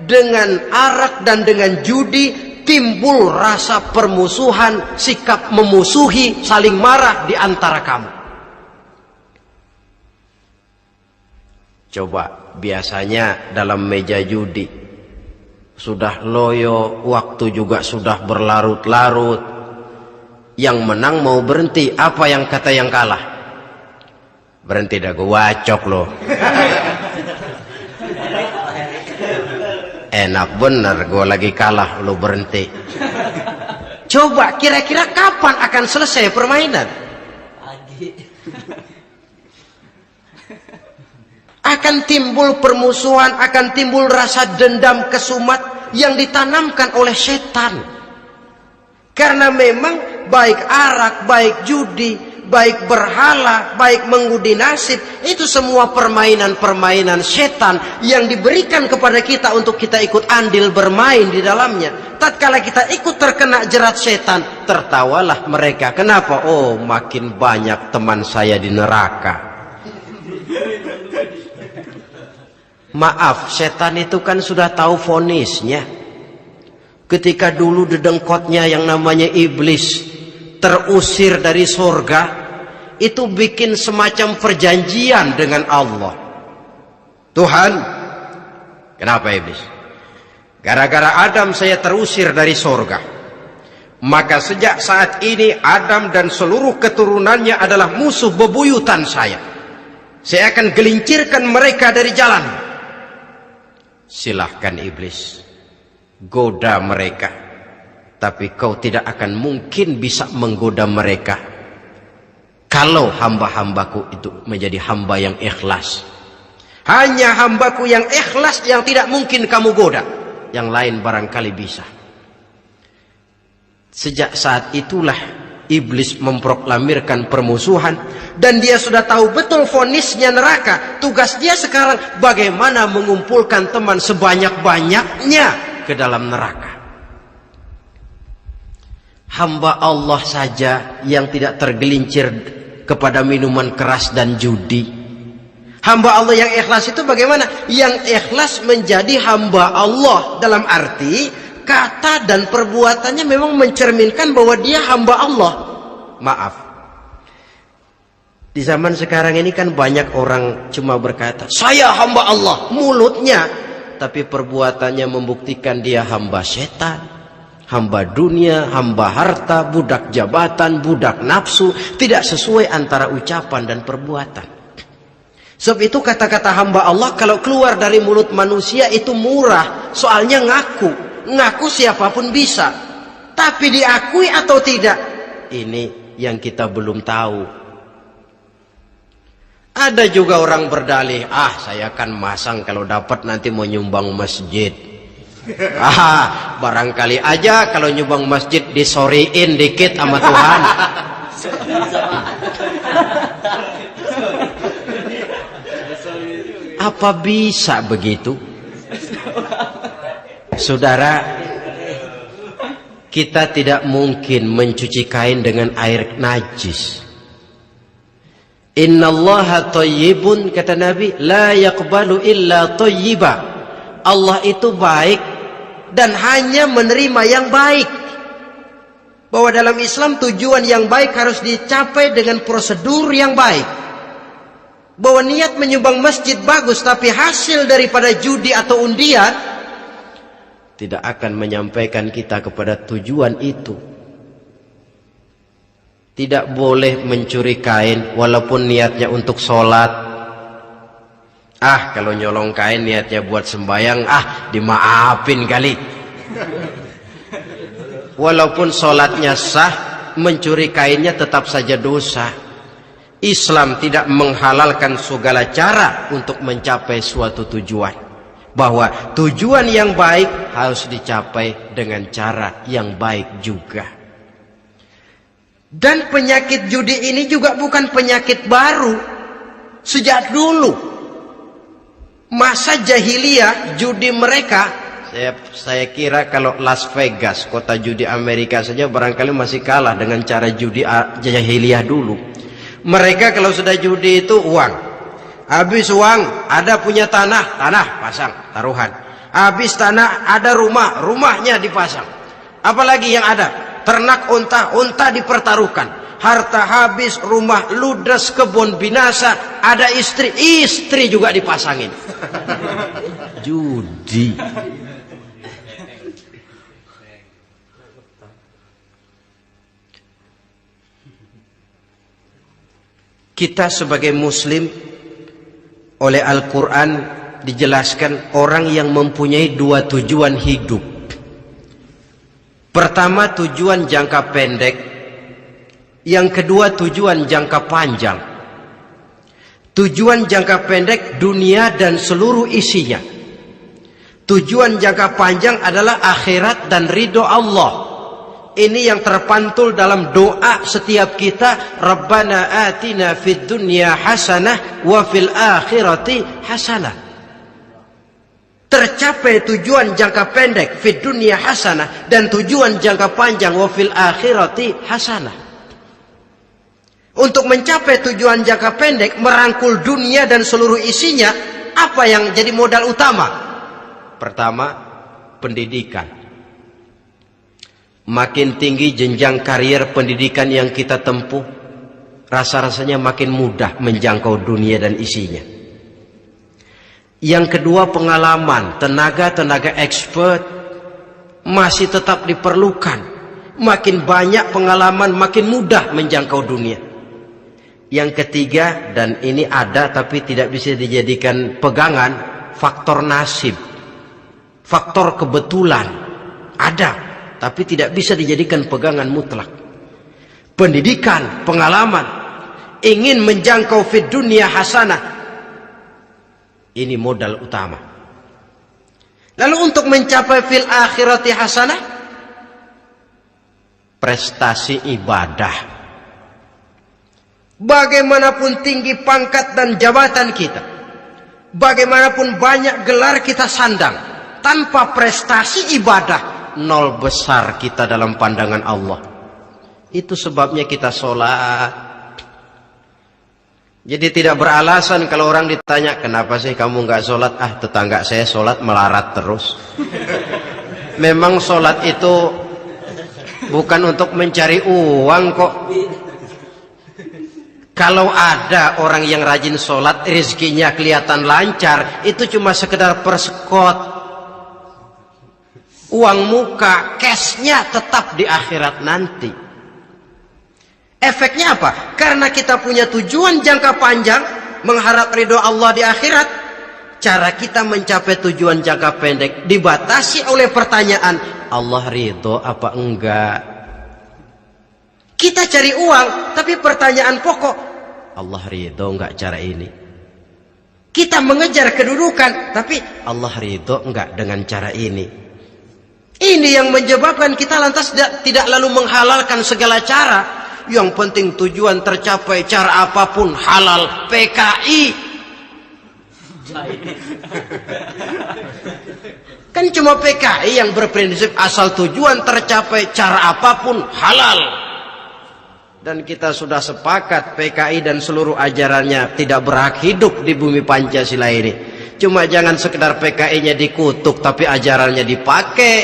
[SPEAKER 3] dengan arak dan dengan judi timbul rasa permusuhan, sikap memusuhi, saling marah di antara kamu. Coba, biasanya dalam meja judi sudah loyo, waktu juga sudah berlarut-larut. Yang menang mau berhenti, apa yang kata yang kalah? Berhenti dah, gue wacok loh. Enak bener, gue lagi kalah, lo berhenti. Coba, kira-kira kapan akan selesai permainan? Akan timbul permusuhan, akan timbul rasa dendam kesumat yang ditanamkan oleh setan. Karena memang baik arak, baik judi, baik berhala, baik mengudi nasib, itu semua permainan-permainan setan yang diberikan kepada kita untuk kita ikut andil bermain di dalamnya. Tatkala kita ikut terkena jerat setan, tertawalah mereka. Kenapa? Oh, makin banyak teman saya di neraka. Maaf, setan itu kan sudah tahu vonisnya. Ketika dulu dedengkotnya yang namanya iblis terusir dari surga, itu bikin semacam perjanjian dengan Allah. Tuhan, kenapa iblis? Gara-gara Adam saya terusir dari surga. Maka sejak saat ini Adam dan seluruh keturunannya adalah musuh bebuyutan saya. Saya akan gelincirkan mereka dari jalan. Silahkan iblis, goda mereka, tapi kau tidak akan mungkin bisa menggoda mereka kalau hamba-hambaku itu menjadi hamba yang ikhlas. Hanya hambaku yang ikhlas yang tidak mungkin kamu goda, yang lain barangkali bisa. Sejak saat itulah iblis memproklamirkan permusuhan, dan dia sudah tahu betul vonisnya neraka. Tugas dia sekarang bagaimana mengumpulkan teman sebanyak-banyaknya ke dalam neraka. Hamba Allah saja yang tidak tergelincir kepada minuman keras dan judi. Hamba Allah yang ikhlas itu bagaimana? Yang ikhlas menjadi hamba Allah dalam arti kata dan perbuatannya memang mencerminkan bahwa dia hamba Allah. Maaf, di zaman sekarang ini kan banyak orang cuma berkata saya hamba Allah mulutnya, tapi perbuatannya membuktikan dia hamba setan, hamba dunia, hamba harta, budak jabatan, budak nafsu. Tidak sesuai antara ucapan dan perbuatan. Sebab itu kata-kata hamba Allah kalau keluar dari mulut manusia itu murah, soalnya ngaku siapapun bisa. Tapi diakui atau tidak, ini yang kita belum tahu. Ada juga orang berdalih, saya kan masang kalau dapat nanti mau nyumbang masjid. Barangkali aja kalau nyumbang masjid disoriin dikit sama Tuhan. Apa bisa begitu? Saudara, kita tidak mungkin mencuci kain dengan air najis. Innallaha thayyibun, kata Nabi, la yaqbalu illa thayyiba. Allah itu baik dan hanya menerima yang baik. Bahwa dalam Islam tujuan yang baik harus dicapai dengan prosedur yang baik. Bahwa niat menyumbang masjid bagus, tapi hasil daripada judi atau undian tidak akan menyampaikan kita kepada tujuan itu. Tidak boleh mencuri kain walaupun niatnya untuk sholat. Kalau nyolong kain niatnya buat sembahyang, dimaafin kali. Walaupun sholatnya sah, mencuri kainnya tetap saja dosa. Islam tidak menghalalkan segala cara untuk mencapai suatu tujuan. Bahwa tujuan yang baik harus dicapai dengan cara yang baik juga. Dan penyakit judi ini juga bukan penyakit baru. Sejak dulu masa jahiliyah judi mereka, saya kira kalau Las Vegas, kota judi Amerika saja barangkali masih kalah dengan cara judi jahiliyah dulu. Mereka kalau sudah judi itu uang. Habis uang ada punya tanah pasang taruhan. Habis tanah ada rumahnya dipasang. Apalagi yang ada? Ternak unta dipertaruhkan. Harta habis, rumah ludes, kebun binasa, ada istri juga dipasangin. Judi. Kita sebagai muslim oleh Al-Quran dijelaskan orang yang mempunyai dua tujuan hidup. Pertama tujuan jangka pendek, yang kedua tujuan jangka panjang. Tujuan jangka pendek dunia dan seluruh isinya. Tujuan jangka panjang adalah akhirat dan ridho Allah. Ini yang terpantul dalam doa setiap kita. Rabbana atina fid dunya hasanah wa fil akhirati hasanah. Tercapai tujuan jangka pendek fid dunya hasanah, dan tujuan jangka panjang wa fil akhirati hasanah. Untuk mencapai tujuan jangka pendek, merangkul dunia dan seluruh isinya, apa yang jadi modal utama? Pertama, pendidikan. Makin tinggi jenjang karier pendidikan yang kita tempuh, rasa-rasanya makin mudah menjangkau dunia dan isinya. Yang kedua, pengalaman. Tenaga-tenaga expert masih tetap diperlukan. Makin banyak pengalaman, makin mudah menjangkau dunia. Yang ketiga, dan ini ada tapi tidak bisa dijadikan pegangan, faktor nasib. Faktor kebetulan ada, tapi tidak bisa dijadikan pegangan mutlak. Pendidikan, pengalaman, ingin menjangkau fid dunya hasanah, ini modal utama. Lalu untuk mencapai fil akhirati hasanah, prestasi ibadah. Bagaimanapun tinggi pangkat dan jabatan kita, bagaimanapun banyak gelar kita sandang, tanpa prestasi ibadah, nol besar kita dalam pandangan Allah. Itu sebabnya kita sholat. Jadi tidak beralasan kalau orang ditanya, kenapa sih kamu nggak sholat? Ah, tetangga saya sholat melarat terus. Memang sholat itu bukan untuk mencari uang kok. Kalau ada orang yang rajin sholat, rezekinya kelihatan lancar, itu cuma sekedar persekot. Uang muka, cashnya tetap di akhirat nanti. Efeknya apa? Karena kita punya tujuan jangka panjang, mengharap ridho Allah di akhirat, cara kita mencapai tujuan jangka pendek dibatasi oleh pertanyaan, Allah ridho apa enggak? Kita cari uang, tapi pertanyaan pokok, Allah ridho enggak cara ini? Kita mengejar kedudukan, tapi Allah ridho enggak dengan cara ini? Ini yang menyebabkan kita lantas tidak lalu menghalalkan segala cara. Yang penting tujuan tercapai, cara apapun halal. PKI kan cuma PKI yang berprinsip asal tujuan tercapai, cara apapun halal. Dan kita sudah sepakat PKI dan seluruh ajarannya tidak berhak hidup di bumi Pancasila ini. Cuma jangan sekedar PKI-nya dikutuk tapi ajarannya dipakai.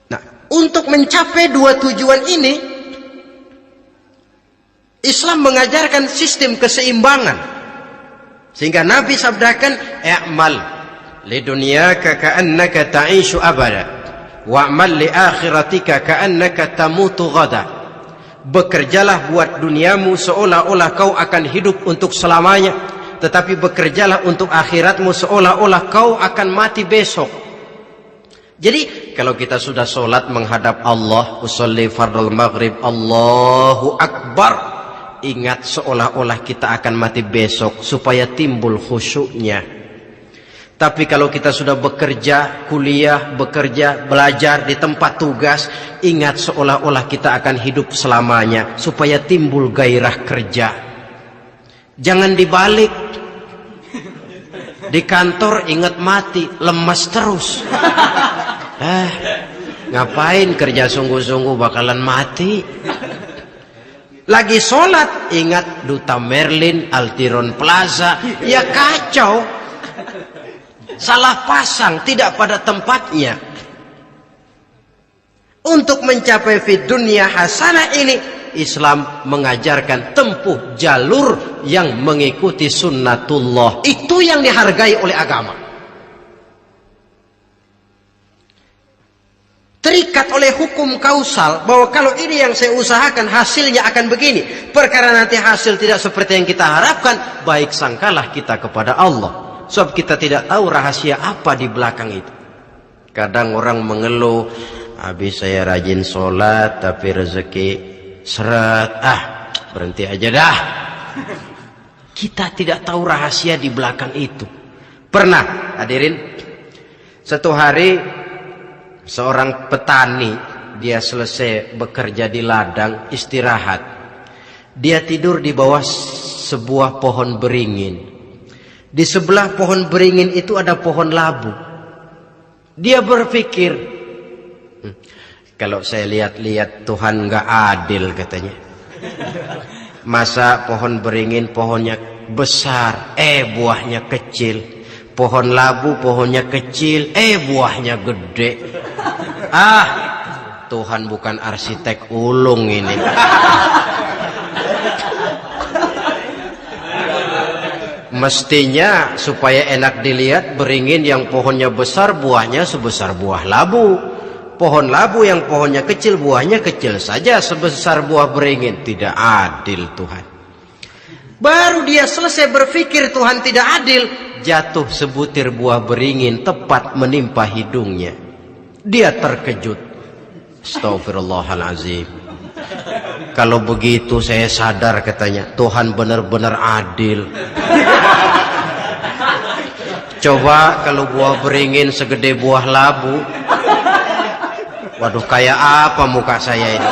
[SPEAKER 3] Nah, untuk mencapai dua tujuan ini, Islam mengajarkan sistem keseimbangan. Sehingga Nabi sabdakan, "I'mal lidunyaka ka'annaka ta'ishu abada wa'mal li akhiratika ka'annaka tamutu ghada." Bekerjalah buat duniamu seolah-olah kau akan hidup untuk selamanya, tetapi bekerjalah untuk akhiratmu seolah-olah kau akan mati besok. Jadi kalau kita sudah sholat menghadap Allah, usolli fardul maghrib, Allahu Akbar, ingat seolah-olah kita akan mati besok supaya timbul khusyuknya. Tapi kalau kita sudah bekerja, kuliah, bekerja, belajar di tempat tugas, ingat seolah-olah kita akan hidup selamanya supaya timbul gairah kerja. Jangan dibalik. Di kantor ingat mati, lemas terus. Ngapain kerja sungguh-sungguh bakalan mati. Lagi sholat ingat Duta Merlin, Altiron Plaza, ya kacau. Salah pasang, tidak pada tempatnya. Untuk mencapai fid dunya hasanah ini, Islam mengajarkan tempuh jalur yang mengikuti sunnatullah. Itu yang dihargai oleh agama. Terikat oleh hukum kausal bahwa kalau ini yang saya usahakan hasilnya akan begini. Perkara nanti hasil tidak seperti yang kita harapkan, baik sangkalah kita kepada Allah. Sebab kita tidak tahu rahasia apa di belakang itu. Kadang orang mengeluh, habis saya rajin sholat tapi rezeki seret, berhenti aja dah. Kita tidak tahu rahasia di belakang itu. Pernah hadirin, satu hari seorang petani, dia selesai bekerja di ladang, istirahat. Dia tidur di bawah sebuah pohon beringin. Di sebelah pohon beringin itu ada pohon labu. Dia berpikir, kalau saya lihat-lihat Tuhan nggak adil katanya. Masa pohon beringin pohonnya besar, buahnya kecil. Pohon labu pohonnya kecil, buahnya gede. Tuhan bukan arsitek ulung ini. Mestinya supaya enak dilihat, beringin yang pohonnya besar buahnya sebesar buah labu. Pohon labu yang pohonnya kecil buahnya kecil saja sebesar buah beringin. Tidak adil Tuhan. Baru dia selesai berpikir Tuhan tidak adil, jatuh sebutir buah beringin tepat menimpa hidungnya. Dia terkejut. Astagfirullahalazim. Kalau begitu saya sadar katanya, Tuhan benar-benar adil. Coba kalau buah beringin segede buah labu, waduh, kayak apa muka saya ini?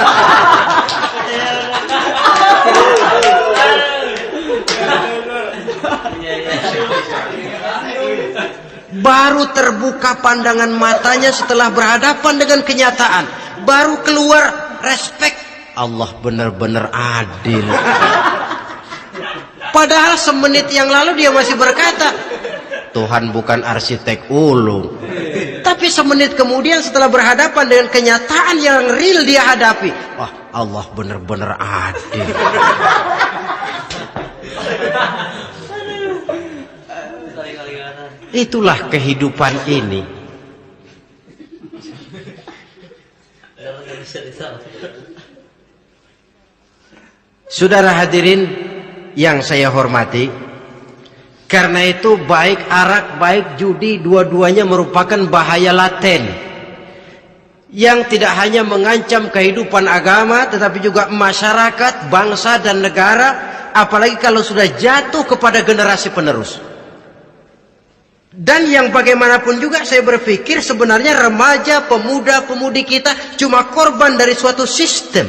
[SPEAKER 3] Baru terbuka pandangan matanya setelah berhadapan dengan kenyataan. Baru keluar respect. Allah benar-benar adil. Padahal semenit yang lalu dia masih berkata, Tuhan bukan arsitek ulung. Tapi semenit kemudian setelah berhadapan dengan kenyataan yang real dia hadapi, wah, Allah benar-benar adil. Itulah kehidupan ini. Saudara hadirin yang saya hormati, karena itu baik arak, baik judi, dua-duanya merupakan bahaya laten yang tidak hanya mengancam kehidupan agama, tetapi juga masyarakat, bangsa dan negara, apalagi kalau sudah jatuh kepada generasi penerus. Dan yang bagaimanapun juga saya berpikir sebenarnya remaja, pemuda, pemudi kita cuma korban dari suatu sistem.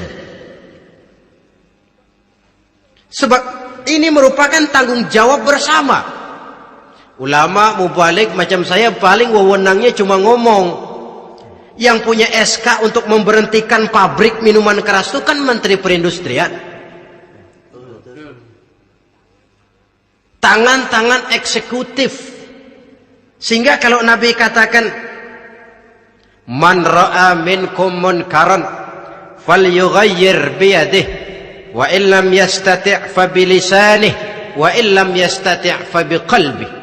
[SPEAKER 3] Sebab ini merupakan tanggung jawab bersama. Ulama mubalik macam saya paling wewenangnya cuma ngomong. Yang punya SK untuk memberhentikan pabrik minuman keras itu kan Menteri Perindustrian. Tangan-tangan eksekutif. Sehingga kalau Nabi katakan, man ra'a minkum munkaran falyughayyir biyadihi wa illam yastati' fa bilisanihi wa illam yastati' fa biqalbihi.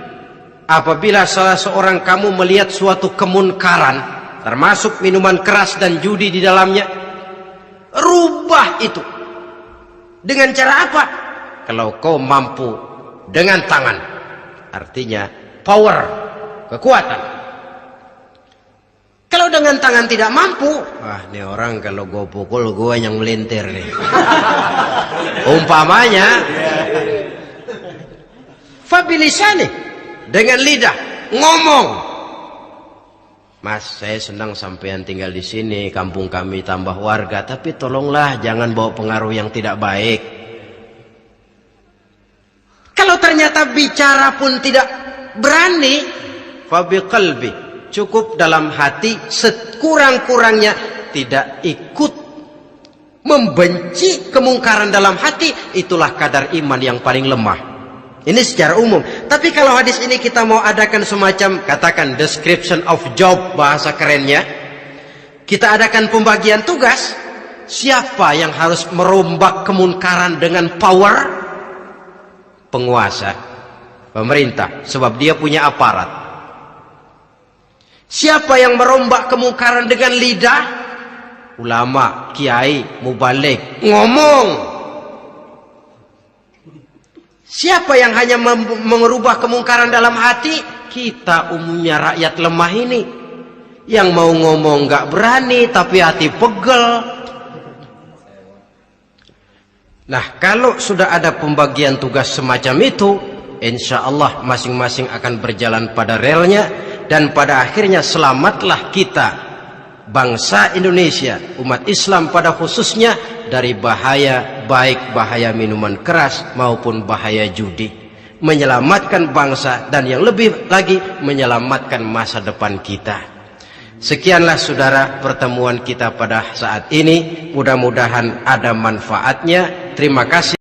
[SPEAKER 3] Apabila salah seorang kamu melihat suatu kemunkaran, termasuk minuman keras dan judi di dalamnya, rubah itu. Dengan cara apa? Kalau kau mampu dengan tangan, artinya power, kekuatan. Kalau dengan tangan tidak mampu, wah, ini orang kalau gue pukul gue yang melintir nih. Umpamanya, fabilisani, dengan lidah ngomong. Mas, saya senang sampean tinggal di sini, kampung kami tambah warga, tapi tolonglah jangan bawa pengaruh yang tidak baik. Kalau ternyata bicara pun tidak berani, fabiqalbi, cukup dalam hati, sekurang-kurangnya tidak ikut membenci kemungkaran dalam hati. Itulah kadar iman yang paling lemah. Ini secara umum. Tapi kalau hadis ini kita mau adakan semacam, katakan description of job, bahasa kerennya, kita adakan pembagian tugas. Siapa yang harus merombak kemungkaran dengan power? Penguasa, pemerintah, sebab dia punya aparat. Siapa yang merombak kemungkaran dengan lidah? Ulama, kiai, mubalik, ngomong. Siapa yang hanya merubah kemungkaran dalam hati? Kita umumnya rakyat lemah ini. Yang mau ngomong nggak berani tapi hati pegel. Nah, kalau sudah ada pembagian tugas semacam itu, insya Allah masing-masing akan berjalan pada relnya, dan pada akhirnya selamatlah kita, bangsa Indonesia, umat Islam pada khususnya, dari bahaya, baik bahaya minuman keras maupun bahaya judi. Menyelamatkan bangsa, dan yang lebih lagi menyelamatkan masa depan kita. Sekianlah saudara pertemuan kita pada saat ini. Mudah-mudahan ada manfaatnya. Terima kasih.